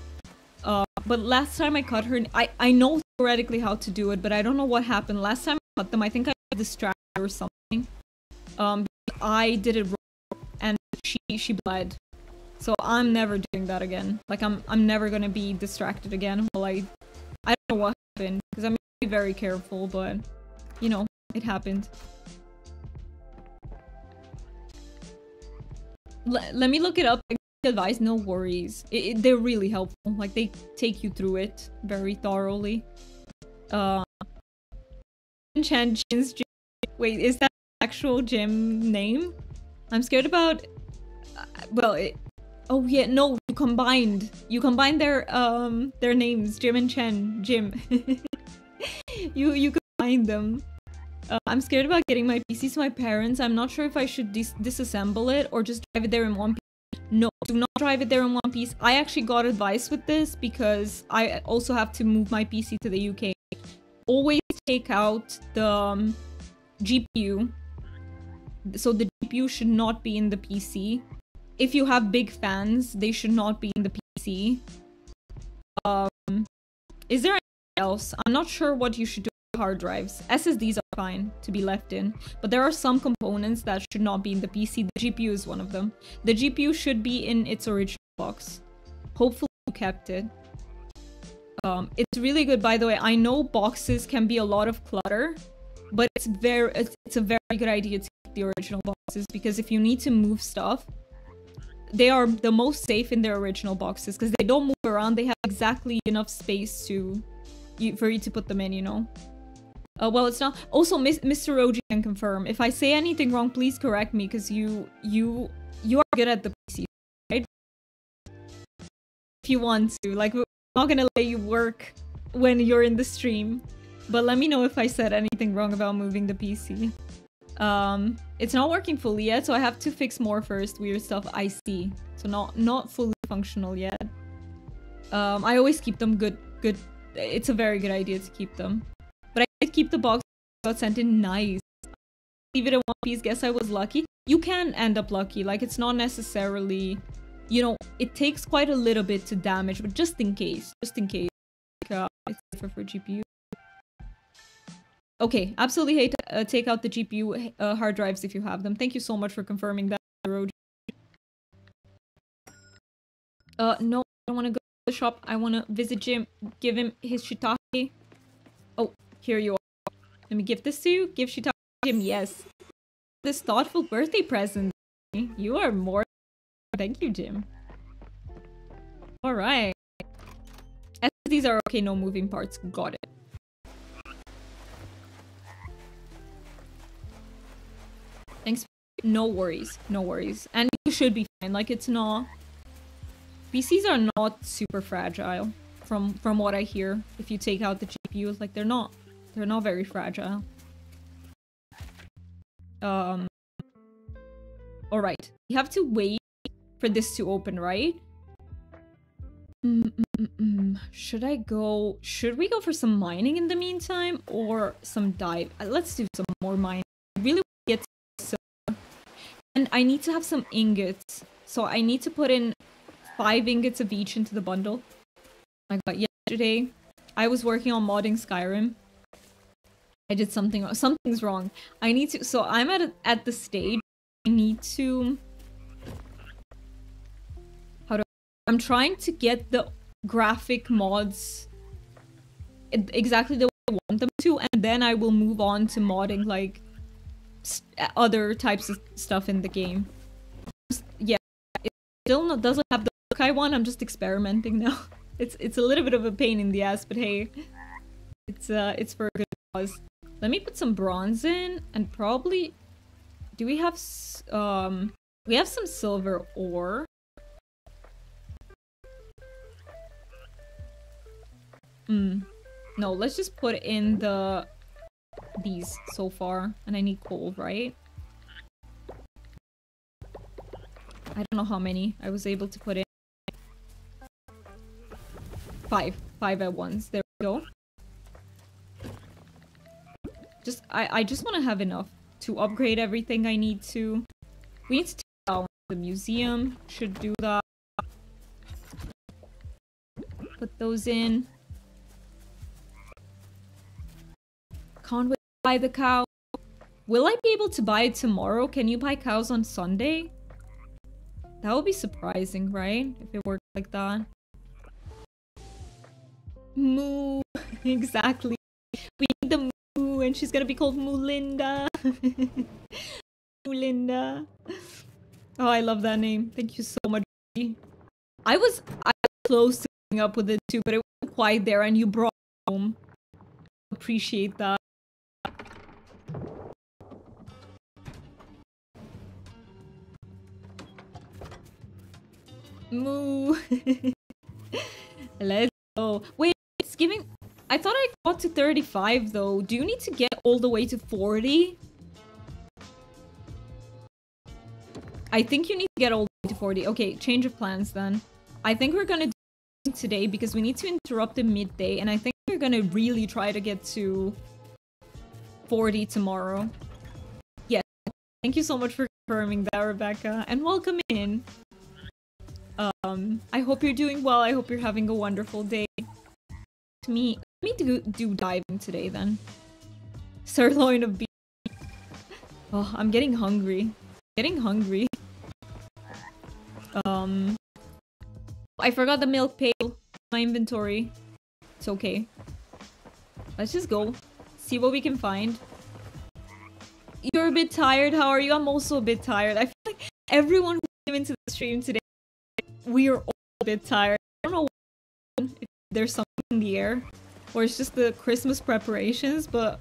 But last time I cut her, I know theoretically how to do it, but I don't know what happened. Last time I cut them, I think I got distracted or something. I did it wrong and she bled. So I'm never doing that again. Like I'm never gonna be distracted again. Well, I don't know what happened because I'm very careful, but you know, it happened. Let me look it up. Advice, no worries. They're really helpful. Like they take you through it very thoroughly. Wait, is that actual gym name? I'm scared about. Well, oh yeah, no. You combined their names, Jim and Chen. Jim. you combined them. I'm scared about getting my PC to my parents. I'm not sure if I should disassemble it or just drive it there in one piece. No, do not drive it there in one piece. I actually got advice with this because I also have to move my PC to the UK. Always take out the GPU. So the GPU should not be in the PC. If you have big fans, they should not be in the PC. Is there anything else? I'm not sure what you should do. Hard drives. SSDs are fine to be left in, but there are some components that should not be in the PC. The GPU is one of them. The GPU should be in its original box. Hopefully you kept it. It's really good, by the way. I know boxes can be a lot of clutter, but it's a very good idea to keep the original boxes because if you need to move stuff, they are the most safe in their original boxes because they don't move around. They have exactly enough space for you to put them in, you know. Well, it's not. Also, Mr. Roji can confirm. If I say anything wrong, please correct me, because you are good at the PC, right? If you want to, like, we're not gonna let you work when you're in the stream, but let me know if I said anything wrong about moving the PC. It's not working fully yet, so I have to fix more first. Weird stuff. I see. So not fully functional yet. I always keep them good. It's a very good idea to keep them. But I did keep keep the box got sent in. Nice. Leave it in one piece. Guess I was lucky. You can end up lucky. Like, it's not necessarily, you know, it takes quite a little bit to damage, but just in case. Just in case. It's safer for GPU. Okay, absolutely hate to take out the GPU hard drives if you have them. Thank you so much for confirming that, Road. No, I don't want to go to the shop. I want to visit Jim, give him his shiitake. Oh, here you are. Let me give this to you. Give shiitake to Jim, yes. This thoughtful birthday present. You are more... Thank you, Jim. Alright. These are okay, no moving parts. Got it. Thanks. No worries. No worries. And you should be fine. Like, it's not... PCs are not super fragile. From what I hear. If you take out the GPUs, like, they're not very fragile. Alright. You have to wait for this to open, right? Should we go for some mining in the meantime? Or some dive? Let's do some more mining. I really want to get silver. And I need to have some ingots. So I need to put in 5 ingots of each into the bundle. I got yesterday. I was working on modding Skyrim. I did something's wrong. I need to, so I'm at the stage. I need to, I'm trying to get the graphic mods exactly the way I want them to, and then I will move on to modding like other types of stuff in the game. Yeah, it still doesn't have the look I want. I'm just experimenting now. It's a little bit of a pain in the ass, but hey, it's for a good cause. Let me put some bronze in, and probably, do we have some silver ore. No, let's just put in these so far. And I need coal, right? I don't know how many I was able to put in. 5 at once. There we go. I just want to have enough to upgrade everything I need to. We need to take down the museum. Should do that. Put those in. Can't wait to buy the cow. Will I be able to buy it tomorrow? Can you buy cows on Sunday? That would be surprising, right? If it worked like that. Moo. Exactly. We need the moo, and she's gonna be called Moolinda. Moolinda. Oh, I love that name. Thank you so much. I was close to coming up with it too, but it wasn't quite there, and you brought it home. Appreciate that. Moo. Let's go. Wait, it's giving... I thought I got to 35 though. Do you need to get all the way to 40? I think you need to get all the way to 40. Okay, change of plans then. I think we're gonna do it today because we need to interrupt the midday, and I think we're gonna really try to get to 40 tomorrow. Yes. Thank you so much for confirming that, Rebecca. And welcome in. I hope you're doing well. I hope you're having a wonderful day. Let me do diving today then. Sirloin of beef. Oh, I'm getting hungry. I forgot the milk pail in my inventory. It's okay. Let's just go. See what we can find. You're a bit tired. How are you? I'm also a bit tired. I feel like everyone who came into the stream today, we are all a bit tired. I don't know if there's something in the air or it's just the Christmas preparations, but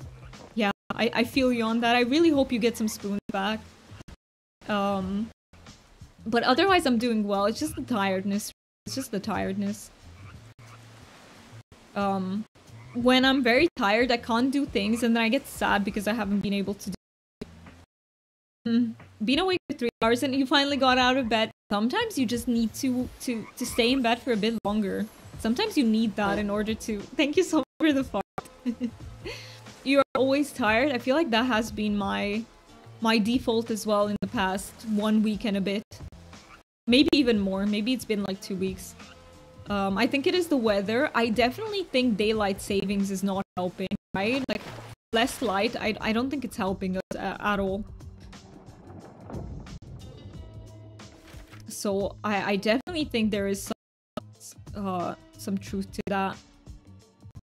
yeah, I feel you on that. I really hope you get some spoons back. But otherwise I'm doing well. It's just the tiredness. When I'm very tired, I can't do things, and then I get sad because I haven't been able to do it. Been awake for 3 hours and you finally got out of bed. Sometimes you just need to stay in bed for a bit longer. Sometimes you need that in order to... Thank you so much for the fart. you're always tired. I feel like that has been my default as well in the past 1 week and a bit. Maybe even more. Maybe it's been like 2 weeks. I think it is the weather. I definitely think daylight savings is not helping, right? Like, less light, I don't think it's helping us at all. So, I definitely think there is some truth to that.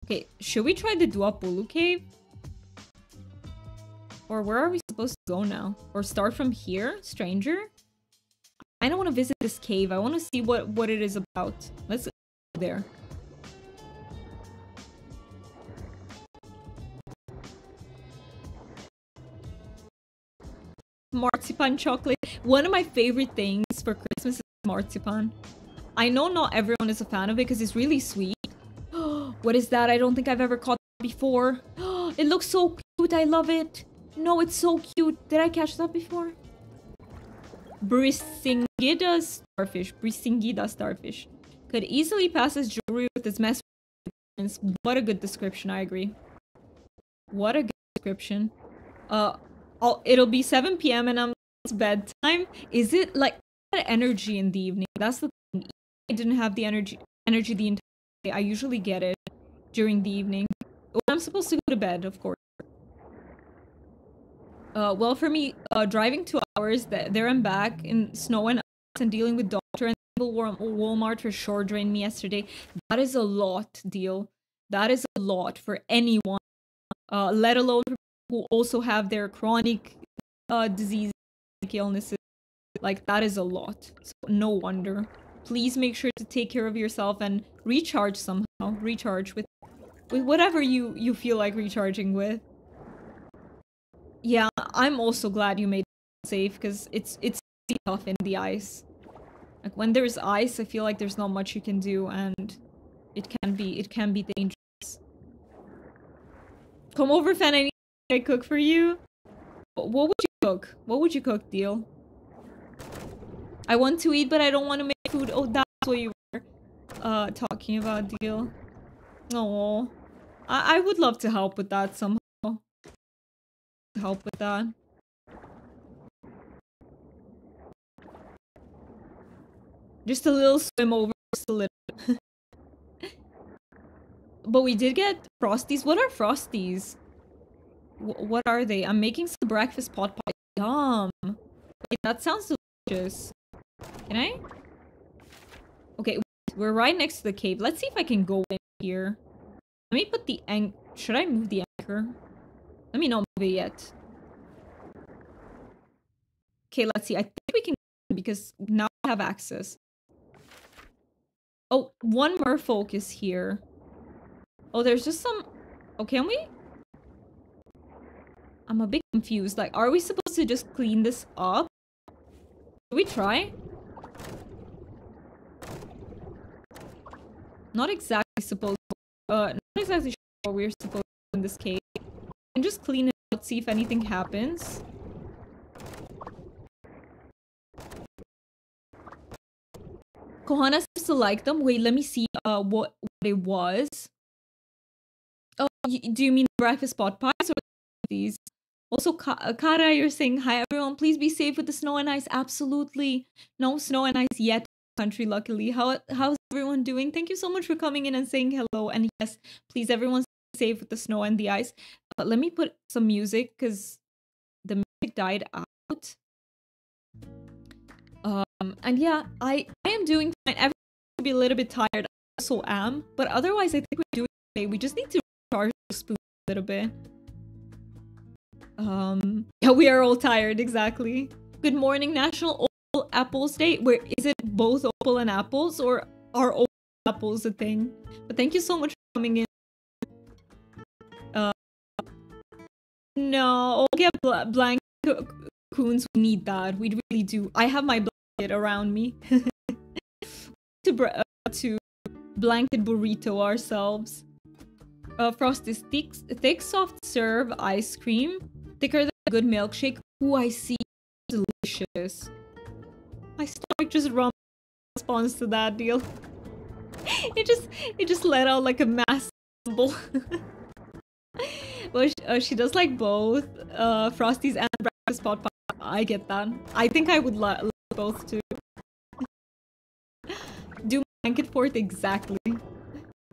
Okay, should we try the Duapulu cave? Or where are we supposed to go now? Or start from here? Stranger? I don't want to visit this cave. I want to see what it is about. Let's go there. Marzipan chocolate. One of my favorite things for Christmas is marzipan. I know not everyone is a fan of it because it's really sweet. What is that? I don't think I've ever caught that before. It looks so cute. I love it. No, it's so cute. Did I catch that before? Brisingida starfish. Brisingida starfish. Could easily pass as jewelry with its mess. What a good description. I agree. What a good description. It'll be 7 p.m. and it's bedtime. Is it like energy in the evening? That's the thing. I didn't have the energy the entire day. I usually get it during the evening. When I'm supposed to go to bed, of course. Well, for me, driving 2 hours there and back in snow and ice and dealing with doctor and Walmart for sure drained me yesterday. That is a lot, deal. That is a lot for anyone, let alone for people who also have their chronic diseases, illnesses. Like, that is a lot. So no wonder. Please make sure to take care of yourself and recharge somehow. Recharge with whatever you feel like recharging with. Yeah, I'm also glad you made it safe because it's tough in the ice. Like, when there's ice, I feel like there's not much you can do, and it can be dangerous. Come over, Fen. I cook for you. What would you cook? What would you cook, deal? I want to eat, but I don't want to make food. Oh, that's what you were talking about, deal. Oh, I would love to help with that somehow. Help with that. Just a little swim over, just a little. But we did get frosties. What are frosties? What are they? I'm making some breakfast pot pie. Yum. Wait, that sounds delicious. Can I? Okay, we're right next to the cave. Let's see if I can go in here. Let me put the anchor. Should I move the anchor? Let me not move it yet. Okay, let's see. I think we can because now I have access. Oh, one merfolk is here. Oh, there's just some... Oh, can we? I'm a bit confused. Like, are we supposed to just clean this up? Should we try? Not exactly supposed to... Not exactly sure what we're supposed to do in this cave. And just clean it out, see if anything happens. Kohana seems to like them. Wait, let me see what it was. Oh, do you mean breakfast pot pies or these? Also, Kara, you're saying, hi everyone, please be safe with the snow and ice. Absolutely. No snow and ice yet in the country, luckily. How's everyone doing? Thank you so much for coming in and saying hello. And yes, please, everyone stay safe with the snow and the ice. But let me put some music because the music died out. And yeah, I am doing fine. Everyone will be a little bit tired. I also am. But otherwise, I think we're doing okay. We just need to recharge the spoon a little bit. Yeah, we are all tired, exactly. Good morning, National Opal Apples Day. Where is it both opal and apples, or are opal apples a thing? But thank you so much for coming in. No, I'll get blanket cocoons. We need that. We really do. I have my blanket around me. to blanket burrito ourselves. Frost is thick, soft serve ice cream. Thicker than a good milkshake. Ooh, I see. Delicious. My stomach just rumbled in response to that deal. It just let out like a mass rumble. Well, she does like both Frosties and breakfast pot pie. I get that. I think I would love both too. Do blanket fort exactly.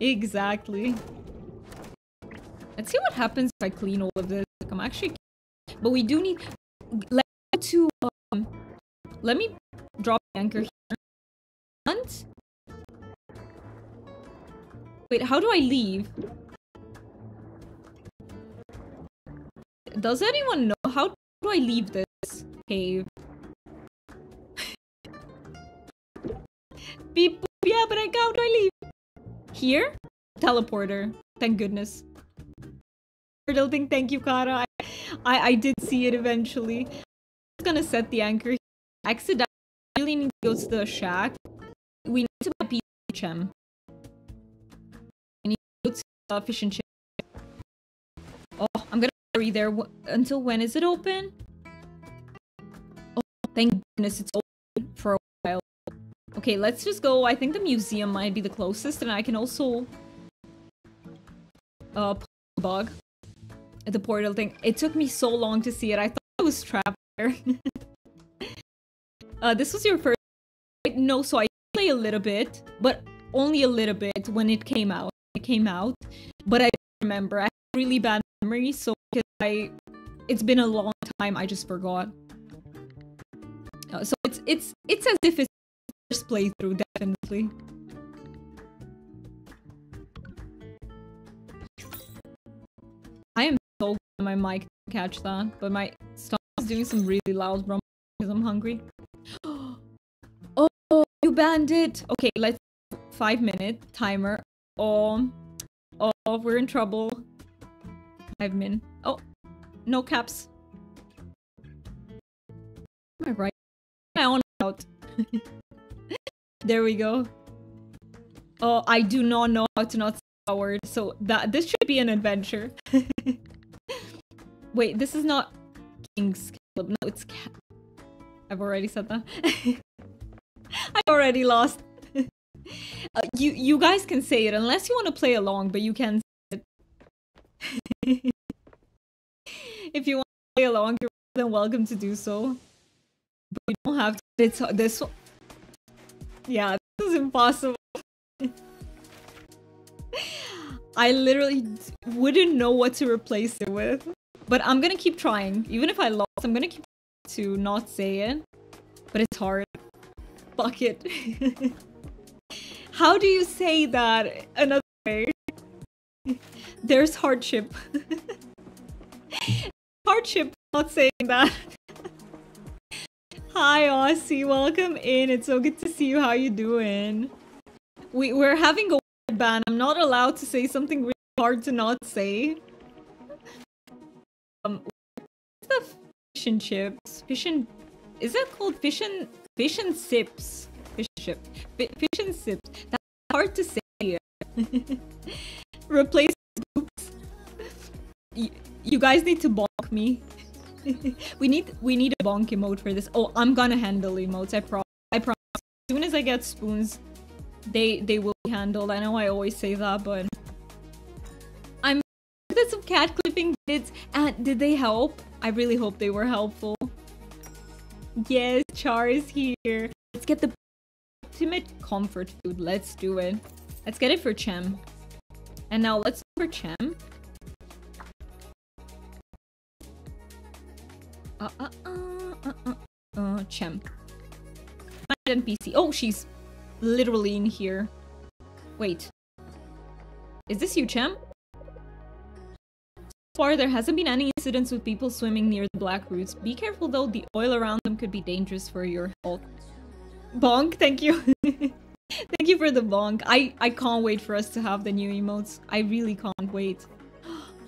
Exactly. Let's see what happens if I clean all of this. I'm actually, but we do need. Let me drop the anchor here. And wait, how do I leave? Does anyone know how do I leave this cave? Beep, boop, yeah, but how do I leave? Here? Teleporter. Thank goodness. Turtle thing, thank you, Kara. I did see it eventually. I'm just gonna set the anchor here. Accidentally really need to go to the shack. We need to buy PHM. I need to go to fish and chip. Oh, I'm gonna hurry there. Until when is it open? Oh, thank goodness it's open for a while. Okay, let's just go. I think the museum might be the closest, and I can also bug the portal thing. It took me so long to see it. I thought I was trapped there. This was your first. No, so I play a little bit, but only a little bit when it came out. But I remember. I have really bad memory, so because it's been a long time, I just forgot. So it's as if it's first playthrough, definitely. I am so glad my mic didn't catch that, but my stomach is doing some really loud rumbling because I'm hungry. Oh, you banned it. Okay, let's 5-minute timer. Oh, we're in trouble. 5 minutes. Oh, no caps. Am I right? I on out. There we go. Oh, I do not know how to not say that word, so this should be an adventure. Wait, this is not King's Club. No, it's Cat. I've already said that. I already lost. You guys can say it unless you want to play along, but you can say it. If you want to play along, you're more than welcome to do so. But you don't have to. It's this one. Yeah, this is impossible. I literally wouldn't know what to replace it with. But I'm gonna keep trying. Even if I lost, I'm gonna keep to not say it. But it's hard. Fuck it. How do you say that another way? There's hardship. Hardship, not saying that. Hi, Aussie. Welcome in. It's so good to see you. How you doing? We're having a word ban. I'm not allowed to say something really hard to not say. What's the fish and chips? Is that called fish and sips? Fish and sips. That's hard to say here. Replace boots. You guys need to bonk me. we need a bonk emote for this. Oh, I'm gonna handle emotes. I promise. As soon as I get spoons, they will be handled. I know I always say that, but I'm did some cat clipping bits, and did they help? I really hope they were helpful. Yes, Char is here. Let's get the ultimate comfort food. Let's do it. Let's get it for Chem. And now let's go for Chem. Chem. NPC. Oh, she's literally in here. Wait. Is this you, Chem? So far, there hasn't been any incidents with people swimming near the black roots. Be careful though, the oil around them could be dangerous for your health. Bonk, thank you. Thank you for the bonk. I can't wait for us to have the new emotes. I really can't wait.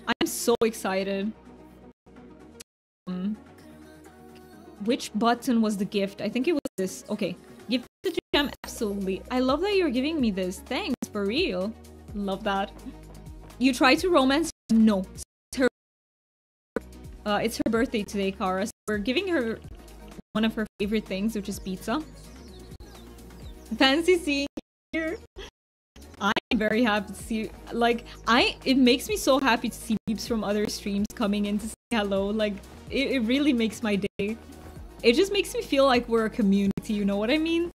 I'm so excited. Which button was the gift? I think it was this. Okay. Give it to Chem. Absolutely. I love that you're giving me this. Thanks, for real. Love that. You try to romance? No. It's her birthday today, Kara. So we're giving her one of her favorite things, which is pizza. Fancy seeing you here. I very happy to see, like, it makes me so happy to see peeps from other streams coming in to say hello. Like, it really makes my day. It just makes me feel like we're a community, you know what I mean?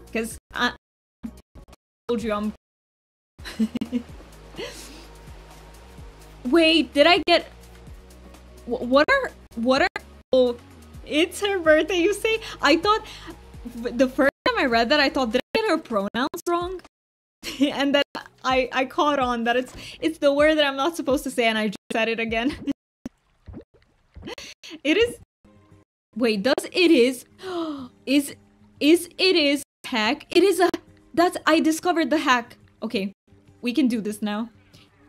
Because I told you I'm... Wait, did I get... What are... Oh, it's her birthday, you say? I thought... The first time I read that, I thought, did I get her pronouns wrong? And then I caught on that it's the word that I'm not supposed to say, and I just said it again. It is... Wait, does it is... Is it is hack? It is a... That's... I discovered the hack. Okay, we can do this now.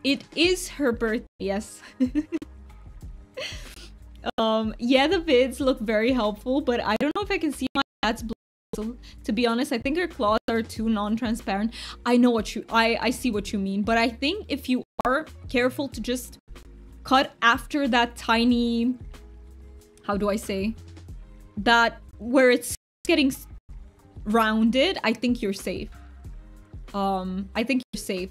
It is her birthday, yes. Yeah, the vids look very helpful, but I don't know if I can see my cat's blood. So, to be honest, I think her claws are too non-transparent. I know what you... I see what you mean, but I think if you are careful to just cut after that tiny... How do I say? That where it's getting rounded, I think you're safe. I think you're safe.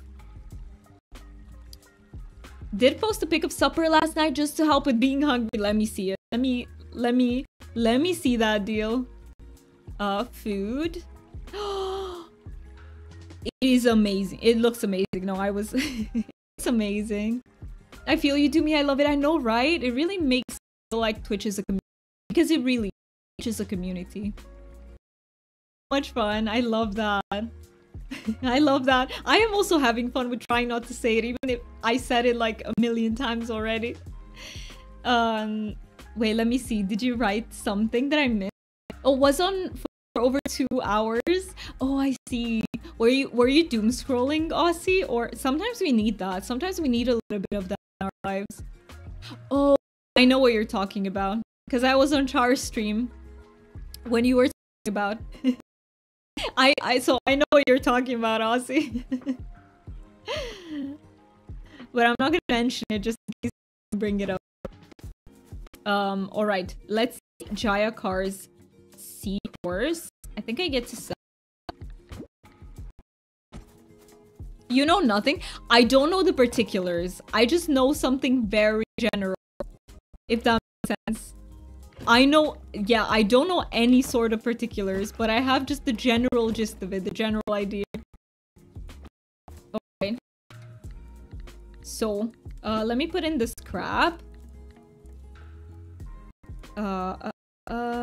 Did post a pic of supper last night just to help with being hungry. Let me see it. Let me see that deal. Food. It is amazing. It looks amazing. No, I was... It's amazing. I feel you do me. I love it. I know, right? It really makes me feel like Twitch is a community. Because it really is a community. Much fun. I love that. I love that. I am also having fun with trying not to say it, even if I said it like a million times already. Wait, let me see. Did you write something that I missed? Oh, was on for over 2 hours? Oh, I see. Were you doom scrolling, Aussie? Or sometimes we need that. Sometimes we need a little bit of that in our lives. Oh, I know what you're talking about. Because I was on Char's stream when you were talking about. So I know what you're talking about, Aussie. But I'm not gonna mention it just in case you bring it up. Alright, let's see Jaya Car's Seahorse. I think I get to sell. You know nothing? I don't know the particulars. I just know something very general. If that makes sense. I know, yeah, I don't know any sort of particulars, but I have just the general gist of it, the general idea. Okay. So, let me put in the scrap.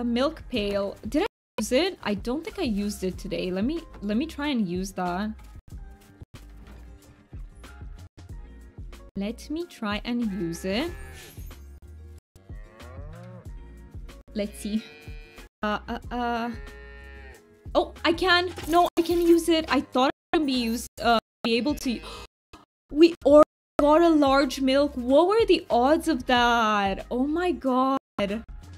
Milk pail. Did I use it? I don't think I used it today. Let me try and use that. Let me try and use it. Let's see. Oh, I can. No, I can use it. I thought I would be able to. We already got a large milk. What were the odds of that? Oh my god.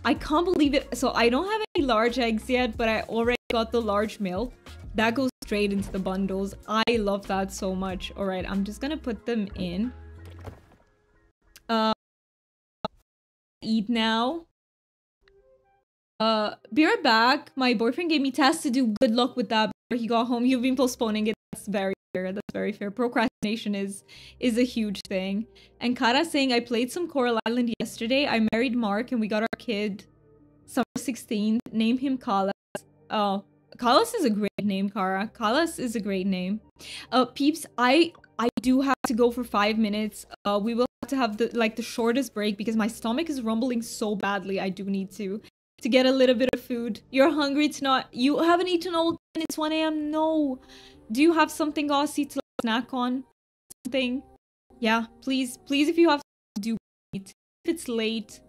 I can't believe it. So I don't have any large eggs yet, but I already got the large milk. That goes straight into the bundles. I love that so much. All right, I'm just gonna put them in. Eat now. Be right back. My boyfriend gave me tasks to do. Good luck with that before he got home. You've been postponing it. That's very fair. That's very fair. Procrastination is a huge thing. And Kara saying, I played some Coral Island yesterday. I married Mark and we got our kid summer 16th. Name him Kalas. Oh, Kalas is a great name, Kara. Kalas is a great name. Peeps, I do have to go for 5 minutes. We will have to have the shortest break because my stomach is rumbling so badly. I do need to get a little bit of food. You're hungry tonight. You haven't eaten all day and it's 1 AM. No. Do you have something, Aussie, to snack on? Something? Yeah, please. Please, if you have to do eat. If it's late,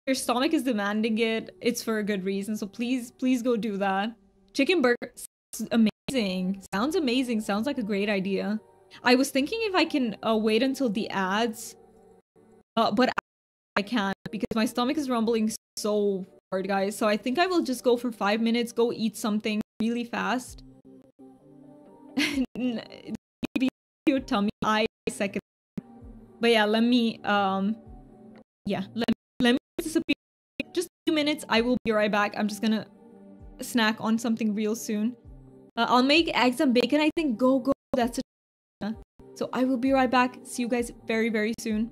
your stomach is demanding it, it's for a good reason. So please go do that. Chicken burger sounds amazing. Sounds amazing. Sounds like a great idea. I was thinking if I can wait until the ads. But I can't because my stomach is rumbling so hard, guys. So I think I will just go for 5 minutes, go eat something really fast. Your tummy, I second. But yeah, let me disappear. Just 2 minutes, I will be right back. I'm just gonna snack on something real soon. I'll make eggs and bacon, I think. Go, that's a So I will be right back. See you guys very, very soon.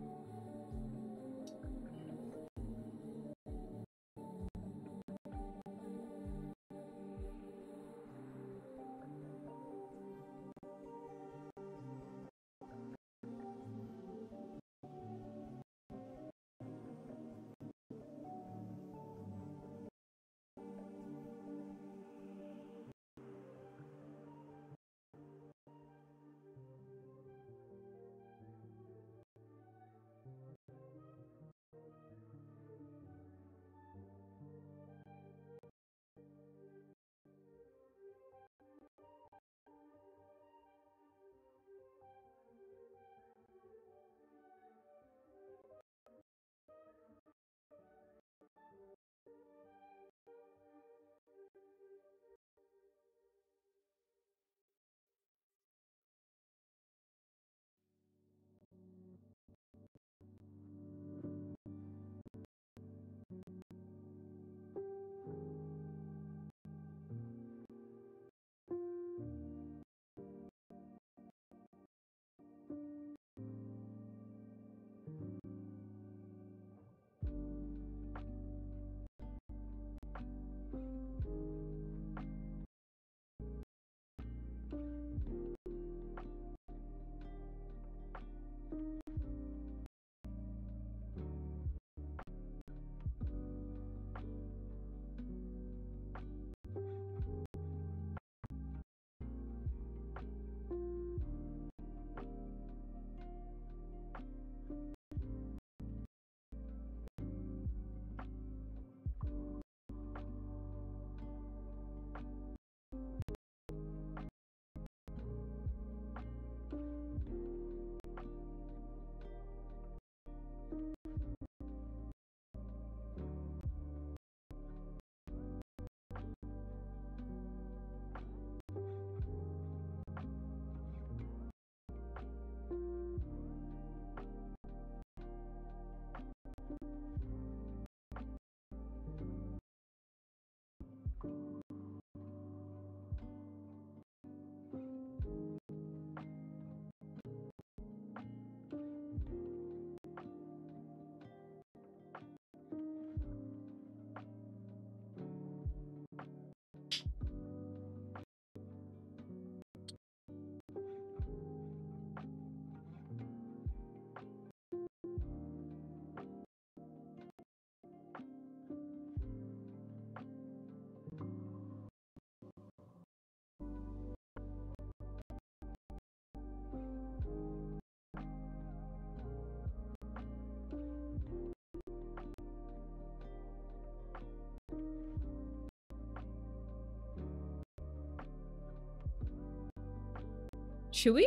Should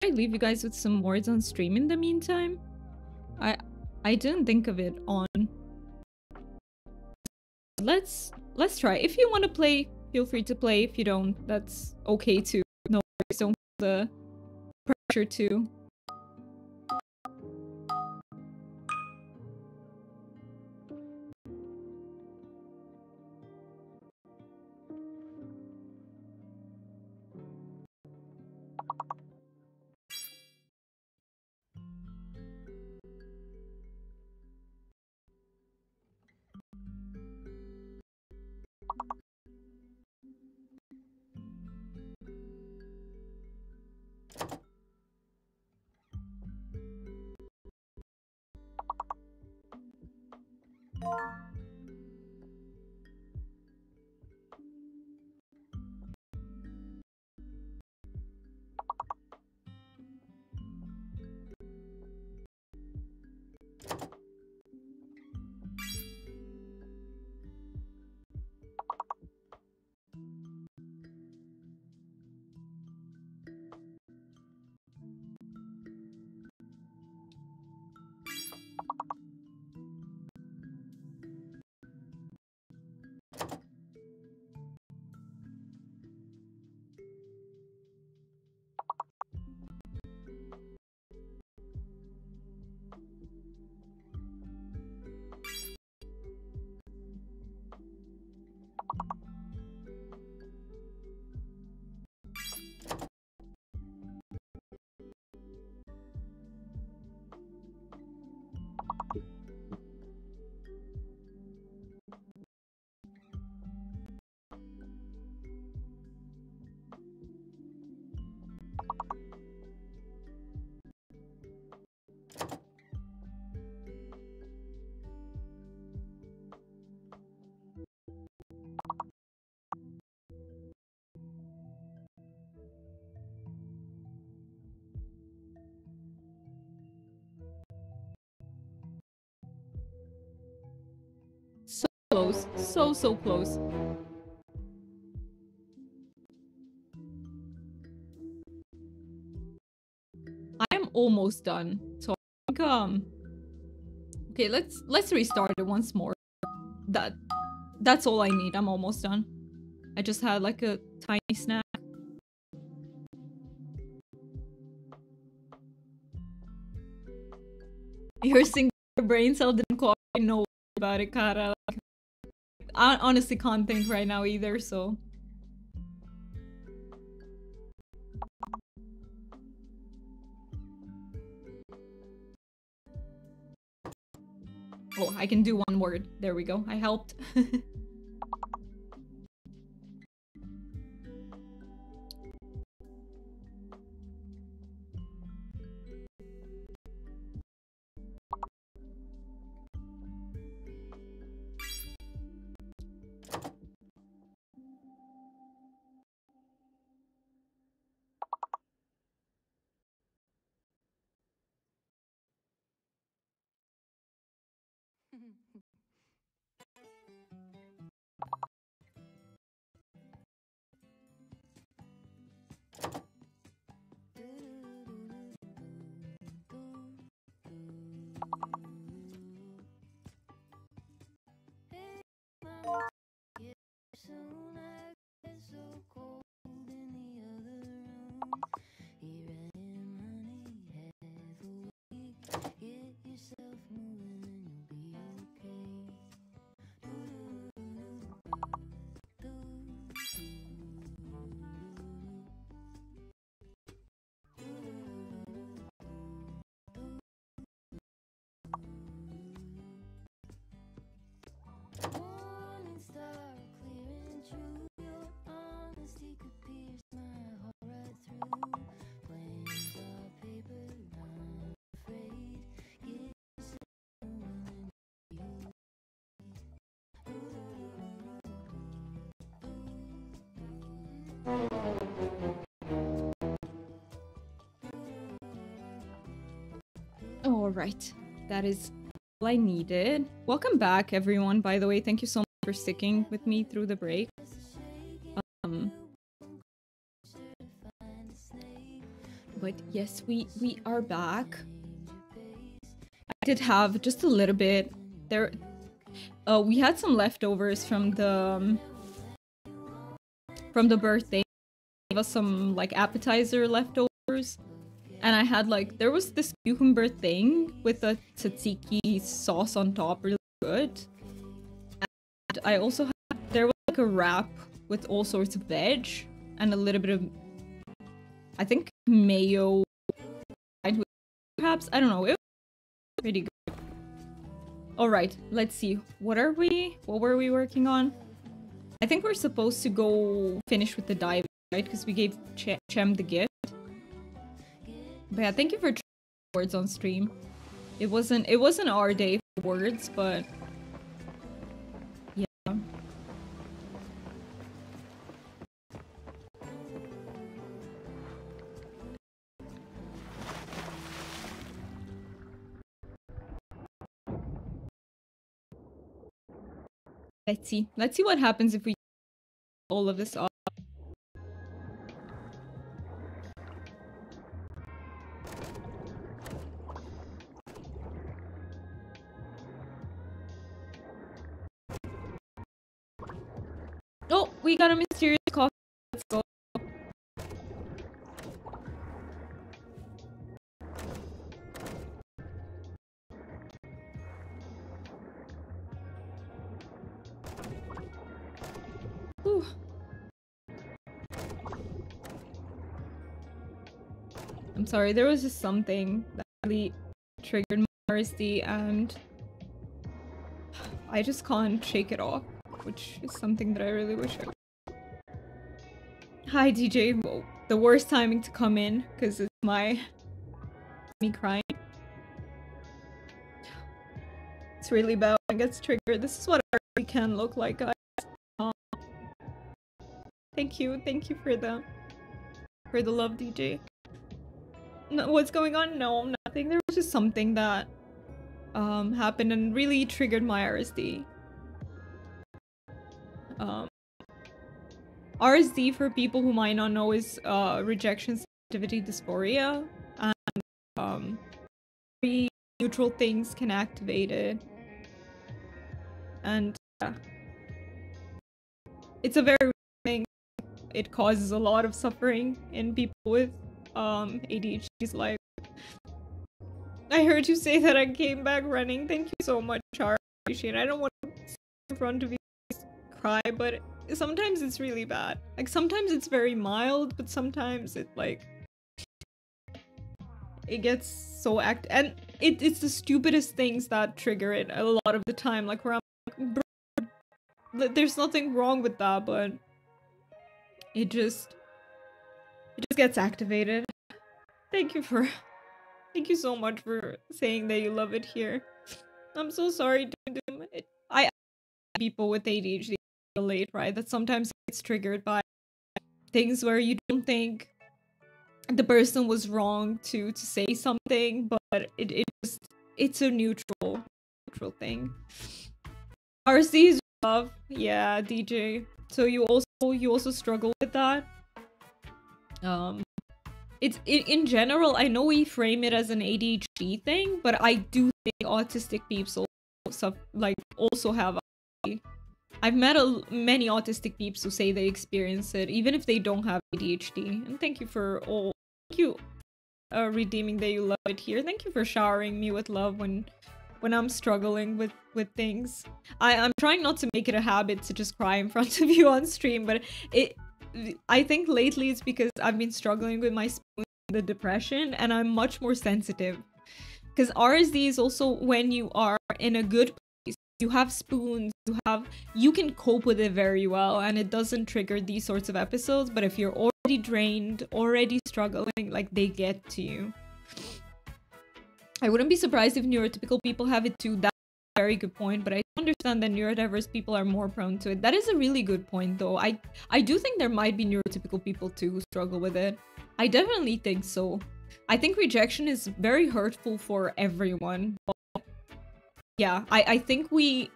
I leave you guys with some words on stream in the meantime? I didn't think of it on. Let's try. If you want to play, feel free to play. If you don't, that's okay too. No worries. Don't feel the pressure to. close. So close. I am almost done. So I think, okay, let's restart it once more. That's all I need. I'm almost done. I just had like a tiny snack. Your single brain cell didn't quite know about it, Kara. I honestly can't think right now either, so. Oh, I can do one word. There we go. I helped. All right, that is all I needed. Welcome back, everyone. By the way, thank you so much for sticking with me through the break. But yes, we are back. I did have just a little bit there. We had some leftovers from the birthday. Gave us some like appetizer leftovers. And I had like, there was this cucumber thing with a tzatziki sauce on top, really good. And I also had, there was like a wrap with all sorts of veg and a little bit of, I think, mayo, perhaps, I don't know, it was pretty good. Alright, let's see, what were we working on? I think we're supposed to go finish with the dive, right? Because we gave Chem the gift. But yeah, thank you for trying words on stream. It wasn't our day for words, but yeah. Let's see what happens if we all of this off. Oh, we got a mysterious coffee. Let's go. Whew. I'm sorry, there was just something that really triggered my RSD and I just can't shake it off, which is something that I really wish I could. Hi DJ, well, the worst timing to come in because it's me crying. It's really bad when it gets triggered. This is what I really can look like, guys. Thank you for the love, DJ. No, what's going on? No, nothing. There was just something that happened and really triggered my RSD. Um, RSD, for people who might not know, is rejection sensitivity dysphoria, and very neutral things can activate it, and it's a very real thing. It causes a lot of suffering in people with ADHD's life. I heard you say that I came back running. Thank you so much, Char. I appreciate it. I don't want to sit in front of you and cry, but sometimes it's really bad. Like, sometimes it's very mild, but sometimes it, like, it gets so and it's the stupidest things that trigger it a lot of the time. Like, where I'm like, bro, there's nothing wrong with that, but it just gets activated. Thank you so much for saying that you love it here. I'm so sorry, Doom. I people with ADHD relate, right? That sometimes it's triggered by things where you don't think the person was wrong to say something, but it's a neutral thing. RC is love, yeah, DJ. So you also struggle with that. It's in general. I know we frame it as an ADHD thing, but I do think autistic peeps also have. I've met many autistic peeps who say they experience it, even if they don't have ADHD. And thank you for redeeming that you love it here. Thank you for showering me with love when I'm struggling with things. I'm trying not to make it a habit to just cry in front of you on stream, but I think lately it's because I've been struggling with my spoon, the depression, and I'm much more sensitive. Because RSD is also when you are in a good place, you have spoons, you can cope with it very well, and it doesn't trigger these sorts of episodes. But if you're already drained, already struggling, like, they get to you. I wouldn't be surprised if neurotypical people have it too. That's a very good point, but I understand that neurodiverse people are more prone to it. That is a really good point, though. I do think there might be neurotypical people too who struggle with it. I definitely think so. I think rejection is very hurtful for everyone. But yeah, I think maybe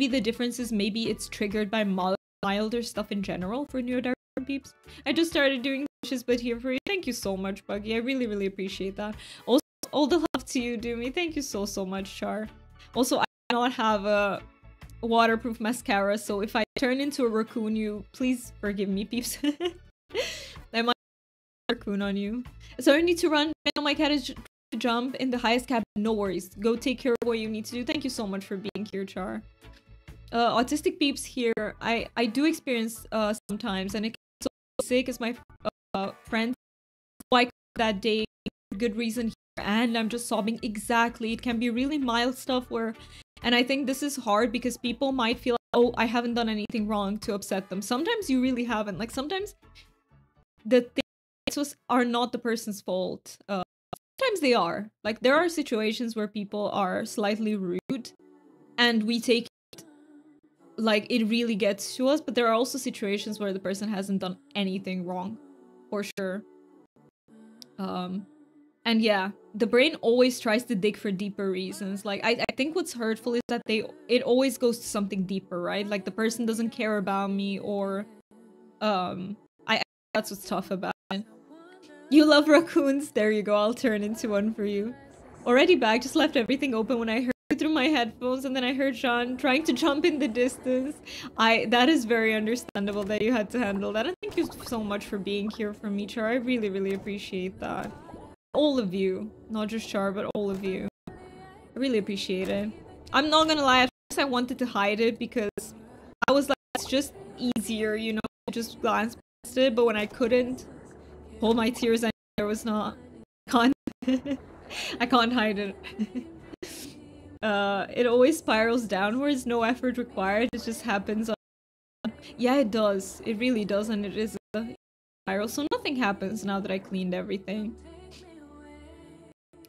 the difference is maybe it's triggered by milder stuff in general for neurodiverse peeps. I just started doing dishes, but here for you. Thank you so much, Buggy. I really, really appreciate that. Also, all the love to you, Doomy. Thank you so much, Char. Also, I do not have a waterproof mascara, so if I turn into a raccoon, you please forgive me, peeps. I might raccoon on you. So I need to run. I know my cat is to jump in the highest cabin. No worries. Go take care of what you need to do. Thank you so much for being here, Char. Autistic peeps here, I do experience sometimes, and it gets so sick as my friend. Like that day, good reason here, and I'm just sobbing. Exactly. It can be really mild stuff where, and I think this is hard because people might feel like, oh, I haven't done anything wrong to upset them. Sometimes you really haven't. Like, sometimes the things are not the person's fault. Sometimes they are. Like, there are situations where people are slightly rude and we take it like it really gets to us, but there are also situations where the person hasn't done anything wrong, for sure. And yeah, the brain always tries to dig for deeper reasons. Like, I think what's hurtful is that it always goes to something deeper, right? Like, the person doesn't care about me, or that's what's tough about it. You love raccoons? There you go, I'll turn into one for you. Already back, just left everything open when I heard you through my headphones, and then I heard Sean trying to jump in the distance. That is very understandable that you had to handle that, and thank you so much for being here for me, Char. I really, really appreciate that. All of you, not just Char, but all of you. I really appreciate it. I'm not gonna lie, at first I wanted to hide it because I was like, it's just easier, you know, just glance past it, but when I couldn't hold my tears, there was not. I can't hide it. It always spirals downwards, no effort required, it just happens. Yeah, it does. It really does, and it is a spiral, so nothing happens now that I cleaned everything.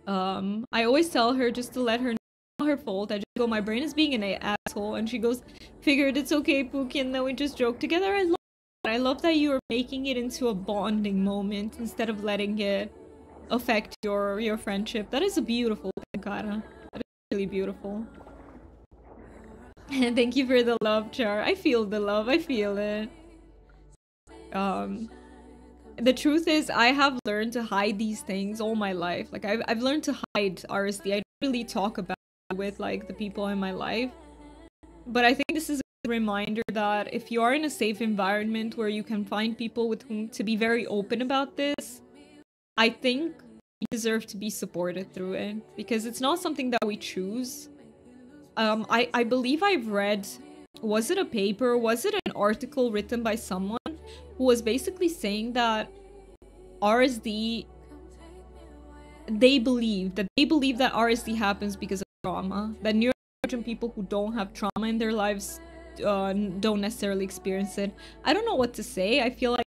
I always tell her just to let her know it's not her fault. I just go, my brain is being an asshole, and she goes, figured it's okay, Pookie, and then we just joke together. I love that. I love that you are making it into a bonding moment instead of letting it affect your friendship. That is a beautiful thing, Kara. That is really beautiful. Thank you for the love, Char. I feel the love. I feel it. The truth is, I have learned to hide these things all my life. Like, I've learned to hide RSD. I don't really talk about it with, like, the people in my life. But I think this is a reminder that if you are in a safe environment where you can find people with whom to be very open about this, I think you deserve to be supported through it. Because it's not something that we choose. I believe I've read, was it a paper, was it an article written by someone who was basically saying that RSD, they believe that RSD happens because of trauma, that neurodivergent people who don't have trauma in their lives don't necessarily experience it. I don't know what to say. I feel like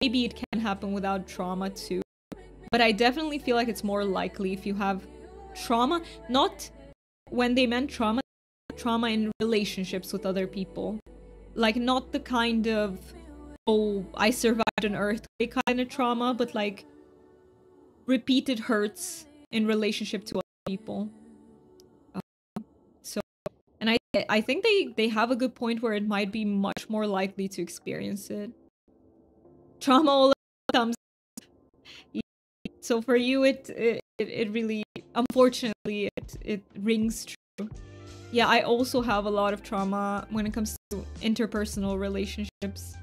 maybe it can happen without trauma too, but I definitely feel like it's more likely if you have trauma. Not when they meant trauma in relationships with other people, like not the kind of, oh, I survived an earthquake kind of trauma, but like repeated hurts in relationship to other people. So, and I think they have a good point where it might be much more likely to experience it. Trauma all comes. So for you, it really, unfortunately, it rings true. Yeah, I also have a lot of trauma when it comes to interpersonal relationships.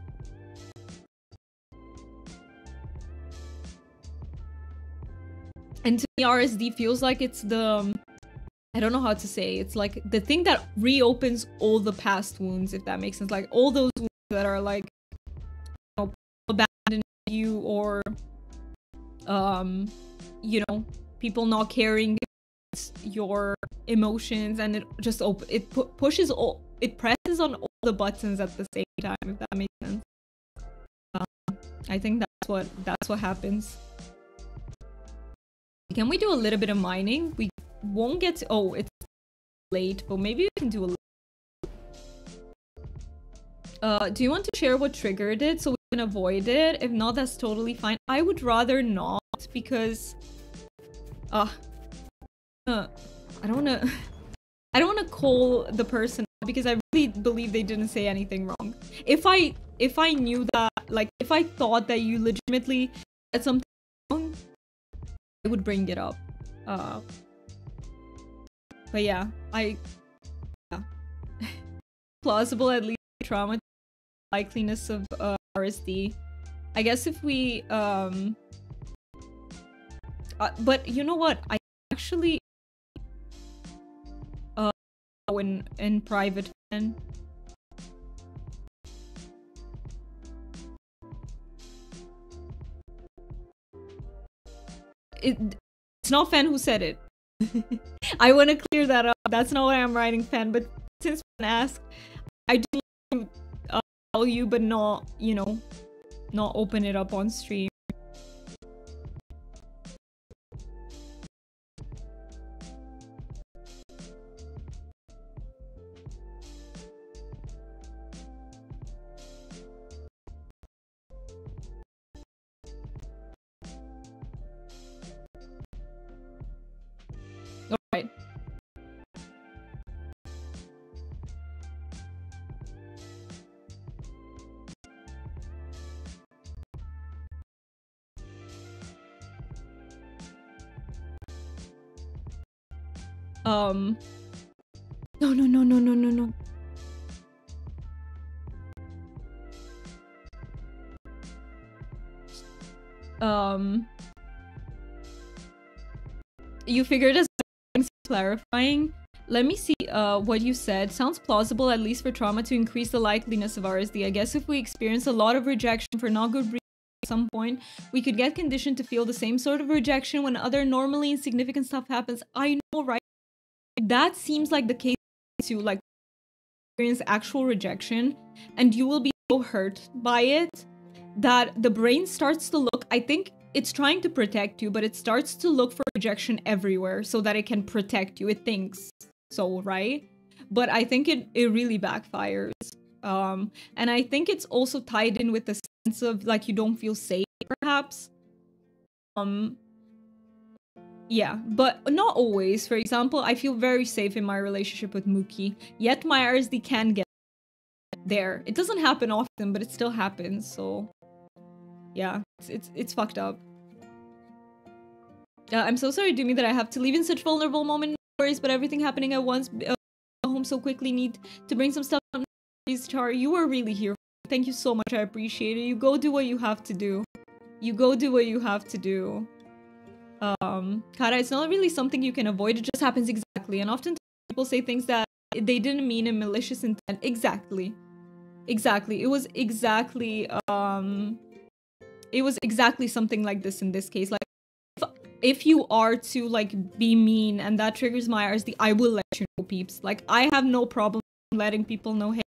And to me, RSD feels like it's the, I don't know how to say, it's like the thing that reopens all the past wounds, if that makes sense. Like all those wounds that are like, you know, abandoning you, or, you know, people not caring your emotions, and it just pushes all, it presses on all the buttons at the same time, if that makes sense. I think that's what happens. Can we do a little bit of mining? We won't get to, oh, it's late, but maybe we can do a little. Do you want to share what triggered it so we can avoid it? If not, that's totally fine. I would rather not, because I don't want to call the person, because I really believe they didn't say anything wrong. If I knew that, like, if I thought that you legitimately said something wrong, I would bring it up. But yeah, yeah. Plausible, at least, trauma likeliness of RSD. I guess if we but you know what? I actually in private fan. It's not Fan who said it. I want to clear that up. That's not what I'm writing, Fan. But since Fan asked, I do tell you, but not, you know, not open it up on stream. Alright. No. You figured as clarifying. Let me see what you said. Sounds plausible, at least for trauma, to increase the likeliness of RSD. I guess if we experience a lot of rejection for not good reasons at some point, we could get conditioned to feel the same sort of rejection when other normally insignificant stuff happens. I know, right? That seems like the case to, like, experience actual rejection, and you will be so hurt by it that the brain starts to look, I think it's trying to protect you, but it starts to look for rejection everywhere so that it can protect you. It thinks so, right? But I think it really backfires. And I think it's also tied in with the sense of, like, you don't feel safe, perhaps. Yeah, but not always. For example, I feel very safe in my relationship with Mookie, yet my RSD can get there. It doesn't happen often, but it still happens, so yeah, it's fucked up. I'm so sorry, Doomy, that I have to leave in such vulnerable moment. No worries, but everything happening at once, home so quickly, need to bring some stuff up. Char, you are really here. Thank you so much, I appreciate it. You go do what you have to do. You go do what you have to do. Kara, it's not really something you can avoid, it just happens exactly. And often people say things that they didn't mean in malicious intent. Exactly. Exactly. It was exactly something like this in this case. Like, if you are to like be mean and that triggers my RSD, I will let you know, peeps. Like, I have no problem letting people know, hey,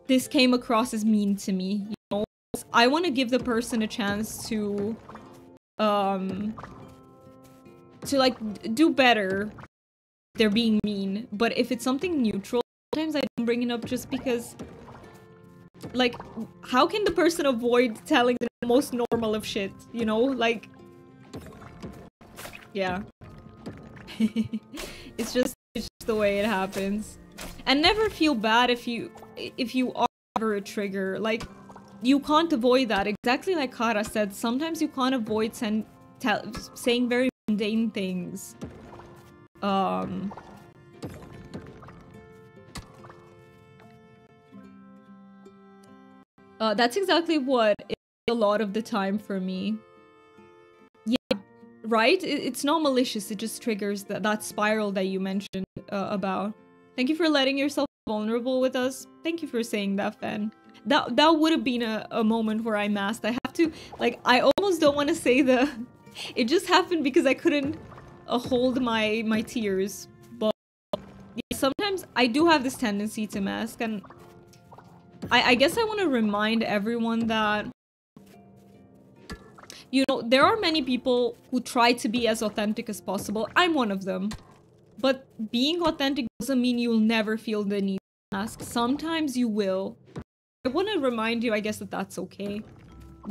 this came across as mean to me, you know? I want to give the person a chance to like do better. They're being mean, but if it's something neutral, sometimes I don't bring it up just because, like, how can the person avoid telling the most normal of shit, you know? Like, yeah. It's just the way it happens. And never feel bad if you are ever a trigger. Like, you can't avoid that. Exactly like Kara said, sometimes you can't avoid saying very mundane things. That's exactly what it is a lot of the time for me. Yeah, right? It's not malicious, it just triggers that spiral that you mentioned about. Thank you for letting yourself be vulnerable with us. Thank you for saying that, Fen. That would have been a moment where I masked. I have to, like, I almost don't want to say it just happened because I couldn't hold my tears. But yeah, sometimes I do have this tendency to mask, and I guess I want to remind everyone that, you know, there are many people who try to be as authentic as possible. I'm one of them. But being authentic doesn't mean you'll never feel the need to mask. Sometimes you will. I want to remind you, I guess, that that's okay.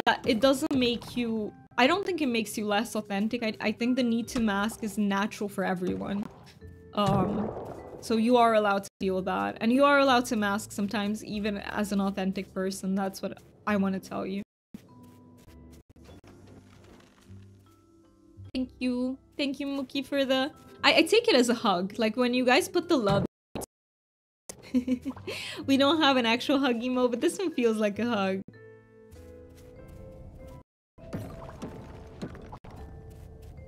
That it doesn't make you... I don't think it makes you less authentic. I think the need to mask is natural for everyone. So you are allowed to feel that. And you are allowed to mask sometimes, even as an authentic person. That's what I want to tell you. Thank you. Thank you, Mookie, for the... I take it as a hug. Like, when you guys put the love... We don't have an actual hug emo, but this one feels like a hug.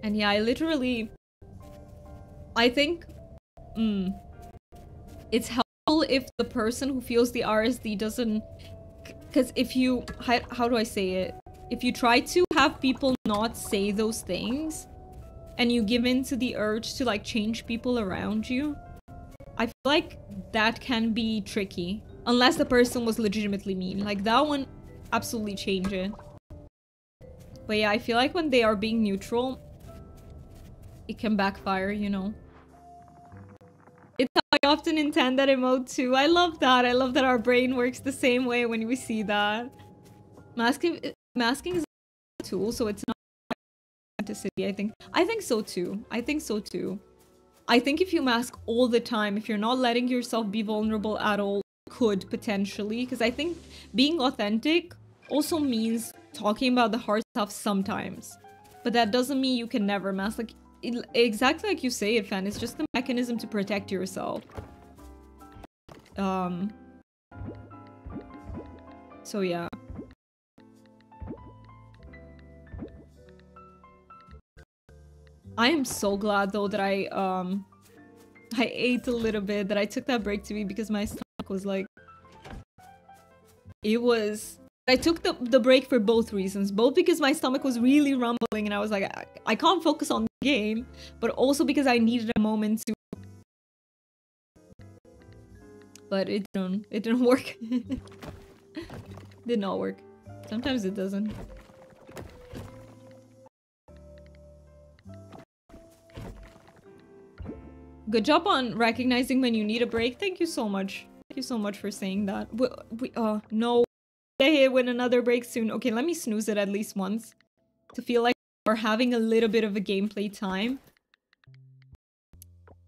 And yeah, I literally... I think... it's helpful if the person who feels the RSD doesn't... Because if you... How do I say it? If you try to have people not say those things, and you give in to the urge to, like, change people around you, I feel like that can be tricky. Unless the person was legitimately mean. Like, that one, absolutely change it. But yeah, I feel like when they are being neutral, it can backfire, you know? It's how I often intend that emote too. I love that. I love that our brain works the same way when we see that. Masking is a tool, so it's not authenticity, I think. I think so too. I think so too. I think if you mask all the time, if you're not letting yourself be vulnerable at all, could potentially, because I think being authentic also means talking about the hard stuff sometimes. But that doesn't mean you can never mask. Like, exactly like you say it, Fan. It's just a mechanism to protect yourself. So yeah. I am so glad though that I ate a little bit, that I took that break to eat, because my stomach was like... It was... I took the break for both reasons. Both because my stomach was really rumbling and I was like, I can't focus on the game, but also because I needed a moment to... But it didn't work. Did not work. Sometimes it doesn't. Good job on recognizing when you need a break. Thank you so much. Thank you so much for saying that. No. Get hit with another break soon. Okay, let me snooze it at least once to feel like or having a little bit of a gameplay time.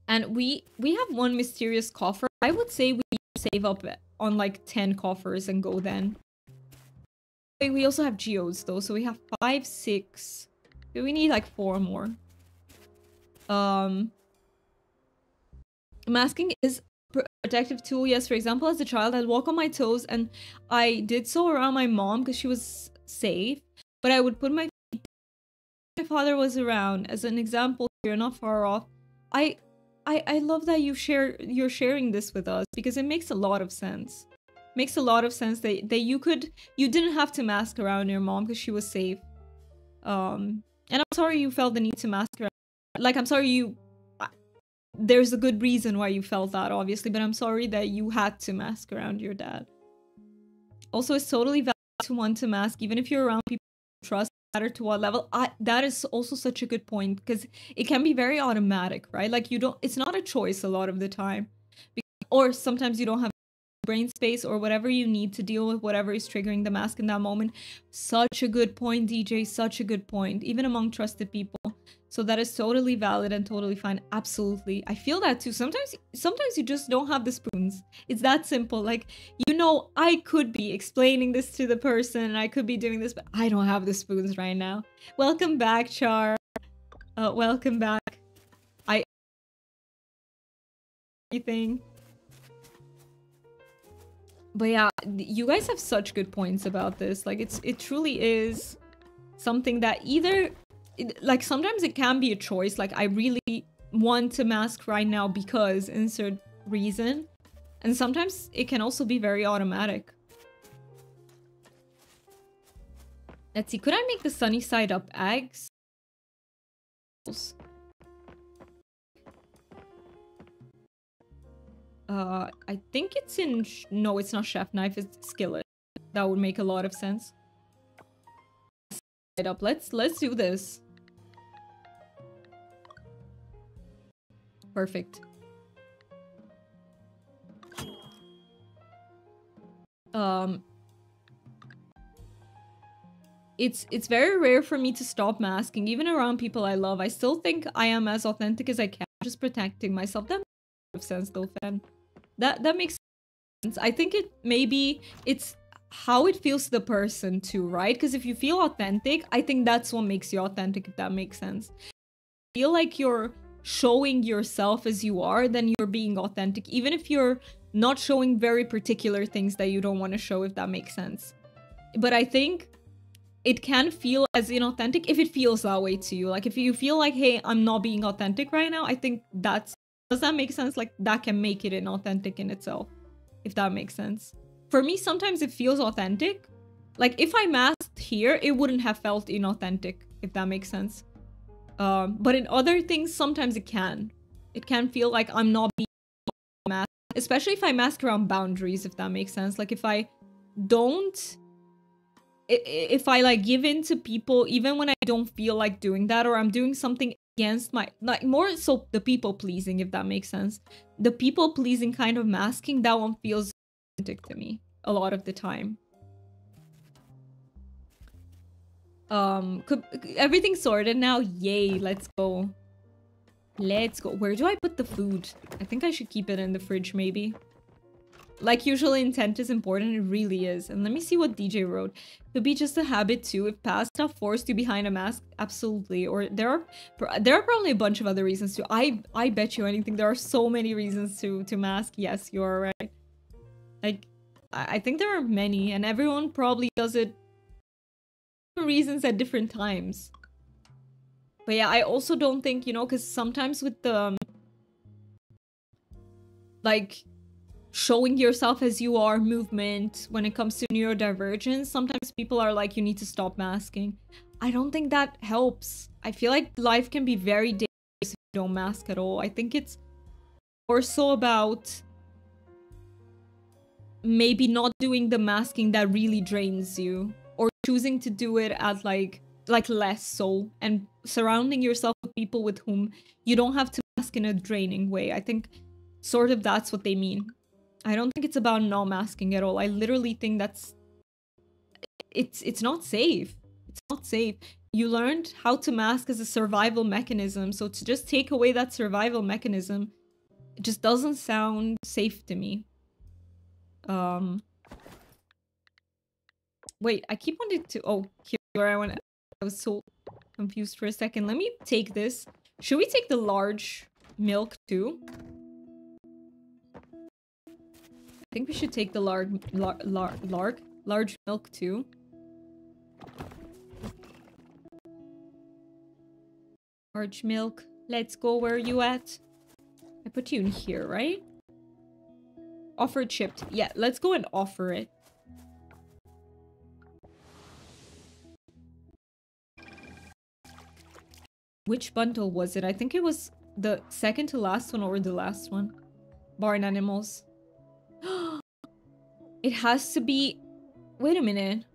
And we have one mysterious coffer. I would say we save up on like 10 coffers and go then. We also have geodes though, so we have 5, 6. We need like 4 more. Masking is a protective tool. Yes, for example, as a child, I'd walk on my toes, and I did so around my mom because she was safe. But I would put my feet down. My father was around. As an example, you're not far off. I love that you're sharing this with us, because it makes a lot of sense. Makes a lot of sense that you didn't have to mask around your mom because she was safe. And I'm sorry you felt the need to mask around. Like, I'm sorry there's a good reason why you felt that, obviously, but I'm sorry that you had to mask around your dad. Also, it's totally valid to want to mask, even if you're around people you trust, no matter to what level. That is also such a good point, because it can be very automatic, right? Like, it's not a choice a lot of the time. Or sometimes you don't have brain space or whatever you need to deal with whatever is triggering the mask in that moment. Such a good point, DJ. Such a good point. Even among trusted people. So that is totally valid and totally fine. Absolutely. I feel that too. Sometimes you just don't have the spoons. It's that simple. Like, you know, I could be explaining this to the person and I could be doing this, but I don't have the spoons right now. Welcome back, Char. Welcome back. Anything. But yeah, you guys have such good points about this. Like, it truly is something that either... like, sometimes it can be a choice. Like, I really want to mask right now because insert reason. And sometimes it can also be very automatic. Let's see. Could I make the sunny side up eggs? I think it's in... no, it's not chef knife. It's skillet. That would make a lot of sense. Up. Let's do this. Perfect. It's very rare for me to stop masking, even around people I love. I still think I am as authentic as I can, just protecting myself. That makes sense though, Fen. That makes sense. I think it's how it feels to the person too, right? Because if you feel authentic, I think that's what makes you authentic, if that makes sense. Feel like you're showing yourself as you are, then you're being authentic, even if you're not showing very particular things that you don't want to show, if that makes sense. But I think it can feel as inauthentic if it feels that way to you. Like, if you feel like, hey, I'm not being authentic right now, I think does that make sense? Like, that can make it inauthentic in itself, if that makes sense. For me, sometimes it feels authentic. Like, if I masked here, it wouldn't have felt inauthentic, if that makes sense. But in other things, sometimes it can. It can feel like I'm not being masked. Especially if I mask around boundaries, if that makes sense. Like, if I don't... if I, like, give in to people, even when I don't feel like doing that, or I'm doing something against my... like, more so the people-pleasing, if that makes sense. The people-pleasing kind of masking, that one feels authentic to me a lot of the time. Everything's sorted now. Yay, let's go. Let's go. Where do I put the food? I think I should keep it in the fridge, maybe. Like, usually intent is important. It really is. And let me see what DJ wrote. Could be just a habit too. If past stuff forced you behind a mask, absolutely. Or there are probably a bunch of other reasons too. I bet you anything. There are so many reasons to mask. Yes, you are right. Like, I think there are many, and everyone probably does it for reasons at different times. But yeah, I also don't think, you know, because sometimes with the like showing yourself as you are movement, when it comes to neurodivergence, sometimes people are like, you need to stop masking. I don't think that helps. I feel like life can be very dangerous if you don't mask at all. I think it's more so about maybe not doing the masking that really drains you, or choosing to do it at like less so, and surrounding yourself with people with whom you don't have to mask in a draining way. I think sort of that's what they mean. I don't think it's about not masking at all. I literally think that's... it's not safe. It's not safe. You learned how to mask as a survival mechanism. So to just take away that survival mechanism, it just doesn't sound safe to me. Wait, I keep wanting to... Oh, here where I went. I was so confused for a second. Let me take this. Should we take the large milk too? I think we should take the large milk too. Large milk. Let's go. Where are you at? I put you in here, right? Offer chipped. Yeah, let's go and offer it. Which bundle was it? I think it was the second to last one or the last one. Barn animals. It has to be... Wait a minute.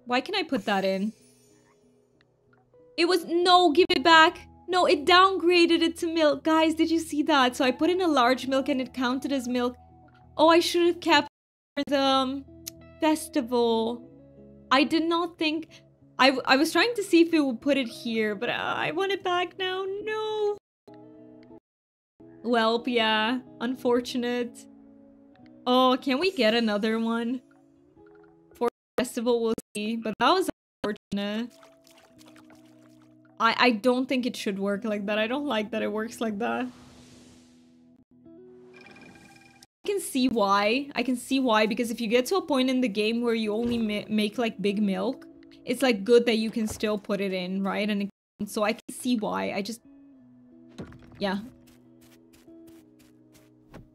Why can I put that in? It was... No, give it back. No, it downgraded it to milk. Guys, did you see that? So I put in a large milk and it counted as milk. Oh, I should have kept for the festival. I did not think... I was trying to see if it would put it here, but I want it back now. No. Welp, yeah. Unfortunate. Oh, can we get another one? For the festival, we'll see. But that was unfortunate. I don't think it should work like that. I don't like that it works like that. I can see why. I can see why, because if you get to a point in the game where you only make like big milk, it's like good that you can still put it in, right? And so I can see why. I just... Yeah.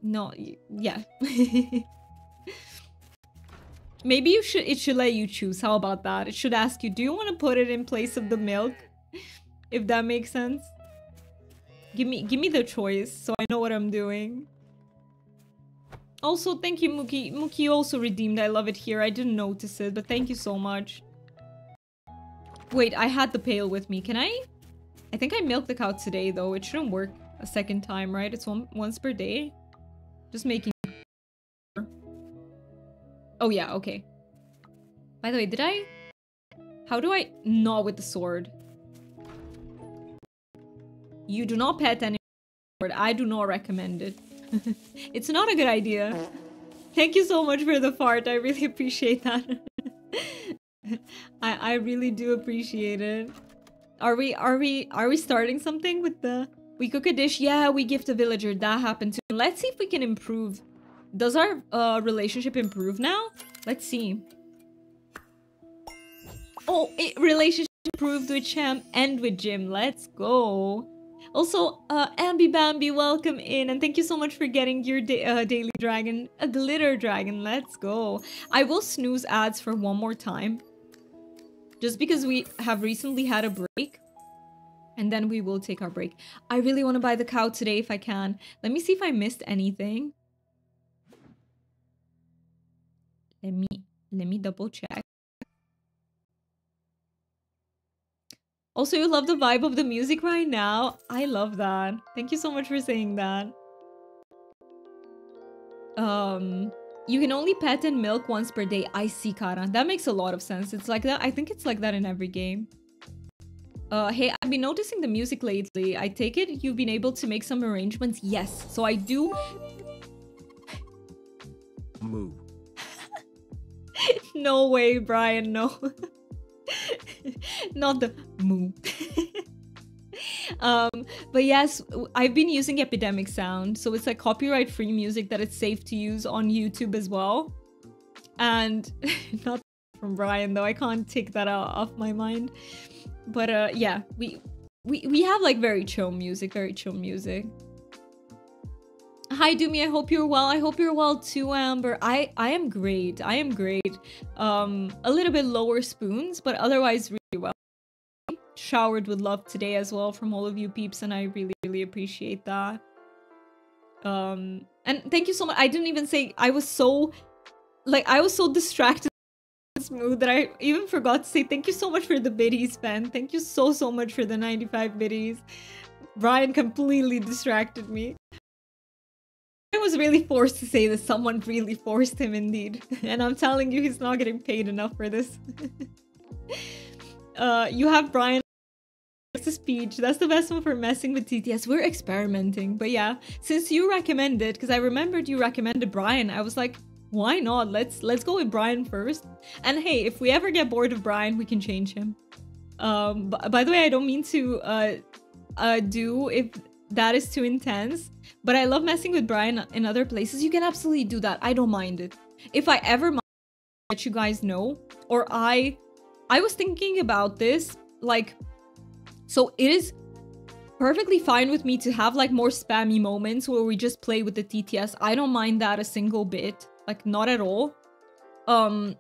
No, yeah. Maybe you should... It should let you choose. How about that? It should ask you, do you want to put it in place of the milk? If that makes sense. Give me the choice so I know what I'm doing. Also, thank you, Mookie. Mookie also redeemed. I love it here. I didn't notice it, but thank you so much. Wait, I had the pail with me. Can I? I think I milked the cow today, though. It shouldn't work a second time, right? It's once per day. Just making sure. Oh, yeah, okay. By the way, did I... How do I... Not with the sword. You do not pet any sword. I do not recommend it. It's not a good idea. Thank you so much for the fart. I really appreciate that. I really do appreciate it. Are we starting something with the... We cook a dish? Yeah, we gift a villager. That happened too. Let's see if we can improve. Does our relationship improve now? Let's see. Oh, relationship improved with Champ and with Jim. Let's go. Also, Ambi Bambi, welcome in. And thank you so much for getting your daily dragon. A glitter dragon. Let's go. I will snooze ads for one more time. Just because we have recently had a break. And then we will take our break. I really want to buy the cow today if I can. Let me see if I missed anything. Let me double check. Also, you love the vibe of the music right now. I love that. Thank you so much for saying that. You can only pet and milk once per day. I see, Kara. That makes a lot of sense. It's like that. I think it's like that in every game. Hey, I've been noticing the music lately. I take it you've been able to make some arrangements. Yes. So I do... Moo. No way, Brian. No. Not the moo. But yes, I've been using Epidemic Sound. So it's like copyright-free music that it's safe to use on YouTube as well. And not from Brian, though. I can't take that off my mind. But yeah, we have like very chill music, Hi Doomy, I hope you're well. I hope you're well too, Amber. I am great. I am great. A little bit lower spoons, but otherwise really well. Showered with love today as well from all of you peeps, and I really appreciate that. And thank you so much. I didn't even say I was so distracted smooth that I even forgot to say thank you so much for the biddies, Ben. Thank you so much for the 95 biddies. Brian completely distracted me. I was really forced to say this. Someone really forced him indeed. And I'm telling you, he's not getting paid enough for this. You have Brian Texas Peach. That's the best one for messing with TTS. We're experimenting. But yeah, since you recommended, because I remembered you recommended Brian, I was like, why not? Let's go with Brian first. And hey, if we ever get bored of Brian, we can change him. By the way, I don't mean to do if that is too intense, but I love messing with Brian in other places. You can absolutely do that. I don't mind it. If I ever mind, I'll let you guys know. Or I was thinking about this, like, so it is perfectly fine with me to have like more spammy moments where we just play with the TTS. I don't mind that a single bit, like not at all. And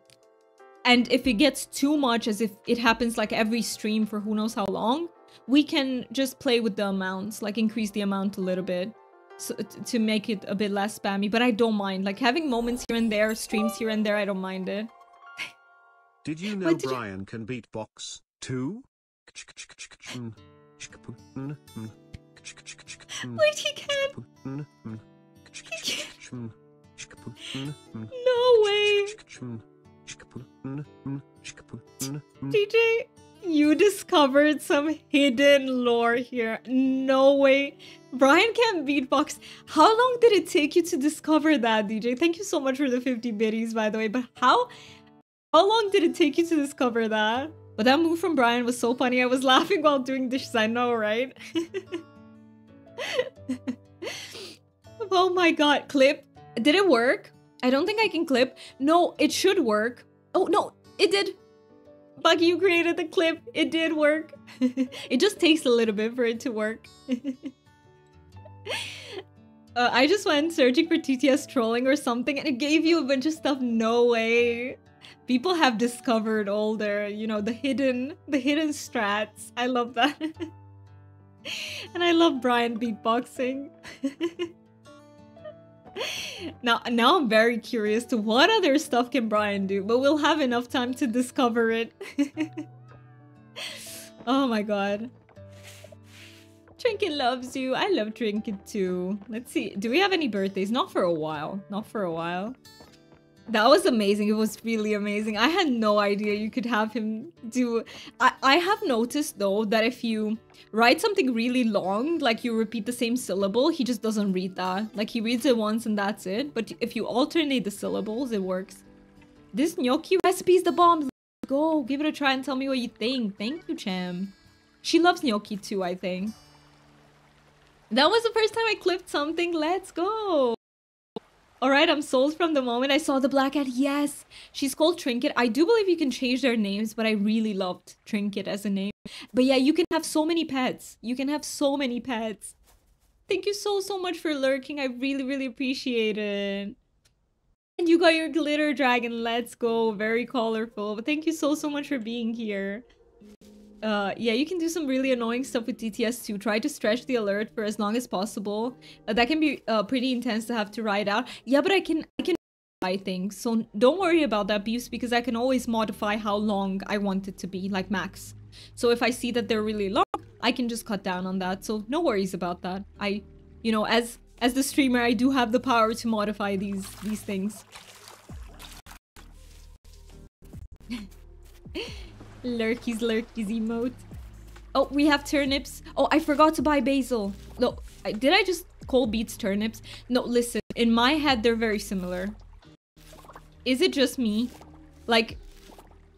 if it gets too much, as if it happens like every stream for who knows how long, we can just play with the amounts, like increase the amount a little bit so, to make it a bit less spammy. But I don't mind, like having moments here and there, streams here and there, I don't mind it. Did you know Brian can beatbox too? Wait, he can? No way! DJ, you discovered some hidden lore here. No way. Brian can't beatbox. How long did it take you to discover that, DJ? Thank you so much for the 50 biddies, by the way. But how long did it take you to discover that? But that move from Brian was so funny. I was laughing while doing dishes. I know, right? Oh my god. Clip. Did it work? I don't think I can clip. No, it should work. Oh, no. It did. Buggy, you created the clip. It did work. It just takes a little bit for it to work. I just went searching for TTS trolling or something and it gave you a bunch of stuff. No way. People have discovered all their, you know, the hidden strats. I love that. And I love Brian beatboxing. Now I'm very curious to what other stuff can Brian do, but we'll have enough time to discover it. Oh my god. Trinket loves you. I love Trinket too. Let's see. Do we have any birthdays? Not for a while. Not for a while. That was amazing. It was really amazing. I had no idea you could have him do... I have noticed though that if you write something really long, like you repeat the same syllable, he just doesn't read that. Like he reads it once and that's it. But if you alternate the syllables, it works. This gnocchi recipe is the bomb. Let's go. Give it a try and tell me what you think. Thank you, Cham. She loves gnocchi too, I think. That was the first time I clipped something. Let's go. Alright, I'm sold from the moment I saw the black cat. Yes, she's called Trinket. I do believe you can change their names, but I really loved Trinket as a name. But yeah, you can have so many pets. You can have so many pets. Thank you so much for lurking. I really appreciate it. And you got your glitter dragon. Let's go. Very colorful. But thank you so much for being here. Yeah, you can do some really annoying stuff with TTS too. Try to stretch the alert for as long as possible. That can be pretty intense to have to write out. Yeah, but I can modify things. So don't worry about that, Beefs, because I can always modify how long I want it to be, like max. So if I see that they're really long, I can just cut down on that. So no worries about that. You know, as the streamer, I do have the power to modify these things. Lurkies emote. Oh, we have turnips. Oh, I forgot to buy basil. No, did I just call beets turnips? No, listen. In my head, they're very similar. Is it just me? Like,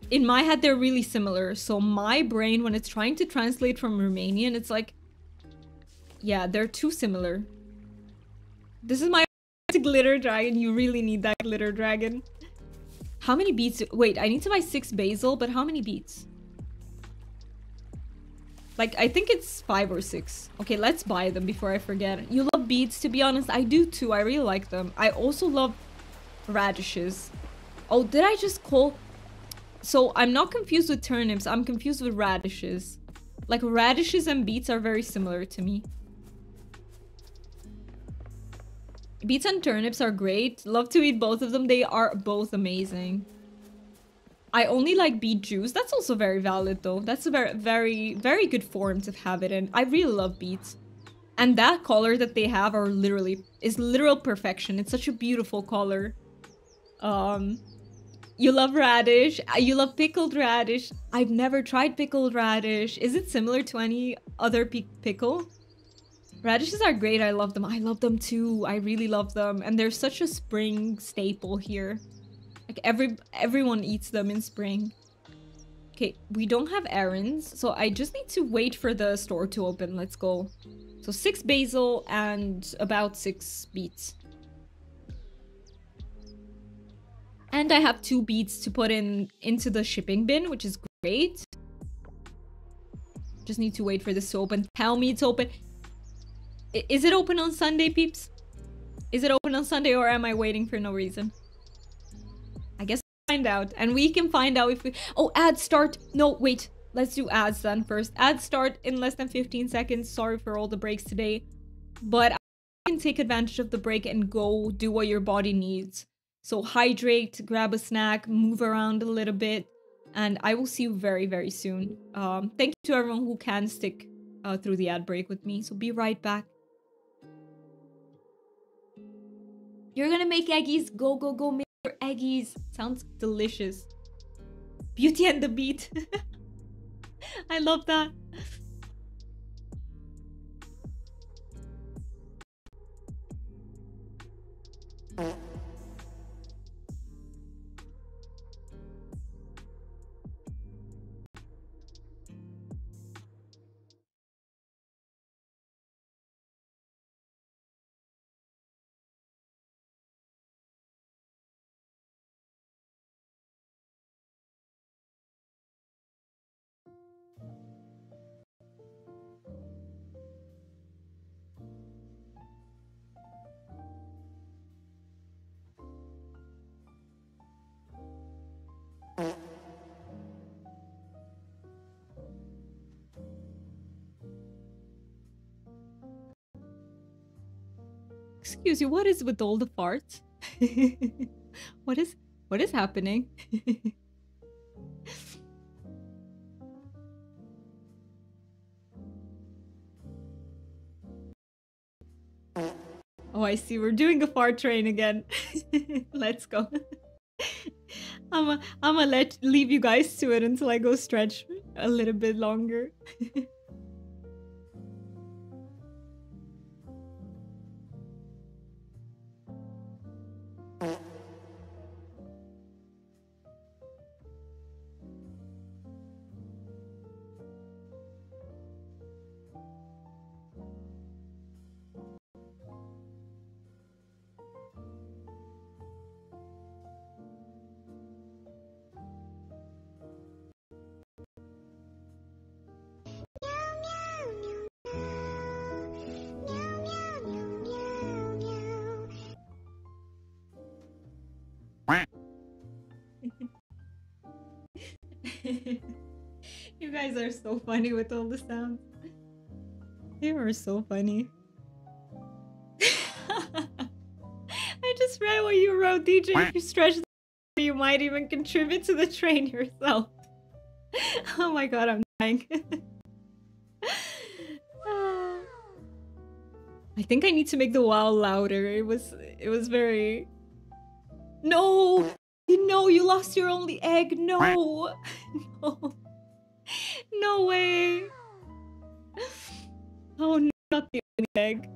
in my head, they're really similar. So my brain, when it's trying to translate from Romanian, it's like... Yeah, they're too similar. This is my glitter dragon. You really need that glitter dragon. How many beets? Wait, I need to buy 6 basil, but how many beets? Like, I think it's 5 or 6. Okay, let's buy them before I forget. You love beets, to be honest. I do too. I really like them. I also love radishes. Oh, did I just call... So, I'm not confused with turnips. I'm confused with radishes. Like, radishes and beets are very similar to me. Beets and turnips are great. Love to eat both of them. They are both amazing. I only like beet juice. That's also very valid though. That's a very good form to have it in. I really love beets. And that color that they have is literal perfection. It's such a beautiful color. You love radish. You love pickled radish. I've never tried pickled radish. Is it similar to any other pickle? Radishes are great. I love them. I love them too. I really love them. And they're such a spring staple here. Like everyone eats them in spring. Okay, we don't have errands, so I just need to wait for the store to open. Let's go. So 6 basil and about 6 beets. And I have 2 beets to put into the shipping bin, which is great. Just need to wait for this to open. Tell me it's open. Is it open on Sunday, peeps? Is it open on Sunday, or am I waiting for no reason? I guess we'll find out. And we can find out if we... Oh, ads start. No, wait. Let's do ads then first. Ads start in less than 15 seconds. Sorry for all the breaks today. But I can take advantage of the break and go do what your body needs. So hydrate, grab a snack, move around a little bit. And I will see you very, very soon. Thank you to everyone who can stick through the ad break with me. So be right back. You're gonna make eggies. Go, go, go make your eggies. Sounds delicious. Beauty and the Beat. I love that. Excuse you, what is with all the farts? What is happening? Oh, I see. We're doing a fart train again. Let's go. I'ma leave you guys to it until I go stretch a little bit longer. You guys are so funny with all the sounds. You are so funny. I just read what you wrote, DJ. If you stretch the you might even contribute to the train yourself. Oh my god, I'm dying. I think I need to make the wow louder. It was very... No! No, you lost your only egg. No! No. No way. Oh, no, not the only egg.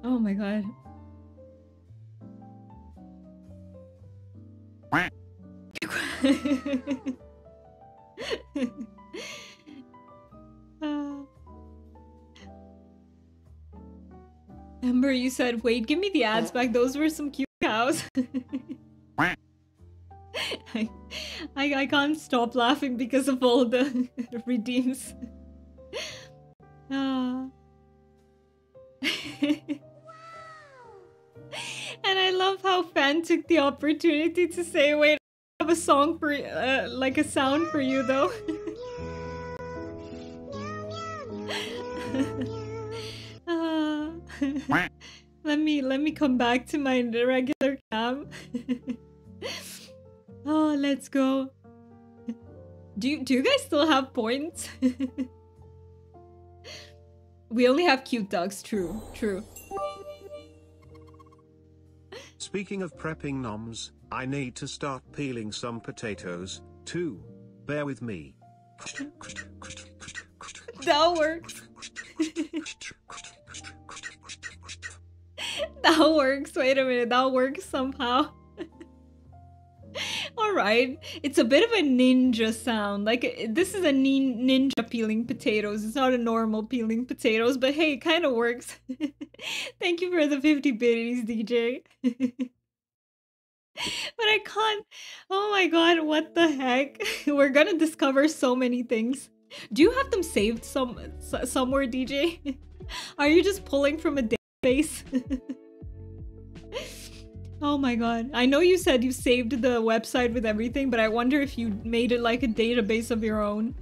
Oh my god. Ember, you said, wait, give me the ads back. Those were some cute cows. I can't stop laughing because of all the redeems. And I love how Fan took the opportunity to say, wait, I have a song for like a sound for you though. Let me come back to my regular cam. Oh, let's go. Do you guys still have points? We only have cute dogs. True. Speaking of prepping noms, I need to start peeling some potatoes, too. Bear with me. That works. That works. Wait a minute. That works somehow. Alright. It's a bit of a ninja sound. Like, this is a ninja peeling potatoes. It's not a normal peeling potatoes, but hey, it kind of works. Thank you for the 50 biddies, DJ. But I can't. Oh my god, what the heck? We're gonna discover so many things. Do you have them saved somewhere, DJ? Are you just pulling from a database? Oh my god. I know you said you saved the website with everything, but I wonder if you made it like a database of your own.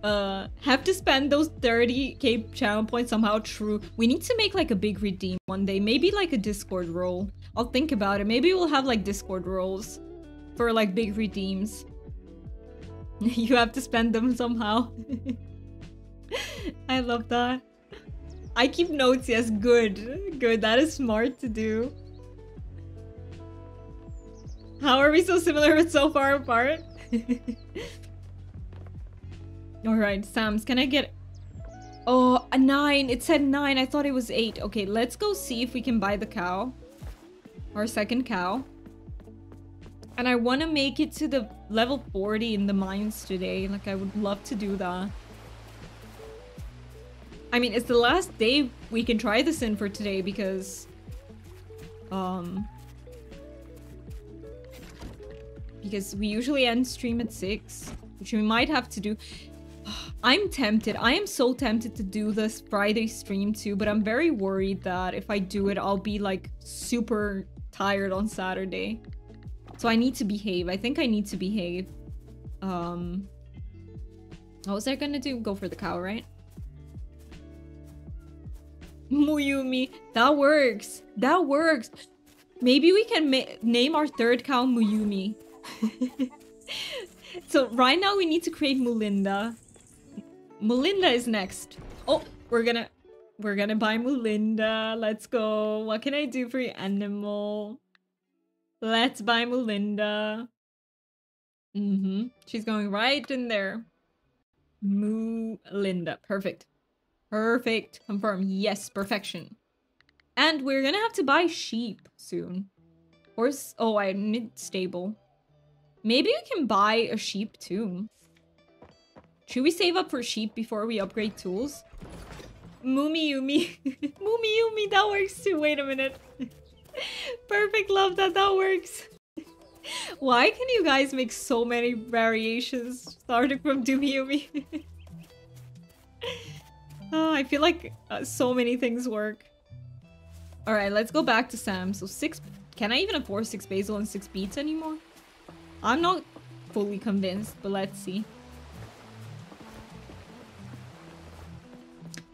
Have to spend those 30k channel points somehow. True. We need to make like a big redeem one day. Maybe like a Discord role. I'll think about it. Maybe we'll have like Discord roles for like big redeems. You have to spend them somehow. I love that. I keep notes, yes, good. Good, that is smart to do. How are we so similar but so far apart? Alright, Sam's, can I get... Oh, a 9. It said 9. I thought it was 8. Okay, let's go see if we can buy the cow. Our second cow. And I want to make it to the level 40 in the mines today. Like, I would love to do that. I mean, it's the last day we can try this in for today because... Because we usually end stream at 6. Which we might have to do... I'm tempted. I am so tempted to do this Friday stream too, but I'm very worried that if I do it, I'll be like super tired on Saturday. So I need to behave. I think I need to behave. What was I gonna do? Go for the cow, right? Muyumi. That works. That works. Maybe we can name our third cow Muyumi. So right now we need to create Mulinda. Mulinda is next. Oh, we're gonna buy Mulinda. Let's go. What can I do for your animal? Let's buy Mulinda. She's going right in there. Mulinda. Perfect. Perfect. Confirm. Yes, perfection. And we're gonna have to buy sheep soon. Horse. Oh, I need stable. Maybe we can buy a sheep too. Should we save up for sheep before we upgrade tools? Mumiyumi. Mumiyumi, that works too. Wait a minute. Perfect, love that. That works. Why can you guys make so many variations starting from Dumiyumi? Oh, I feel like so many things work. Alright, let's go back to Sam. So 6... Can I even afford 6 basil and 6 beets anymore? I'm not fully convinced, but let's see.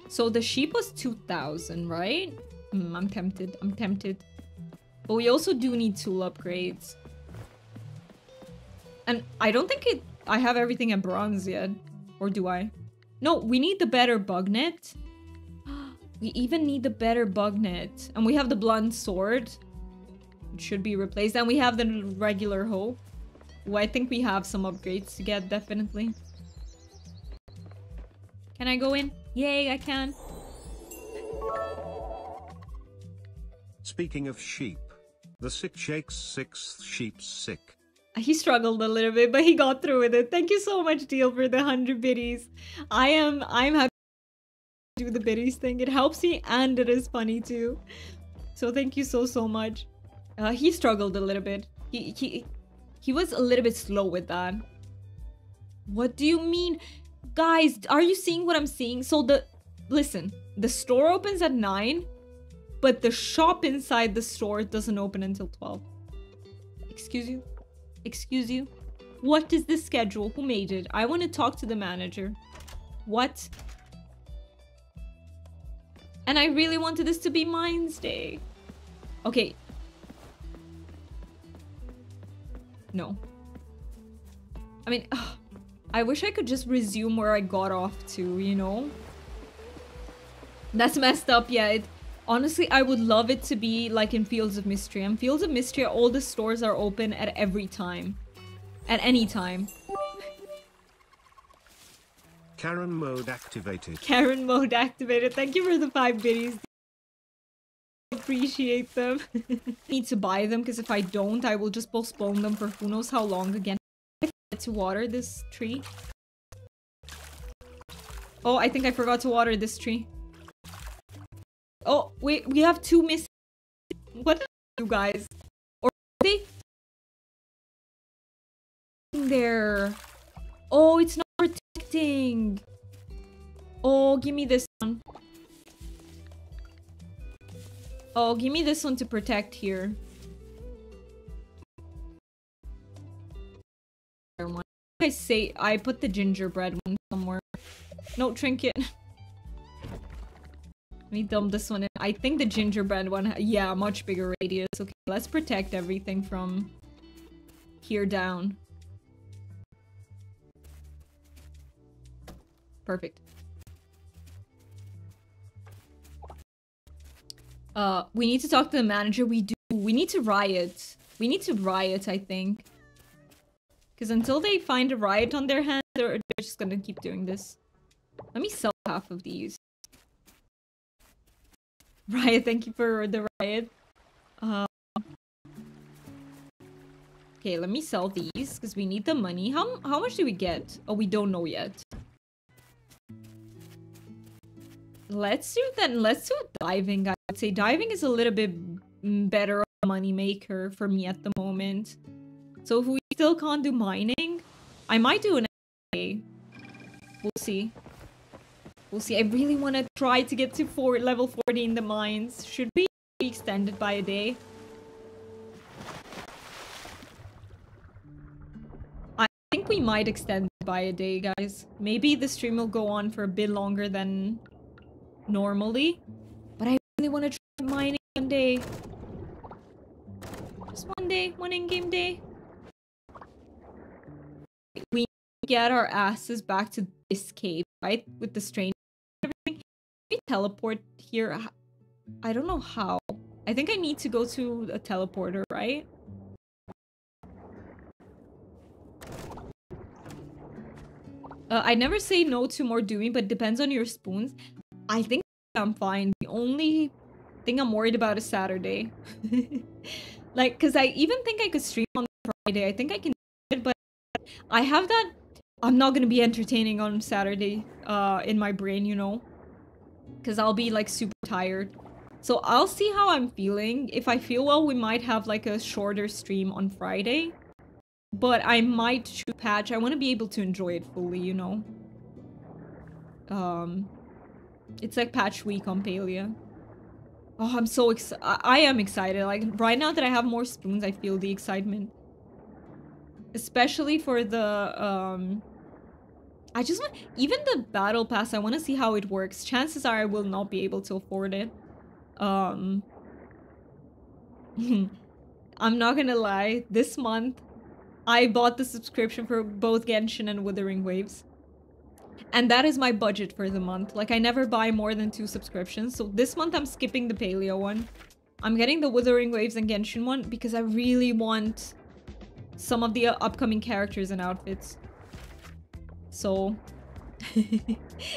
So the sheep was 2,000, right? I'm tempted. I'm tempted. But we also do need tool upgrades. And I don't think I have everything at bronze yet. Or do I? No, we need the better bug net. We even need the better bug net. And we have the blunt sword. It should be replaced. And we have the regular hoe. Well, I think we have some upgrades to get, definitely. Can I go in? Yay, I can. Speaking of sheep, the sick shakes 6 sheep sick. He struggled a little bit, but he got through with it. Thank you so much, Deal, for the 100 biddies. I'm happy to do the biddies thing. It helps me and it is funny too. So thank you so much. He struggled a little bit. He was a little bit slow with that. What do you mean? Guys, are you seeing what I'm seeing? So listen, the store opens at 9, but the shop inside the store doesn't open until 12. Excuse you? Excuse you? What is the schedule? Who made it? I want to talk to the manager. What? And I really wanted this to be Mines Day. Okay. No. I mean, I wish I could just resume where I got off to, you know? That's messed up, yeah. Honestly, I would love it to be like in Fields of Mystery. In Fields of Mystery, all the stores are open at every time. At any time. Karen mode activated. Karen mode activated. Thank you for the 5 biddies. Appreciate them. Need to buy them because if I don't, I will just postpone them for who knows how long again. I forgot to water this tree. Oh, I think I forgot to water this tree. Oh, wait, we have 2 missing. What are you guys? Or are they there? Oh, it's not protecting. Oh, give me this one. Oh, give me this one to protect here. I say I put the gingerbread one somewhere. No trinket. Let me dump this one in. I think the gingerbread one, yeah, much bigger radius. Okay, let's protect everything from here down. Perfect. We need to talk to the manager. We do. We need to riot. We need to riot, I think. Because until they find a riot on their hands, they're just gonna keep doing this. Let me sell half of these. Riot, thank you for the riot. Okay, let me sell these because we need the money. How much do we get? Oh, we don't know yet. Let's do then. Let's do diving. I would say diving is a little bit better money maker for me at the moment. So if we still can't do mining, I might do an day. We'll see. We'll see. I really want to try to get to level 40 in the mines. Should we be extended by a day? I think we might extend it by a day, guys. Maybe the stream will go on for a bit longer than normally. But I really want to try mining one day. Just one day. One in-game day. We get our asses back to this cave, right? With the strange everything. We teleport here. I don't know how. I think I need to go to a teleporter, right? I never say no to more doing, but depends on your spoons. I think I'm fine. The only thing I'm worried about is Saturday. Like, because I even think I could stream on Friday. I think I can do it, but I have that I'm not gonna be entertaining on Saturday in my brain, you know? Because I'll be like super tired. So I'll see how I'm feeling. If I feel well, we might have like a shorter stream on Friday. But I might shoot patch. I want to be able to enjoy it fully, you know? It's like patch week on Palia. Oh, I'm so excited. I am excited. Like, right now that I have more spoons, I feel the excitement. Especially for the, I just want... Even the battle pass, I want to see how it works. Chances are I will not be able to afford it. I'm not gonna lie. This month, I bought the subscription for both Genshin and Wuthering Waves. And that is my budget for the month. Like, I never buy more than 2 subscriptions. So this month, I'm skipping the Paleo one. I'm getting the Wuthering Waves and Genshin one because I really want some of the upcoming characters and outfits. So,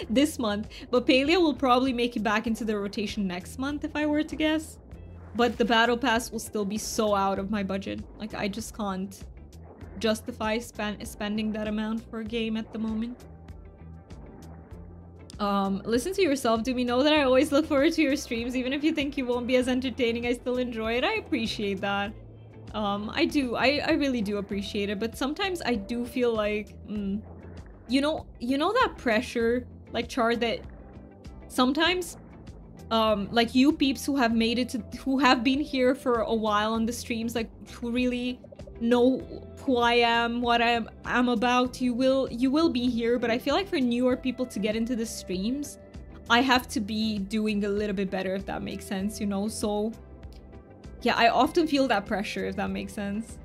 this month. But Paleo will probably make it back into the rotation next month, if I were to guess. But the Battle Pass will still be so out of my budget. Like, I just can't justify spending that amount for a game at the moment. Listen to yourself. Do we know that I always look forward to your streams? Even if you think you won't be as entertaining, I still enjoy it. I appreciate that. I do. I really do appreciate it. But sometimes I do feel like, you know that pressure, like, Char, that sometimes, like, you peeps who have made it to, who have been here for a while on the streams, like, who really know who I am, what I'm about, you will be here. But I feel like for newer people to get into the streams, I have to be doing a little bit better, if that makes sense, you know? So yeah, I often feel that pressure, if that makes sense.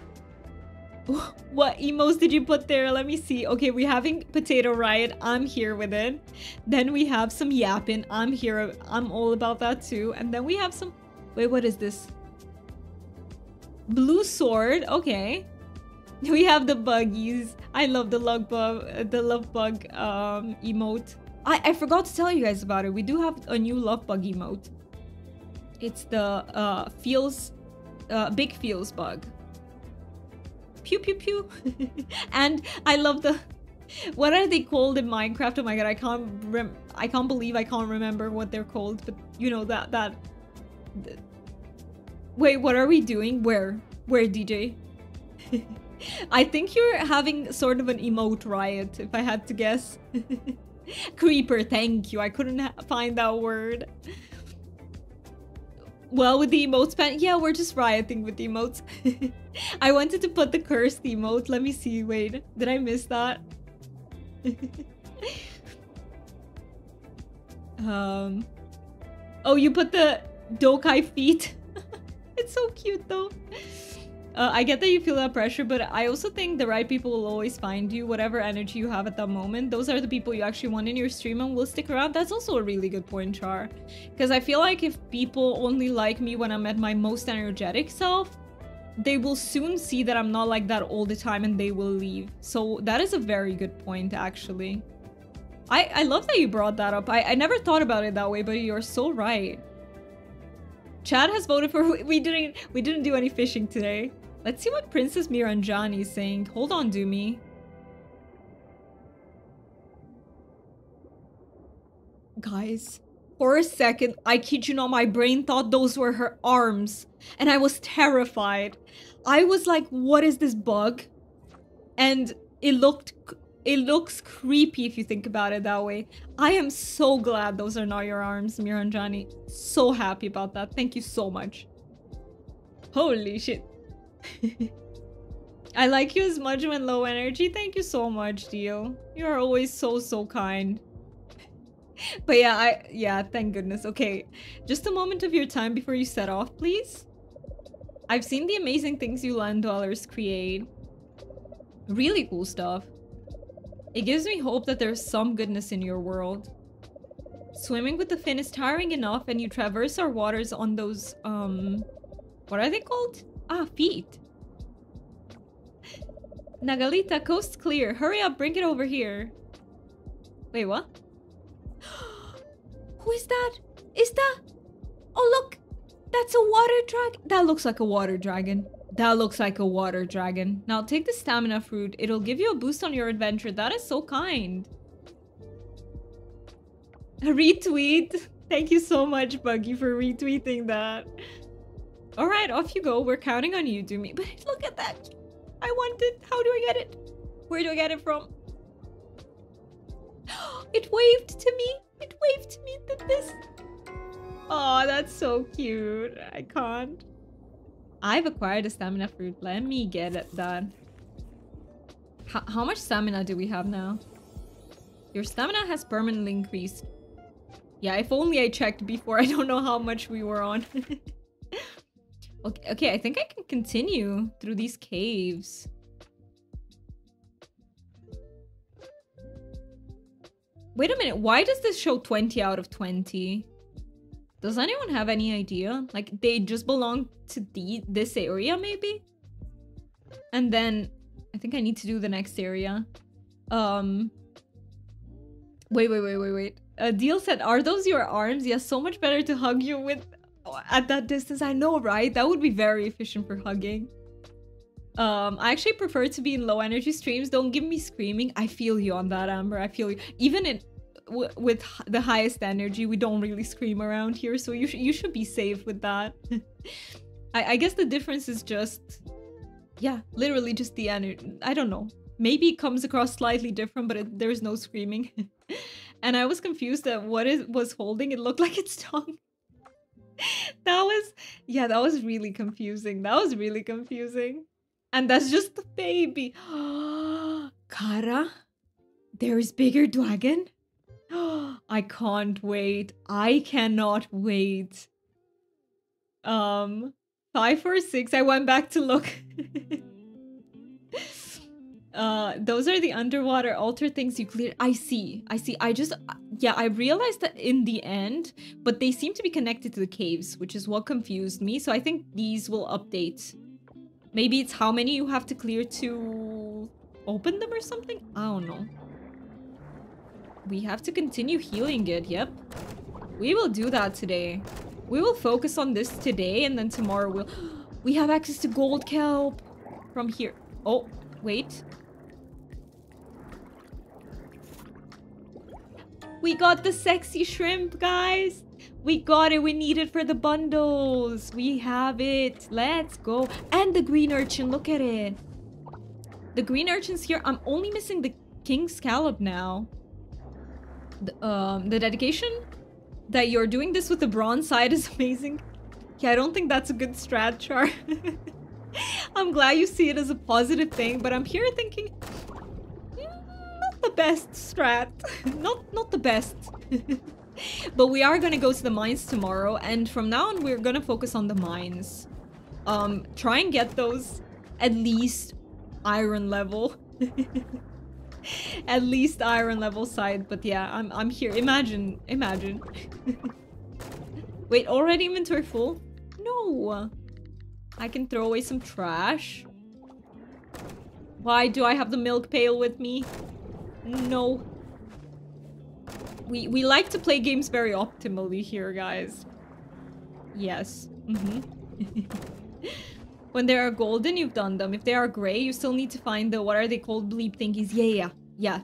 What emotes did you put there? Let me see. Okay, we're having potato riot. I'm here with it. Then we have some yapping. I'm here. I'm all about that too. And then we have some... Wait, what is this? Blue sword. Okay. We have the buggies. I love the love bug emote. I forgot to tell you guys about it. We do have a new love bug emote. It's the big feels bug. Pew pew pew. And I love the... What are they called in Minecraft? Oh my god, I can't believe I can't remember what they're called. But you know Wait, what are we doing? Where DJ? I think you're having sort of an emote riot, if I had to guess. Creeper, thank you. I couldn't find that word. Well, with the emotes pen, yeah, we're just rioting with the emotes. I wanted to put the cursed emote. Let me see. Wait, did I miss that? Oh, you put the Dokai feet. It's so cute though. I get that you feel that pressure, but I also think the right people will always find you. Whatever energy you have at that moment, those are the people you actually want in your stream and will stick around. That's also a really good point, Char. Because I feel like if people only like me when I'm at my most energetic self, they will soon see that I'm not like that all the time and they will leave. So that is a very good point, actually. I love that you brought that up. I never thought about it that way, but you're so right. Chad has voted for... We didn't do any fishing today. Let's see what Princess Miranjani is saying. Hold on, Doomy. Guys, for a second, I kid you not, my brain thought those were her arms. And I was terrified. I was like, what is this bug? And it looks creepy if you think about it that way. I am so glad those are not your arms, Miranjani. So happy about that. Thank you so much. Holy shit. I like you as much when low energy. Thank you so much, Dio. You're always so kind. But yeah, thank goodness. Okay, just a moment of your time before you set off, please. I've seen the amazing things you land dwellers create. Really cool stuff. It gives me hope that there's some goodness in your world. Swimming with the fin is tiring enough, and you traverse our waters on those, what are they called? Ah, feet. Nagalita, coast clear. Hurry up, bring it over here. Wait, what? Who is that? Is that... Oh, look! That's a water dragon. That looks like a water dragon. That looks like a water dragon. Now take the stamina fruit. It'll give you a boost on your adventure. That is so kind. A retweet. Thank you so much, Buggy, for retweeting that. Alright, off you go. We're counting on you, Doomy. But look at that. I want it. How do I get it? Where do I get it from? It waved to me. It waved to me. Did this. Oh, that's so cute. I can't. I've acquired a stamina fruit. Let me get it done. How much stamina do we have now? Your stamina has permanently increased. Yeah, if only I checked before. I don't know how much we were on. Okay, I think I can continue through these caves. Wait a minute, why does this show 20 out of 20? Does anyone have any idea? Like, they just belong to this area, maybe? And then, I think I need to do the next area. Wait. Deal said, are those your arms? Yes, so much better to hug you with at that distance. I know, right? That would be very efficient for hugging. I actually prefer to be in low energy streams. Don't give me screaming. I feel you on that, Amber. I feel you. Even with the highest energy, we don't really scream around here, so you should be safe with that. I guess the difference is just, yeah, literally just the energy. I don't know. Maybe it comes across slightly different, but there's no screaming. And I was confused at what it was holding. It looked like its tongue. That was really confusing. That was really confusing. And that's just the baby. Kara, there is bigger dragon. I can't wait. I cannot wait. 546. I went back to look. Those are the underwater altar things you cleared. I see. Yeah, I realized that in the end, but they seem to be connected to the caves, which is what confused me. So I think these will update. Maybe it's how many you have to clear to open them or something? I don't know. We have to continue healing it, yep. We will do that today. We will focus on this today, and then tomorrow we'll... We have access to gold kelp from here. Oh, wait. We got the sexy shrimp, guys. We got it. We need it for the bundles. We have it. Let's go. And the green urchin. Look at it. The green urchin's here. I'm only missing the king scallop now. The dedication that you're doing this with the bronze side is amazing. Yeah, I don't think that's a good strat, Char. I'm glad you see it as a positive thing, but I'm here thinking... not the best strat. Not the best. But we are gonna go to the mines tomorrow, and from now on we're gonna focus on the mines. Try and get those at least iron level. At least iron level side, but yeah, I'm here. Imagine. Wait, already inventory full? No. I can throw away some trash. Why do I have the milk pail with me? No. We like to play games very optimally here, guys. Yes. When they are golden, you've done them. If they are gray, you still need to find the... What are they called? Bleep thingies. Yeah.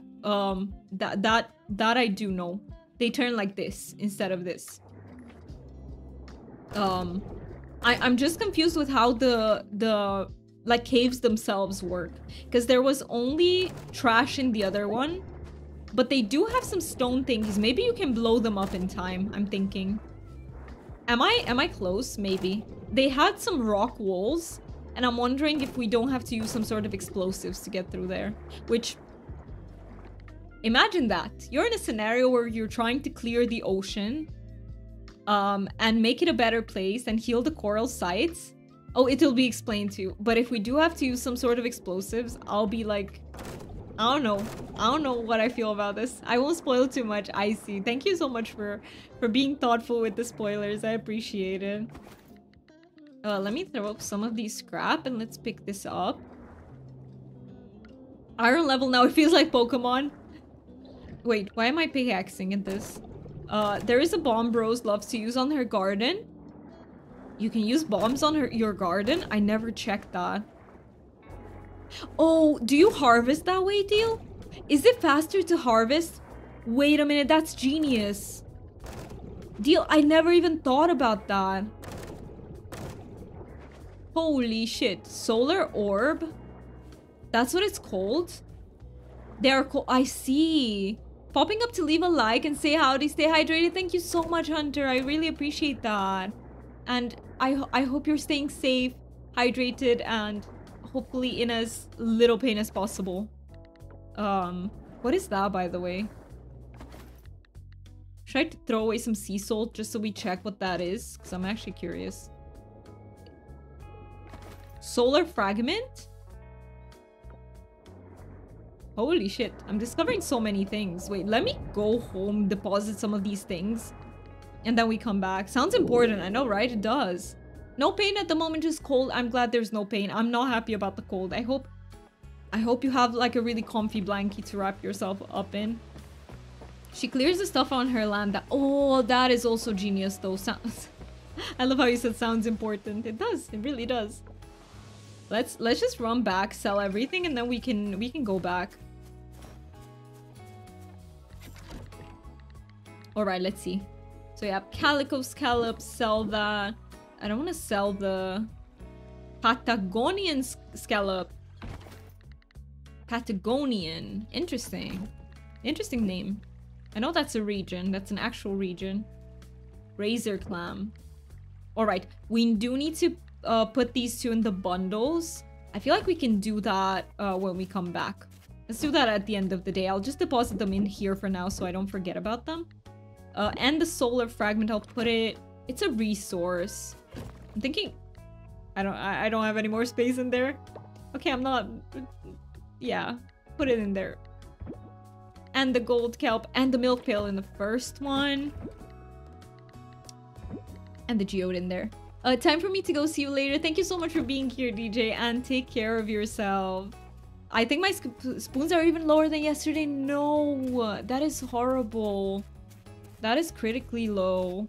That I do know. They turn like this instead of this. I'm just confused with how the like caves themselves work, because there was only trash in the other one, but they do have some stone thingies. Maybe you can blow them up in time. I'm thinking. Am I close? Maybe. They had some rock walls, and I'm wondering if we don't have to use some sort of explosives to get through there. Which, imagine that. You're in a scenario where you're trying to clear the ocean, and make it a better place and heal the coral sites. Oh, it'll be explained to you. But if we do have to use some sort of explosives, I'll be like... I don't know what I feel about this. I won't spoil too much. I see. Thank you so much for being thoughtful with the spoilers. I appreciate it. Let me throw up some of these scrap and let's pick this up. Iron level now. It feels like Pokemon. Wait, why am I pickaxing at this? There is a bomb Rose loves to use on her garden. You can use bombs on your garden? I never checked that. Oh, do you harvest that way, Deal? Is it faster to harvest? Wait a minute, that's genius. Deal, I never even thought about that. Holy shit. Solar orb? That's what it's called? They are called... I see. Popping up to leave a like and say howdy, stay hydrated. Thank you so much, Hunter. I really appreciate that. And I hope you're staying safe, hydrated, and hopefully in as little pain as possible. What is that, by the way? Should I throw away some sea salt just so we check what that is? Because I'm actually curious. Solar fragment? Holy shit, I'm discovering so many things. Wait, let me go home, deposit some of these things, and then we come back. Sounds important, I know, right? It does. No pain at the moment, just cold. I'm glad there's no pain. I'm not happy about the cold. I hope you have like a really comfy blanket to wrap yourself up in. She clears the stuff on her land. Oh, that is also genius though. Sounds... I love how you said sounds important. It does. It really does. Let's just run back, sell everything, and then we can go back. Alright, let's see. So yeah, calico scallops, sell that. I don't want to sell the Patagonian scallop. Patagonian. Interesting. Interesting name. I know that's a region. That's an actual region. Razor clam. Alright, we do need to put these two in the bundles. I feel like we can do that when we come back. Let's do that at the end of the day. I'll just deposit them in here for now so I don't forget about them. And the solar fragment, I'll put it... It's a resource. I'm thinking... I don't have any more space in there. Okay, I'm not... Yeah, put it in there. And the gold kelp and the milk pail in the first one. And the geode in there. Time for me to go. See you later. Thank you so much for being here, DJ, and take care of yourself. I think my spoons are even lower than yesterday. No, that is horrible. That is critically low.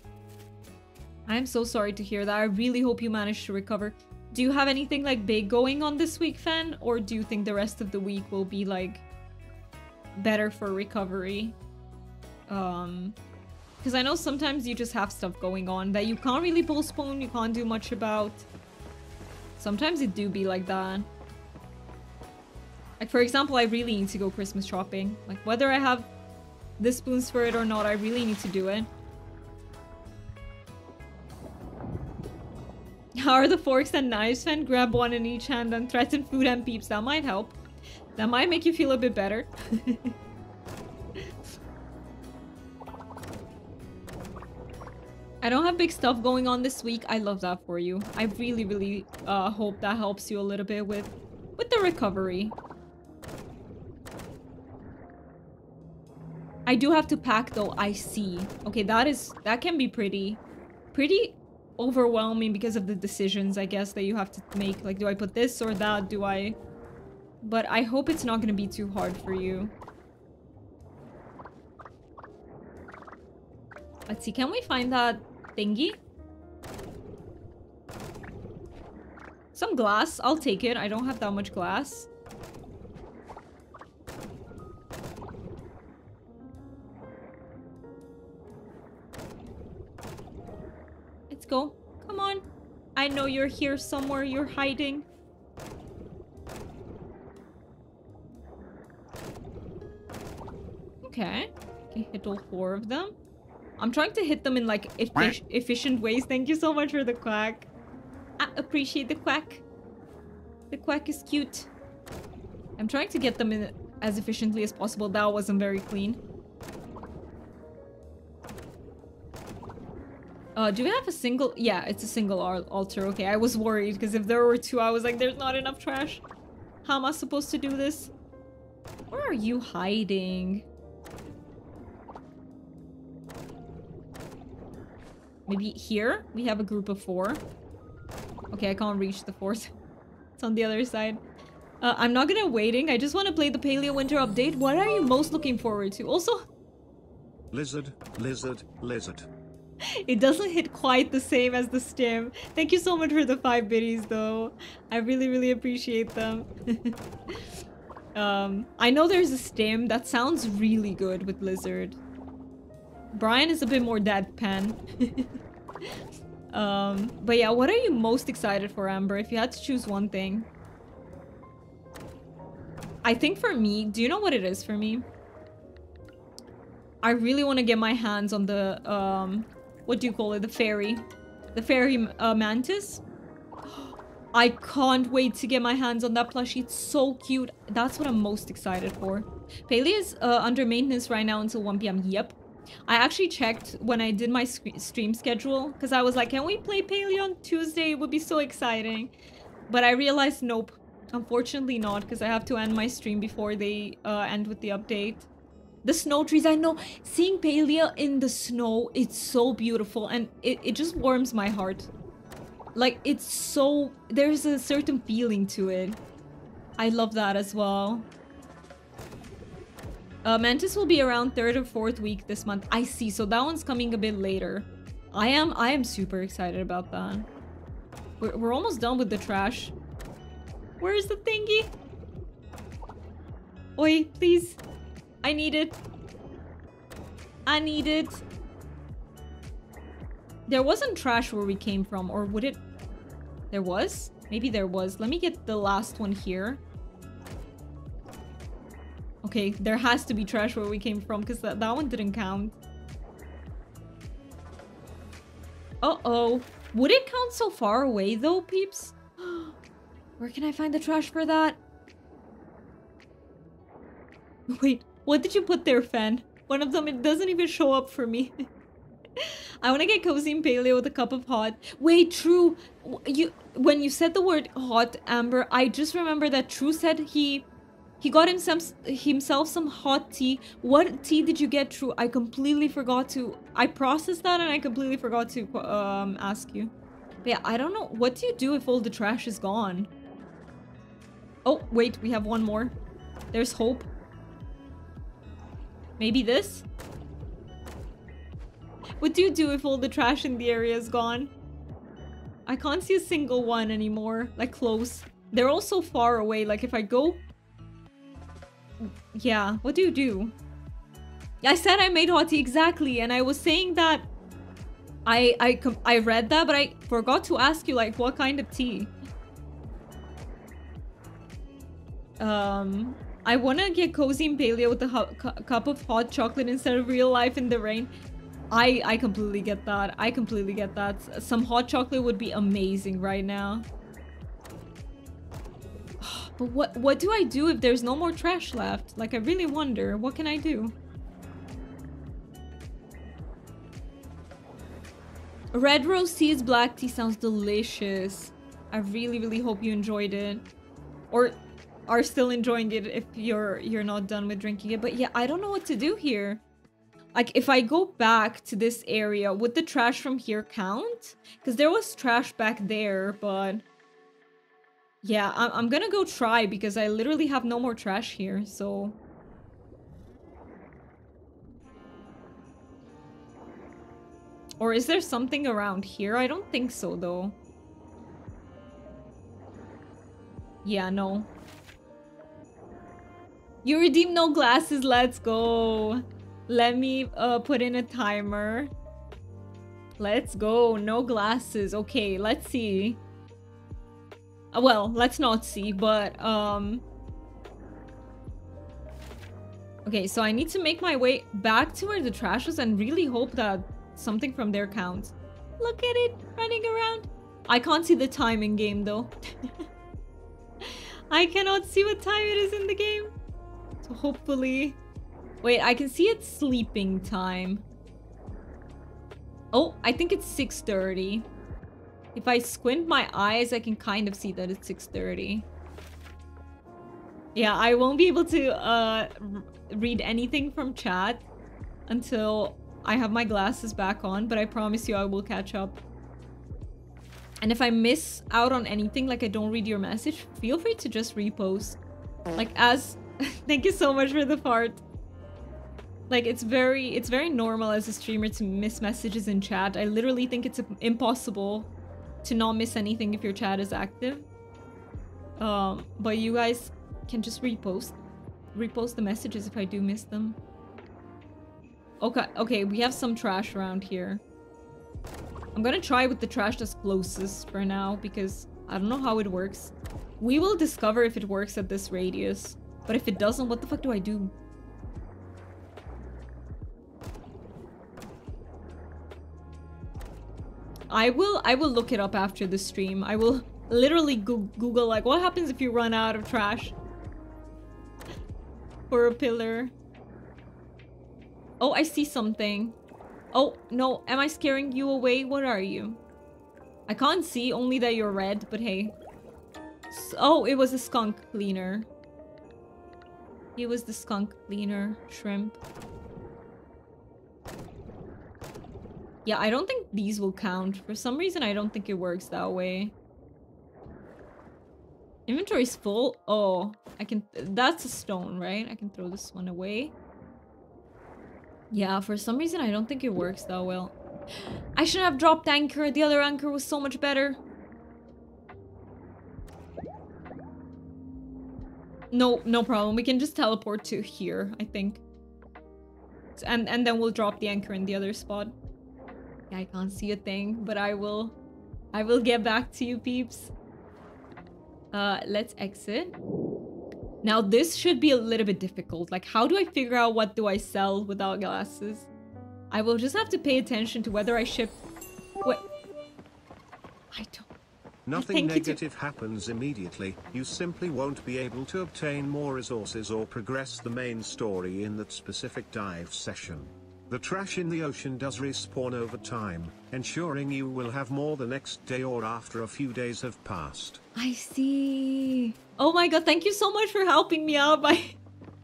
I'm so sorry to hear that. I really hope you managed to recover. Do you have anything like big going on this week, Fan? Or do you think the rest of the week will be like better for recovery? Because I know sometimes you just have stuff going on that you can't really postpone, you can't do much about. Sometimes it do be like that. Like, for example, I really need to go Christmas shopping. Like, whether I have the spoons for it or not, I really need to do it. How are the forks and knives, Fan? Grab one in each hand and threaten food and peeps. That might help. That might make you feel a bit better. I don't have big stuff going on this week. I love that for you. I really, really hope that helps you a little bit with the recovery. I do have to pack though, I see. Okay, that can be pretty overwhelming because of the decisions, I guess, that you have to make. Like, do I put this or that? Do I... But I hope it's not gonna be too hard for you. Let's see, can we find that thingy? Some glass, I'll take it. I don't have that much glass. Let's go. Come on. I know you're here somewhere. You're hiding. Okay. I can hit all 4 of them. I'm trying to hit them in like efficient ways. Thank you so much for the quack. I appreciate the quack. The quack is cute. I'm trying to get them in as efficiently as possible. That wasn't very clean. Do we have a single? Yeah, it's a single altar. Okay, I was worried because if there were 2, I was like, there's not enough trash. How am I supposed to do this? Where are you hiding? Maybe here? We have a group of 4. Okay, I can't reach the 4th. It's on the other side. I'm not gonna waiting. I just want to play the Paleo Winter Update. What are you most looking forward to? Also... Lizard, lizard, lizard. It doesn't hit quite the same as the stim. Thank you so much for the 5 biddies, though. I really, really appreciate them. I know there's a stim that sounds really good with lizard. Brian is a bit more deadpan. But yeah, what are you most excited for, Amber? If you had to choose one thing. I think for me, do you know what it is for me? I really want to get my hands on the, what do you call it? The fairy. The fairy mantis. I can't wait to get my hands on that plushie. It's so cute. That's what I'm most excited for. Paley is under maintenance right now until 1 p.m. Yep. I actually checked when I did my stream schedule because I was like, can we play Paley on Tuesday? It would be so exciting. But I realized, nope. Unfortunately not, because I have to end my stream before they end with the update. The snow trees, I know. Seeing Palia in the snow, it's so beautiful. And it just warms my heart. Like, it's so... There's a certain feeling to it. I love that as well. Mantis will be around 3rd or 4th week this month. I see, so that one's coming a bit later. I am super excited about that. We're almost done with the trash. Where's the thingy? Oi, please. I need it. I need it. There wasn't trash where we came from, or would it? There was? Maybe there was. Let me get the last one here. Okay, there has to be trash where we came from, because that one didn't count. Uh-oh. Would it count so far away, though, peeps? Where can I find the trash for that? Wait, what did you put there, Fan? One of them, it doesn't even show up for me. I want to get cozy in paleo with a cup of hot. Wait, True, when you said the word hot, Amber, I just remember that True said he He got himself some hot tea. What tea did you get through? I completely forgot to... I processed that and I completely forgot to ask you. But yeah, I don't know. What do you do if all the trash is gone? Oh, wait. We have one more. There's hope. Maybe this? What do you do if all the trash in the area is gone? I can't see a single one anymore. Like, close. They're all so far away. Like, if I go... Yeah, what do you do? I said I made hot tea, exactly, and I was saying that I read that, but I forgot to ask you, like, what kind of tea? I wanna get cozy in paleo with a cup of hot chocolate instead of real life in the rain. I completely get that. I completely get that. Some hot chocolate would be amazing right now. But what do I do if there's no more trash left? Like, I really wonder. What can I do? Red rose tea is black tea. Sounds delicious. I really, really hope you enjoyed it. Or are still enjoying it if you're not done with drinking it. But yeah, I don't know what to do here. Like, if I go back to this area, would the trash from here count? Because there was trash back there, but... Yeah, I'm gonna go try because I literally have no more trash here, so... Or is there something around here? I don't think so, though. Yeah, no. You redeemed no glasses, let's go. Let me put in a timer. Let's go, no glasses. Okay, let's see. Well, let's not see, but okay, so I need to make my way back to where the trash is and really hope that something from there counts. Look at it running around. I can't see the time in game though. I cannot see what time it is in the game. So hopefully... Wait, I can see it's sleeping time. Oh, I think it's 6:30. If I squint my eyes, I can kind of see that it's 6:30. Yeah, I won't be able to read anything from chat until I have my glasses back on, but I promise you I will catch up. And if I miss out on anything, like I don't read your message, feel free to just repost. Like, as... Thank you so much for the fart. Like, it's very normal as a streamer to miss messages in chat. I literally think it's impossible to not miss anything if your chat is active. But you guys can just repost the messages if I do miss them. Okay, we have some trash around here. I'm gonna try with the trash that's closest for now because I don't know how it works. We will discover if it works at this radius. But if it doesn't, what the fuck do I do? I will look it up after the stream. I will literally Google, like, what happens if you run out of trash? For a pillar. Oh, I see something. Oh, no. Am I scaring you away? What are you? I can't see, only that you're red, but hey. Oh, it was a skunk cleaner. He was the skunk cleaner. Shrimp. Yeah, I don't think these will count. For some reason, I don't think it works that way. Inventory's full. Oh, I can... That's a stone, right? I can throw this one away. Yeah, for some reason, I don't think it works that well. I shouldn't have dropped anchor. The other anchor was so much better. No problem. We can just teleport to here, I think. And then we'll drop the anchor in the other spot. Yeah, I can't see a thing, but I will get back to you, peeps. Let's exit. Now this should be a little bit difficult. Like, how do I figure out what do I sell without glasses? I will just have to pay attention to whether I ship... What? I don't... Nothing negative happens immediately. You simply won't be able to obtain more resources or progress the main story in that specific dive session. The trash in the ocean does respawn over time, ensuring you will have more the next day or after a few days have passed. I see. Oh my god, thank you so much for helping me out by...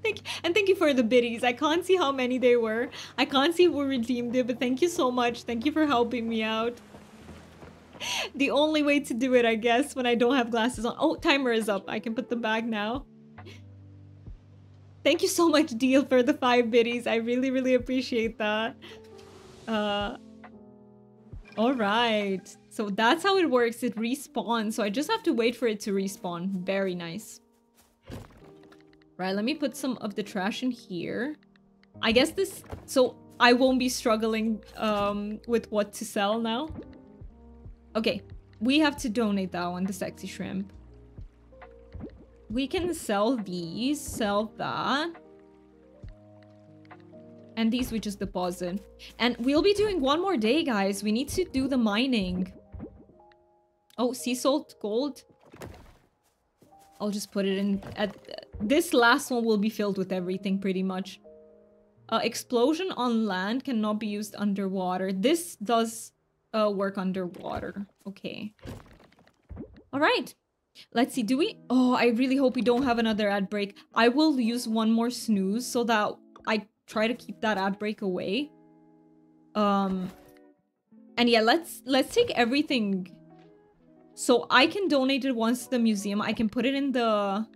thank you for the biddies. I can't see how many they were. I can't see who redeemed it, but thank you so much. Thank you for helping me out. The only way to do it, I guess, when I don't have glasses on. Oh, timer is up. I can put them back now. Thank you so much, Deal, for the 5 biddies. I really, really appreciate that. Alright. So that's how it works. It respawns. So I just have to wait for it to respawn. Very nice. Right, let me put some of the trash in here. I guess this... So I won't be struggling with what to sell now. Okay, we have to donate that one, the sexy shrimp. We can sell these, sell that. And these we just deposit. And we'll be doing one more day, guys. We need to do the mining. Oh, sea salt, gold. I'll just put it in at... This last one will be filled with everything, pretty much. Explosion on land cannot be used underwater. This does work underwater. Okay. Alright. Let's see, do we... Oh, I really hope we don't have another ad break. I will use one more snooze so that I try to keep that ad break away. And yeah, let's take everything. So I can donate it once to the museum. I can put it in the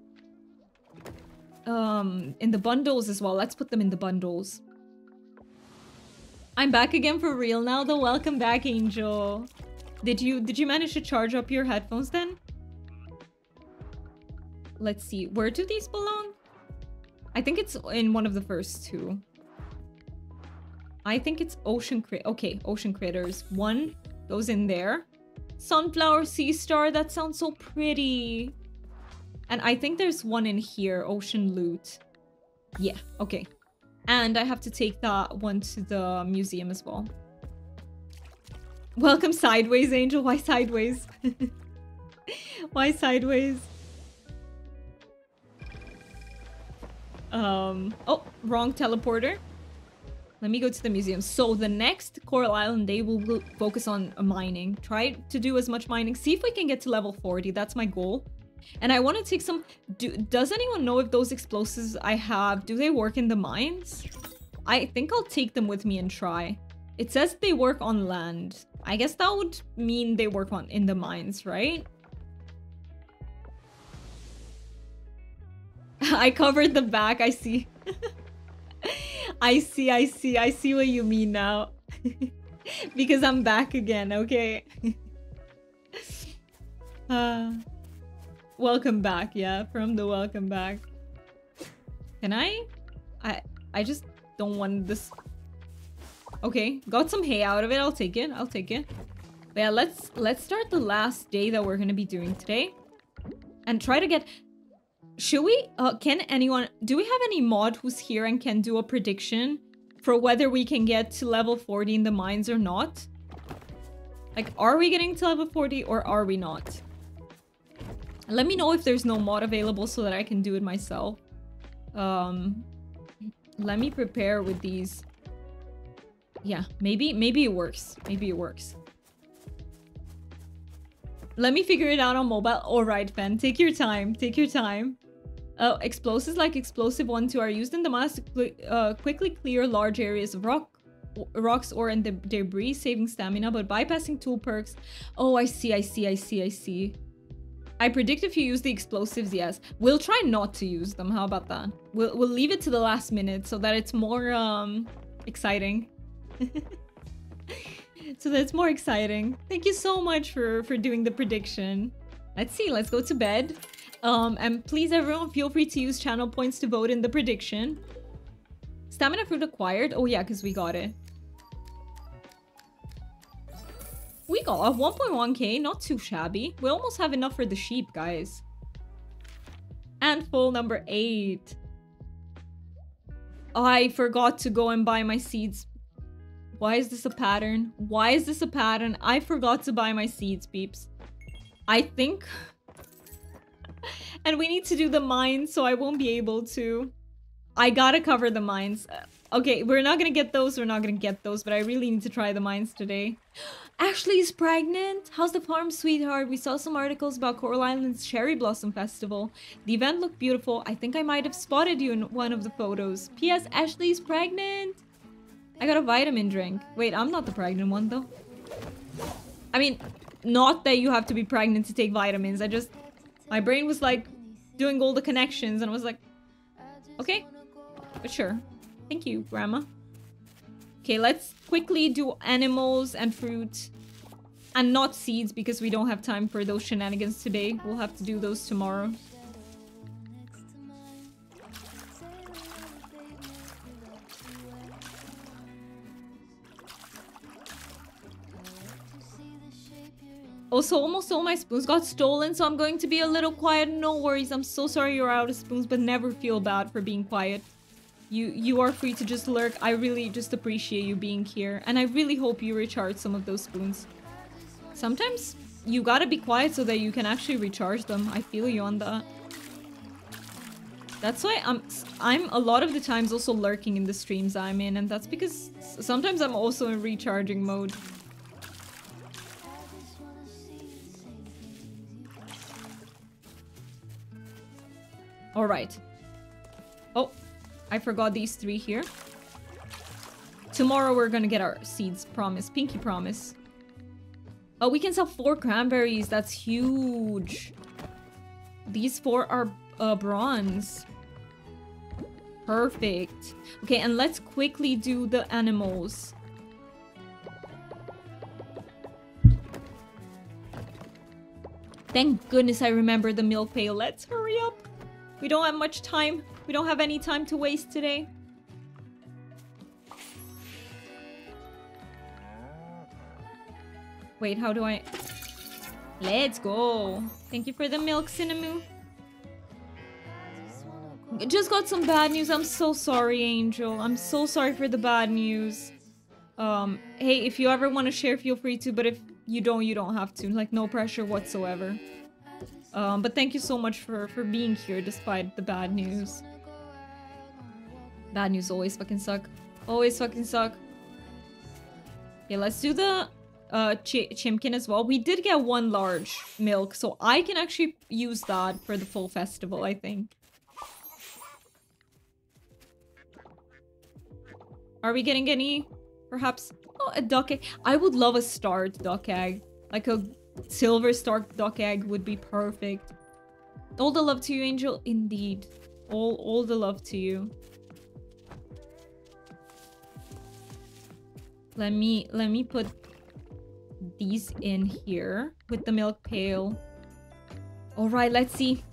bundles as well. Let's put them in the bundles. I'm back again for real now though. Welcome back, Angel. Did you manage to charge up your headphones then? Let's see. Where do these belong? I think it's in one of the first two. I think it's ocean okay, ocean critters. One goes in there. Sunflower sea star. That sounds so pretty. And I think there's one in here. Ocean loot. Yeah, okay. And I have to take that one to the museum as well. Welcome sideways, Angel. Why sideways? Why sideways? Oh, wrong teleporter. Let me go to the museum. So the next Coral Island day will focus on mining. Try to do as much mining. See if we can get to level 40. That's my goal. And I want to take some... Does anyone know if those explosives I have, do they work in the mines? I think I'll take them with me and try. It says they work on land. I guess that would mean they work in the mines, right? I covered the back, I see. I see what you mean now. Because I'm back again, okay? Welcome back, yeah, from the welcome back. Can I just don't want this. Okay, got some hay out of it. I'll take it. I'll take it. But yeah, let's start the last day that we're gonna be doing today. And try to get... Should we... can anyone... Do we have any mod who's here and can do a prediction for whether we can get to level 40 in the mines or not? Like, are we getting to level 40 or are we not? Let me know if there's no mod available so that I can do it myself. Let me prepare with these. Yeah, maybe it works. Maybe it works. Let me figure it out on mobile. Alright, Fen. Take your time. Take your time. Explosives like Explosive 1-2 are used in the mines to quickly clear large areas of rocks or in the debris, saving stamina, but bypassing tool perks. Oh, I see. I predict if you use the explosives, yes. We'll try not to use them. How about that? We'll leave it to the last minute so that it's more exciting. So that's more exciting. Thank you so much for doing the prediction. Let's see. Let's go to bed. And please, everyone, feel free to use channel points to vote in the prediction. Stamina fruit acquired. Oh yeah, because we got it. We got 1.1k, not too shabby. We almost have enough for the sheep, guys. And full number 8. I forgot to go and buy my seeds. Why is this a pattern? Why is this a pattern? I forgot to buy my seeds, peeps. I think... And we need to do the mines, so I won't be able to. I gotta cover the mines. Okay, we're not gonna get those. We're not gonna get those. But I really need to try the mines today. Ashley's pregnant. How's the farm, sweetheart? We saw some articles about Coral Island's Cherry Blossom Festival. The event looked beautiful. I think I might have spotted you in one of the photos. P.S. Ashley's pregnant. I got a vitamin drink. Wait, I'm not the pregnant one though. I mean, not that you have to be pregnant to take vitamins. My brain was like doing all the connections and I was like, okay, but sure. Thank you, Grandma. Okay, let's quickly do animals and fruit. And not seeds because we don't have time for those shenanigans today. We'll have to do those tomorrow. Also, almost all my spoons got stolen, so I'm going to be a little quiet. No worries, I'm so sorry you're out of spoons, but never feel bad for being quiet. You are free to just lurk. I really just appreciate you being here. And I really hope you recharge some of those spoons. Sometimes you gotta be quiet so that you can actually recharge them. I feel you on that. That's why I'm a lot of the times also lurking in the streams I'm in. And that's because sometimes I'm also in recharging mode. Alright. Oh, I forgot these three here. Tomorrow we're gonna get our seeds, promise. Pinky promise. Oh, we can sell 4 cranberries. That's huge. These 4 are bronze. Perfect. Okay, and let's quickly do the animals. Thank goodness I remember the milk pail. Let's hurry up. We don't have much time. We don't have any time to waste today. Wait, how do I... Let's go. Thank you for the milk, Cinnamon. Just got some bad news. I'm so sorry, Angel. I'm so sorry for the bad news. Hey, if you ever want to share, feel free to. But if you don't have to. Like, no pressure whatsoever. But thank you so much for being here despite the bad news. Bad news always fucking suck. Always fucking suck. Okay, let's do the chimkin as well. We did get 1 large milk, so I can actually use that for the full festival, I think. Are we getting any, perhaps? Oh, a duck egg. I would love a starred duck egg. Like a silver starred duck egg would be perfect. All the love to you, Angel. Indeed. All the love to you. Let me put these in here with the milk pail. All right, let's see.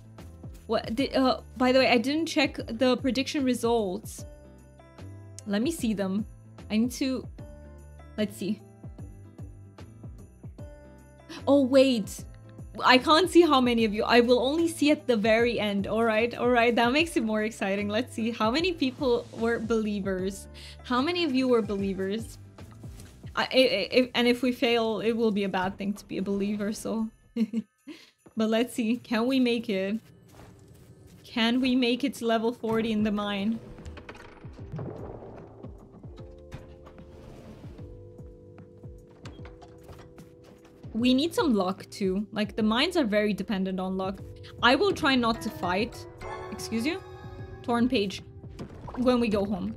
What did by the way, I didn't check the prediction results. Let me see them. I need to... Let's see. Oh, wait. I can't see how many of you. I will only see at the very end. Alright, alright. That makes it more exciting. Let's see. How many people were believers? How many of you were believers? And if we fail, it will be a bad thing to be a believer, so... But let's see. Can we make it? Can we make it to level 40 in the mine? We need some luck too. Like, the mines are very dependent on luck. I will try not to fight. Excuse you? Torn page. When we go home.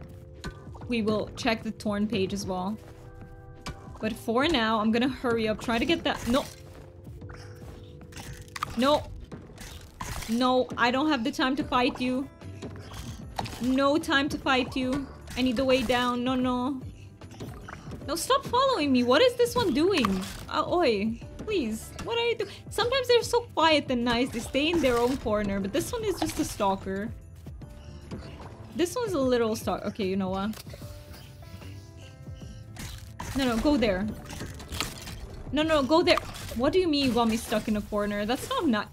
We will check the torn page as well. But for now, I'm gonna hurry up. Try to get that... No! No! No, I don't have the time to fight you. No time to fight you. I need the way down. No, no. No, stop following me. What is this one doing? Oi, please. What are you doing? Sometimes they're so quiet and nice. They stay in their own corner. But this one is just a stalker. This one's a little stalker. Okay, you know what? No, go there. No, go there. What do you mean you got me stuck in a corner? That's not...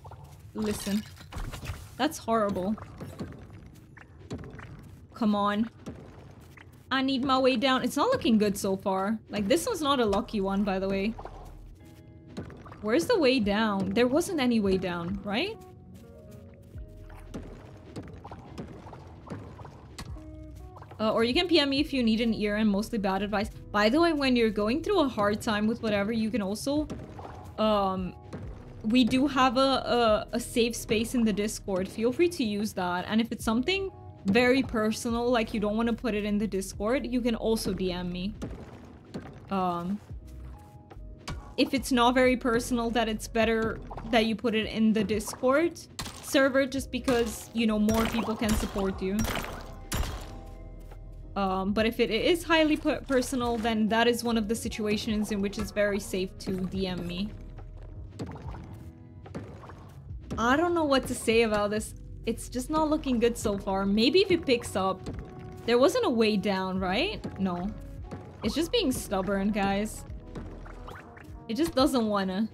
Listen. That's horrible. Come on. I need my way down. It's not looking good so far. Like, this one's not a lucky one, by the way. Where's the way down? There wasn't any way down, right? Or you can PM me if you need an ear and mostly bad advice. By the way, when you're going through a hard time with whatever, you can also... we do have a safe space in the Discord. Feel free to use that. And if it's something very personal, like you don't want to put it in the Discord, you can also DM me. If it's not very personal, that it's better that you put it in the Discord server just because, you know, more people can support you. But if it is highly personal, then that is one of the situations in which it's very safe to DM me. I don't know what to say about this. It's just not looking good so far. Maybe if it picks up. There wasn't a way down, right? No. It's just being stubborn, guys. It just doesn't wanna.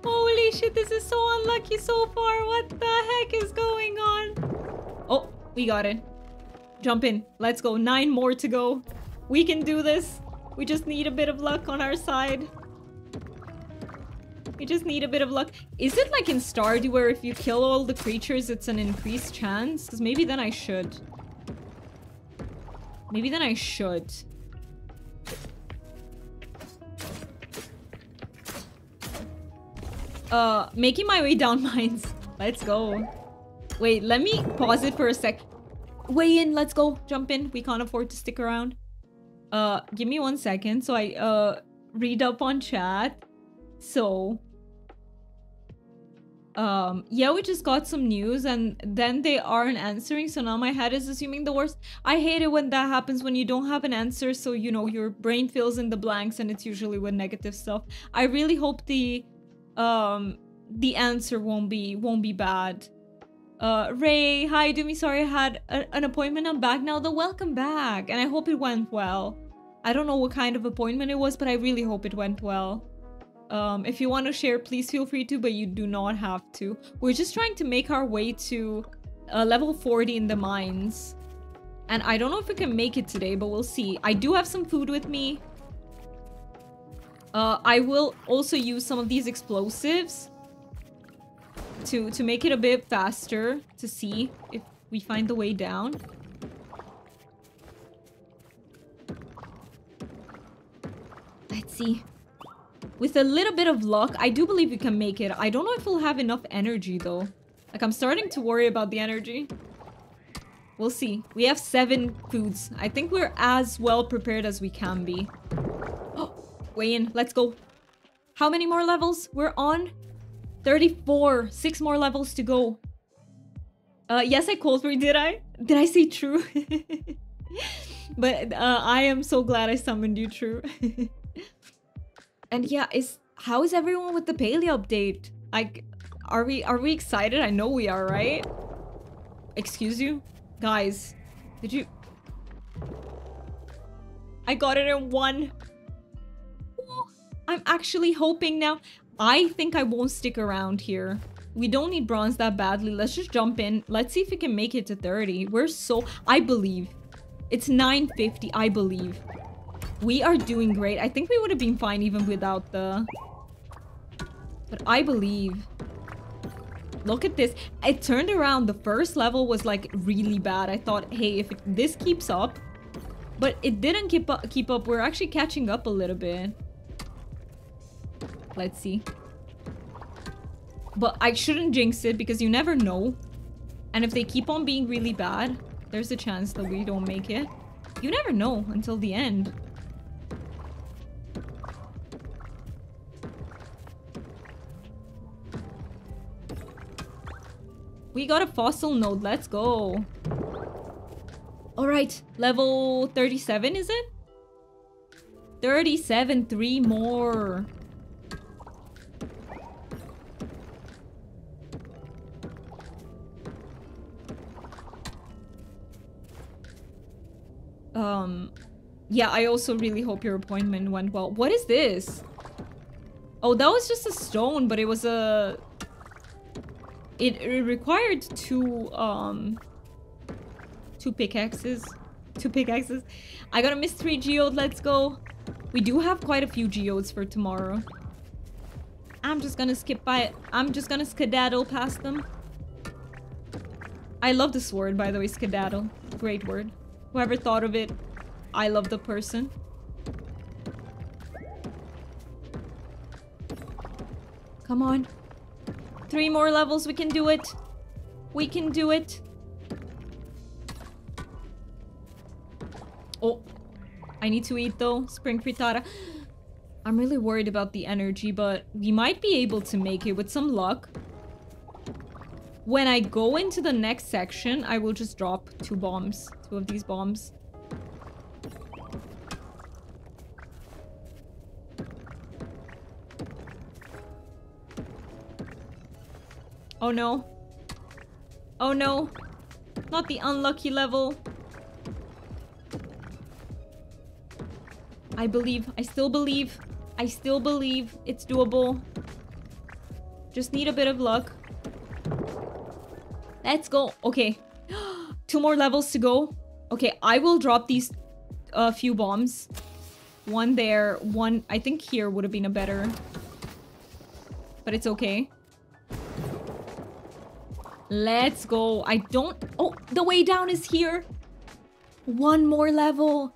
Holy shit, this is so unlucky so far. What the heck is going on? Oh, we got it. Jump in. Let's go. 9 more to go. We can do this. We just need a bit of luck on our side. We just need a bit of luck. Is it like in Stardew where if you kill all the creatures, it's an increased chance? Because maybe then I should. Maybe then I should. Making my way down mines. Let's go. Wait, let me pause it for a sec. Way in, let's go. Jump in. We can't afford to stick around. Give me 1 second. So I, read up on chat. So... yeah, we just got some news and then they aren't answering, so now my head is assuming the worst. I hate it when that happens, when you don't have an answer, so you know your brain fills in the blanks, and it's usually with negative stuff. I really hope the answer won't be bad. Ray, hi, do me sorry, I had an appointment. I'm back now though. Welcome back, and I hope it went well. I don't know what kind of appointment it was, but I really hope it went well. If you want to share, please feel free to, but you do not have to. We're just trying to make our way to level 40 in the mines. And I don't know if we can make it today, but we'll see. I do have some food with me. I will also use some of these explosives to make it a bit faster, to see if we find the way down. Let's see. With a little bit of luck, I do believe we can make it. I don't know if we'll have enough energy, though. Like, I'm starting to worry about the energy. We'll see. We have 7 foods. I think we're as well prepared as we can be. Oh, way in. Let's go. How many more levels? We're on 34. 6 more levels to go. Yes, I called for you, did I? Did I say true? But I am so glad I summoned you, true. And yeah, how is everyone with the paleo update? Like, are we excited? I know we are, right? Excuse you? Guys, did you... I got it in 1. Oh, I'm actually hoping now. I think I won't stick around here. We don't need bronze that badly. Let's just jump in. Let's see if we can make it to 30. We're so... I believe. It's 950, I believe. We are doing great. I think we would have been fine even without the... But I believe... Look at this. It turned around. The first level was like really bad. I thought, hey, if this keeps up... But it didn't keep up. We're actually catching up a little bit. Let's see. But I shouldn't jinx it because you never know. And if they keep on being really bad, there's a chance that we don't make it. You never know until the end. We got a fossil node. Let's go. All right. Level 37, is it? 37. 3 more. Yeah, I also really hope your appointment went well. What is this? Oh, that was just a stone, but it was a... It required 2 pickaxes. 2 pickaxes. I got a mystery geode. Let's go. We do have quite a few geodes for tomorrow. I'm just gonna skip by it. I'm just gonna skedaddle past them. I love this word, by the way, skedaddle. Great word. Whoever thought of it, I love the person. Come on. 3 more levels, we can do it. We can do it. Oh, I need to eat though. Spring frittata. I'm really worried about the energy, but we might be able to make it with some luck. When I go into the next section, I will just drop 2 bombs. 2 of these bombs. Oh no. Oh no. Not the unlucky level. I believe. I still believe. I still believe it's doable. Just need a bit of luck. Let's go. Okay. 2 more levels to go. Okay, I will drop these few bombs. 1 there. 1, I think here would have been a better. But it's okay. Let's go. I don't... Oh, the way down is here. 1 more level.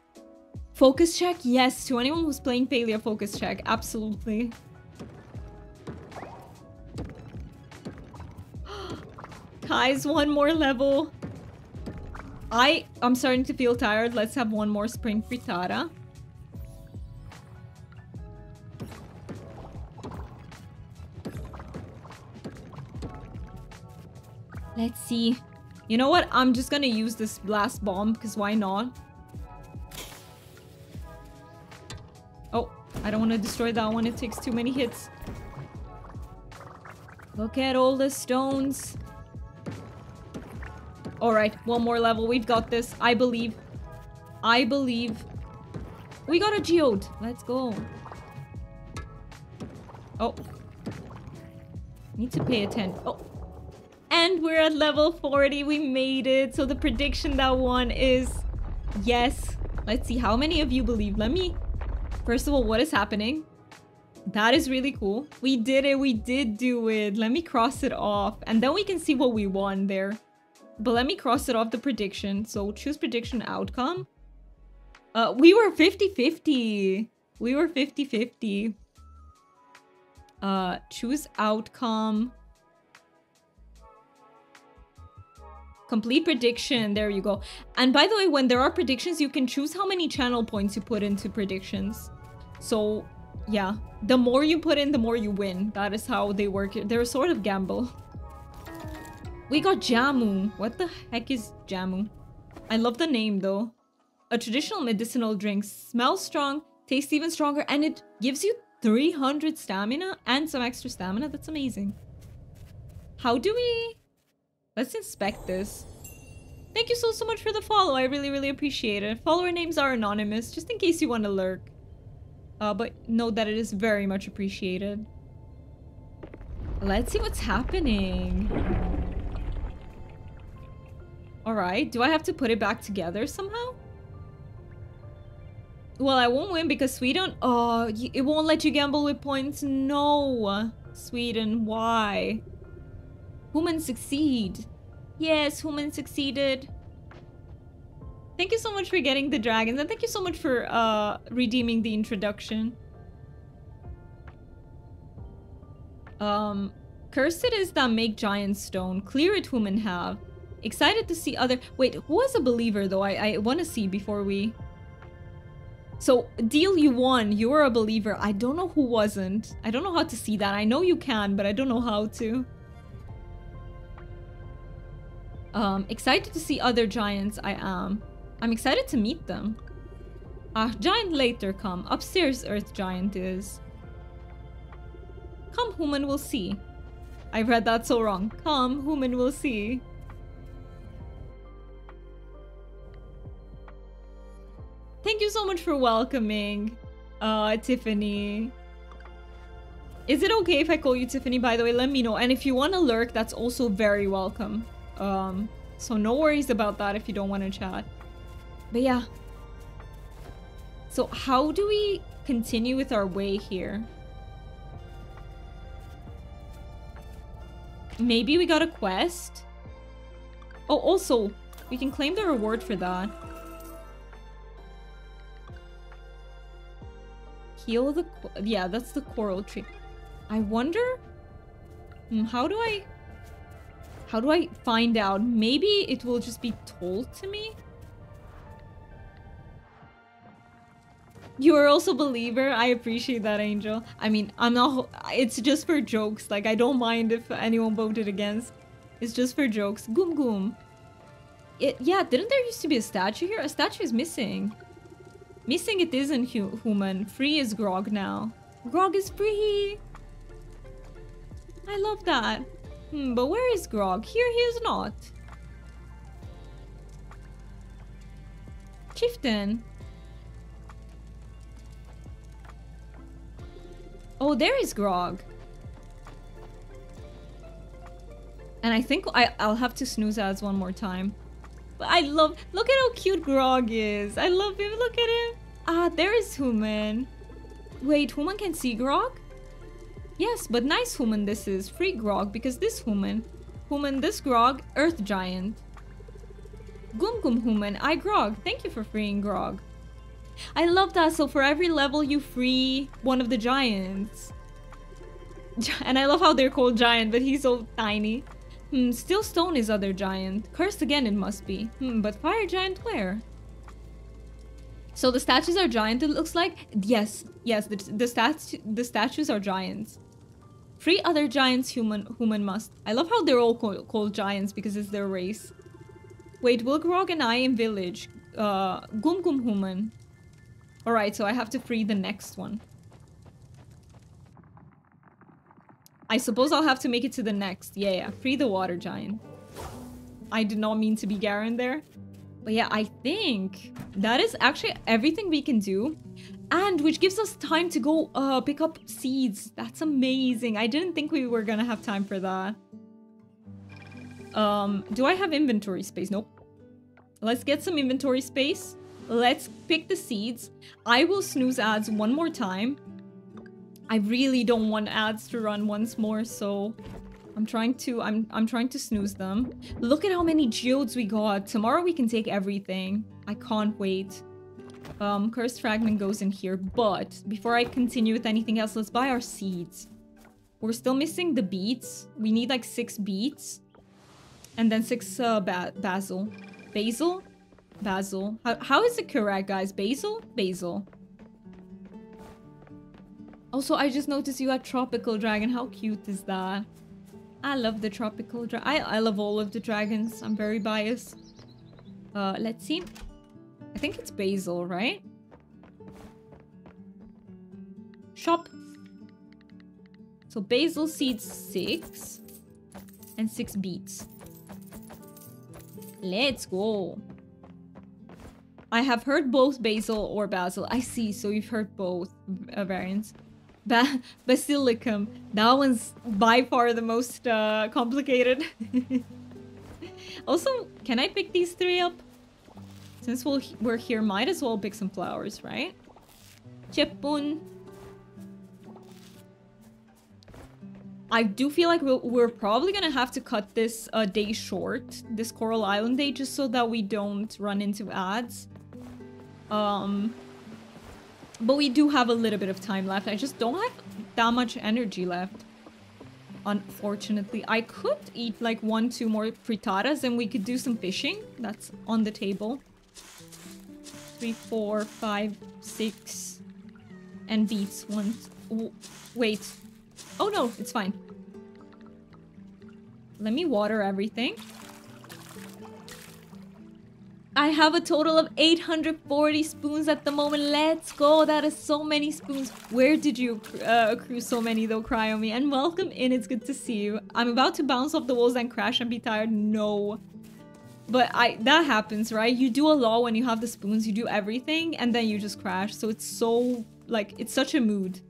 Focus check? Yes, to anyone who's playing Palia, focus check. Absolutely. Guys, 1 more level. I'm starting to feel tired. Let's have 1 more spring frittata. Let's see. You know what? I'm just gonna use this blast bomb, because why not? Oh, I don't want to destroy that one. It takes too many hits. Look at all the stones. Alright, 1 more level. We've got this. I believe. I believe. We got a geode. Let's go. Oh. Need to pay attention. Oh. And we're at level 40. We made it. So the prediction that won is yes. Let's see how many of you believe. Let me... First of all, what is happening? That is really cool. We did it. We did do it. Let me cross it off. And then we can see what we won there. But let me cross it off the prediction. So choose prediction outcome. We were 50-50. We were 50-50. Choose outcome. Complete prediction. There you go. And by the way, when there are predictions, you can choose how many channel points you put into predictions. So, yeah. The more you put in, the more you win. That is how they work. They're a sort of gamble. We got Jamu. What the heck is Jamu? I love the name, though. A traditional medicinal drink. Smells strong, tastes even stronger, and it gives you 300 stamina and some extra stamina. That's amazing. How do we... Let's inspect this. Thank you so much for the follow. I really appreciate it. Follower names are anonymous, just in case you want to lurk. But know that it is very much appreciated. Let's see what's happening. Alright, do I have to put it back together somehow? Well, I won't win because Sweden... Oh, it won't let you gamble with points. No. Sweden, why? Human succeed. Yes, Human succeeded. Thank you so much for getting the dragons, and thank you so much for redeeming the introduction. Cursed is that make giant stone. Clear it, Human have. Excited to see other... Wait, who was a believer though? I want to see before we... So, Deal, you won. You were a believer. I don't know who wasn't. I don't know how to see that. I know you can, but I don't know how to. Excited to see other giants. I am. I'm excited to meet them. Giant later come. Upstairs Earth Giant is. Come, Human will see. I read that so wrong. Come, Human will see. Thank you so much for welcoming, Tiffany. Is it okay if I call you Tiffany, by the way? Let me know. And if you want to lurk, that's also very welcome. So no worries about that if you don't want to chat. But yeah. So how do we continue with our way here? Maybe we got a quest? Oh, also, we can claim the reward for that. Heal the... Yeah, that's the coral tree. I wonder... How do I find out? Maybe it will just be told to me? You are also a believer. I appreciate that, Angel. I mean, I'm not... It's just for jokes. Like, I don't mind if anyone voted against. It's just for jokes. Goom Goom. Yeah, didn't there used to be a statue here? A statue is missing. Missing it isn't human. Free is Grog now. Grog is free! I love that. But where is Grog? Here he is not. Chieftain. Oh, there is Grog. And I think I'll have to snooze ads one more time. But I love... Look at how cute Grog is. I love him. Look at him. Ah, there is Human. Wait, Human can see Grog? Yes, but nice Human this is. Free Grog, because this Human, this Grog, Earth Giant. Goom Goom Human, I Grog. Thank you for freeing Grog. I love that. So for every level you free one of the giants. And I love how they're called giant, but he's so tiny. Still Stone is other giant. Cursed again it must be. But fire giant where? So the statues are giant, it looks like? Yes, the statues are giants. Free other giants human must. I love how they're all called giants because it's their race. Wait, will Grog and I in village? Goom Goom Human. Alright, so I have to free the next one. I suppose I'll have to make it to the next. Yeah, free the water giant. I did not mean to be Garen there. But yeah, I think that is actually everything we can do. And which gives us time to go pick up seeds. That's amazing. I didn't think we were gonna have time for that. Do I have inventory space? Nope. Let's get some inventory space. Let's pick the seeds. I will snooze ads one more time. I really don't want ads to run once more, so I'm trying to snooze them. Look at how many geodes we got. Tomorrow we can take everything. I can't wait. Cursed fragment goes in here, but before I continue with anything else, let's buy our seeds. We're still missing the beets. We need like 6 beets. And then 6 basil. Basil? Basil. How is it correct, guys? Basil? Basil. Also, I just noticed you had Tropical Dragon. How cute is that? I love the Tropical Dragon. I love all of the dragons. I'm very biased. Let's see. I think it's basil, right? Shop. So basil seeds 6. And 6 beets. Let's go. I have heard both basil or basil. I see, so you've heard both variants. Basilicum. That one's by far the most complicated. Also, can I pick these 3 up? Since we're here, might as well pick some flowers, right? Chepun. I do feel like we're probably gonna have to cut this day short, this Coral Island day, just so that we don't run into ads. But we do have a little bit of time left. I just don't have that much energy left. Unfortunately, I could eat like 1-2 more frittatas and we could do some fishing. That's on the table. 3, 4, 5, 6. And beets. 1. Wait. Oh no, it's fine. Let me water everything. I have a total of 840 spoons at the moment. Let's go. That is so many spoons. Where did you accrue so many though, Cryomi? And welcome in. It's good to see you. I'm about to bounce off the walls and crash and be tired. No. But that happens, right? You do a lot when you have the spoons. You do everything and then you just crash. So it's so, like, it's such a mood.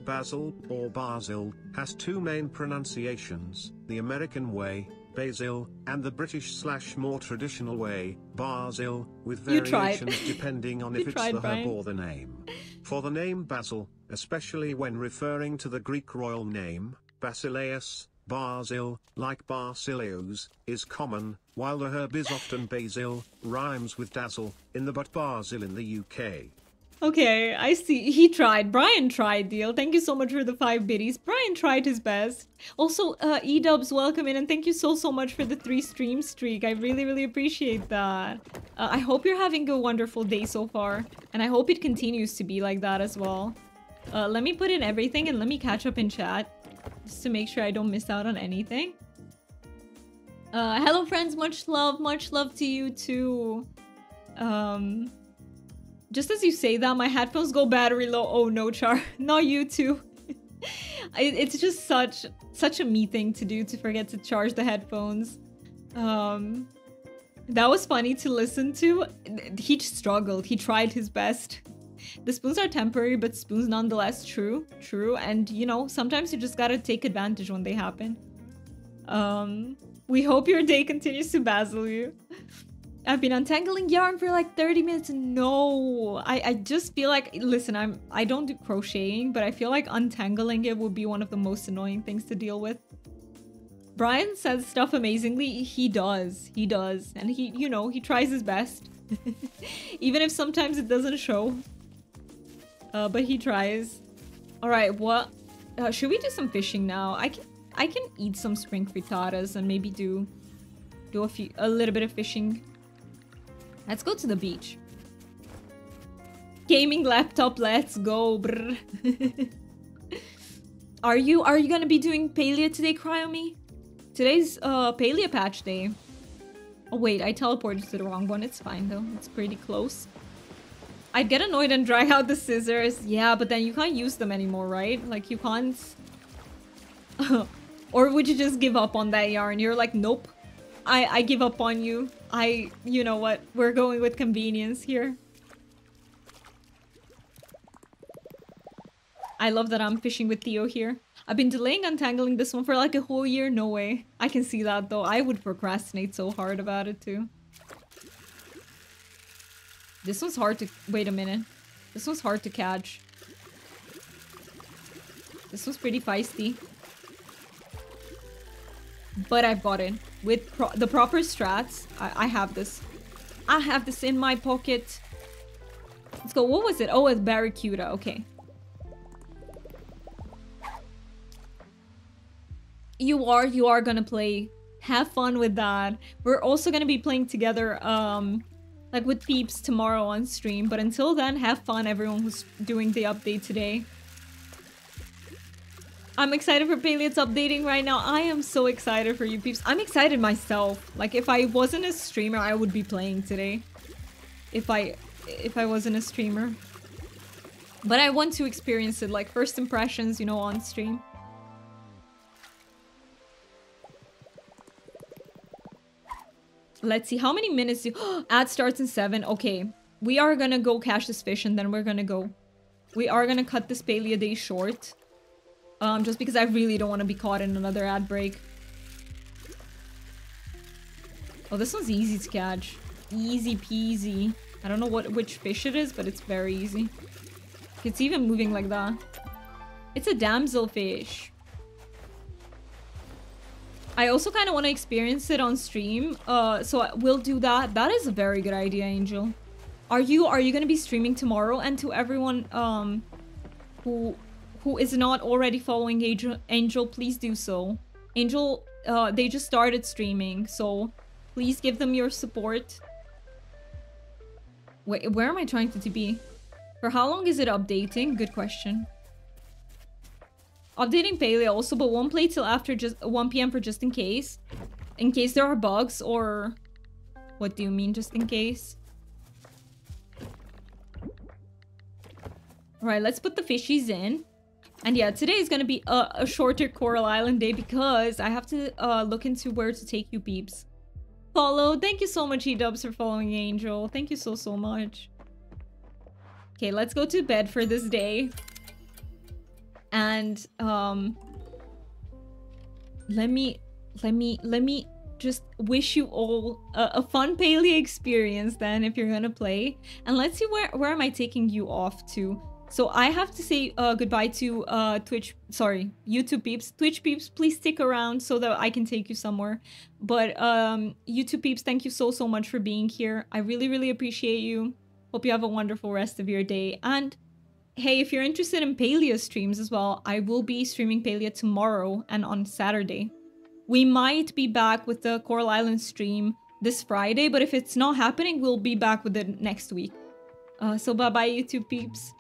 Basil, or basil, has 2 main pronunciations, the American way, basil, and the British/more traditional way, basil, with variations depending on if it's the herb or the name. For the name basil, especially when referring to the Greek royal name, Basileus, Basil, like Basileus, is common, while the herb is often basil, rhymes with dazzle, in the but Basil in the UK. Okay, I see. He tried. Brian tried, deal. Thank you so much for the 5 biddies. Brian tried his best. Also, E-dubs, welcome in, and thank you so much for the 3 stream streak. I really appreciate that. I hope you're having a wonderful day so far, and I hope it continues to be like that as well. Let me put in everything and let me catch up in chat, just to make sure I don't miss out on anything. Hello friends, much love to you too. Just as you say that, my headphones go battery low. Oh no, Char. Not you too. It's just such a me thing to do, to forget to charge the headphones. That was funny to listen to. He struggled. He tried his best. The spoons are temporary, but spoons nonetheless. True. And you know, sometimes you just gotta take advantage when they happen. We hope your day continues to basil you. I've been untangling yarn for like 30 minutes. No, I just feel like, listen, I don't do crocheting, but I feel like untangling it would be one of the most annoying things to deal with. Brian says stuff amazingly. He does. And he, you know, he tries his best. Even if sometimes it doesn't show. But he tries. All right, what? Should we do some fishing now? I can eat some spring frittatas and maybe do a little bit of fishing. Let's go to the beach. Gaming laptop, let's go. Are you gonna be doing Palea today, Cryome? Today's Palea patch day. Oh wait, I teleported to the wrong one. It's fine though. It's pretty close. I'd get annoyed and dry out the scissors. Yeah, but then you can't use them anymore, right? Like you can't. Or would you just give up on that yarn? You're like, nope. I give up on you. You know what? We're going with convenience here. I love that I'm fishing with Theo here. I've been delaying untangling this one for like a whole year. No way. I can see that though. I would procrastinate so hard about it too. This one's hard to... Wait a minute. This one's hard to catch. This one's pretty feisty. But I've got it. With the proper strats, I have this. I have this in my pocket. Let's go. What was it? Oh, it's Barracuda. Okay. You are gonna play. Have fun with that. We're also gonna be playing together, like with peeps tomorrow on stream. But until then, have fun, everyone who's doing the update today. I'm excited for Paleot's updating right now. I am so excited for you peeps. I'm excited myself. Like if I wasn't a streamer, I would be playing today. If I wasn't a streamer. But I want to experience it, like first impressions, you know, on stream. Let's see, how many minutes do... Ad starts in 7. Okay, we are gonna go catch this fish and then we're gonna go. We are gonna cut this Palea day short. Just because I really don't want to be caught in another ad break. Oh, this one's easy to catch. Easy peasy. I don't know which fish it is, but it's very easy. It's even moving like that. It's a damselfish. I also kind of want to experience it on stream. So we'll do that. That is a very good idea, Angel. Are you going to be streaming tomorrow? And to everyone who is not already following Angel, please do so. Angel, they just started streaming, so please give them your support. Wait, where am I trying to be? For how long is it updating? Good question. Updating Palea also, but won't play till after just 1 PM for just in case. In case there are bugs, or... What do you mean, just in case? Alright, let's put the fishies in. And yeah, today is gonna be a shorter Coral Island day because I have to look into where to take you peeps. Follow. Thank you so much, E-dubs, for following Angel. Thank you so much. Okay, let's go to bed for this day. And let me just wish you all a fun Palea experience then if you're gonna play. And let's see where am I taking you off to. So I have to say goodbye to YouTube peeps. Twitch peeps, please stick around so that I can take you somewhere. But YouTube peeps, thank you so much for being here. I really appreciate you. Hope you have a wonderful rest of your day. And hey, if you're interested in Palea streams as well, I will be streaming Palea tomorrow and on Saturday. We might be back with the Coral Island stream this Friday, but if it's not happening, we'll be back with it next week. So bye-bye, YouTube peeps.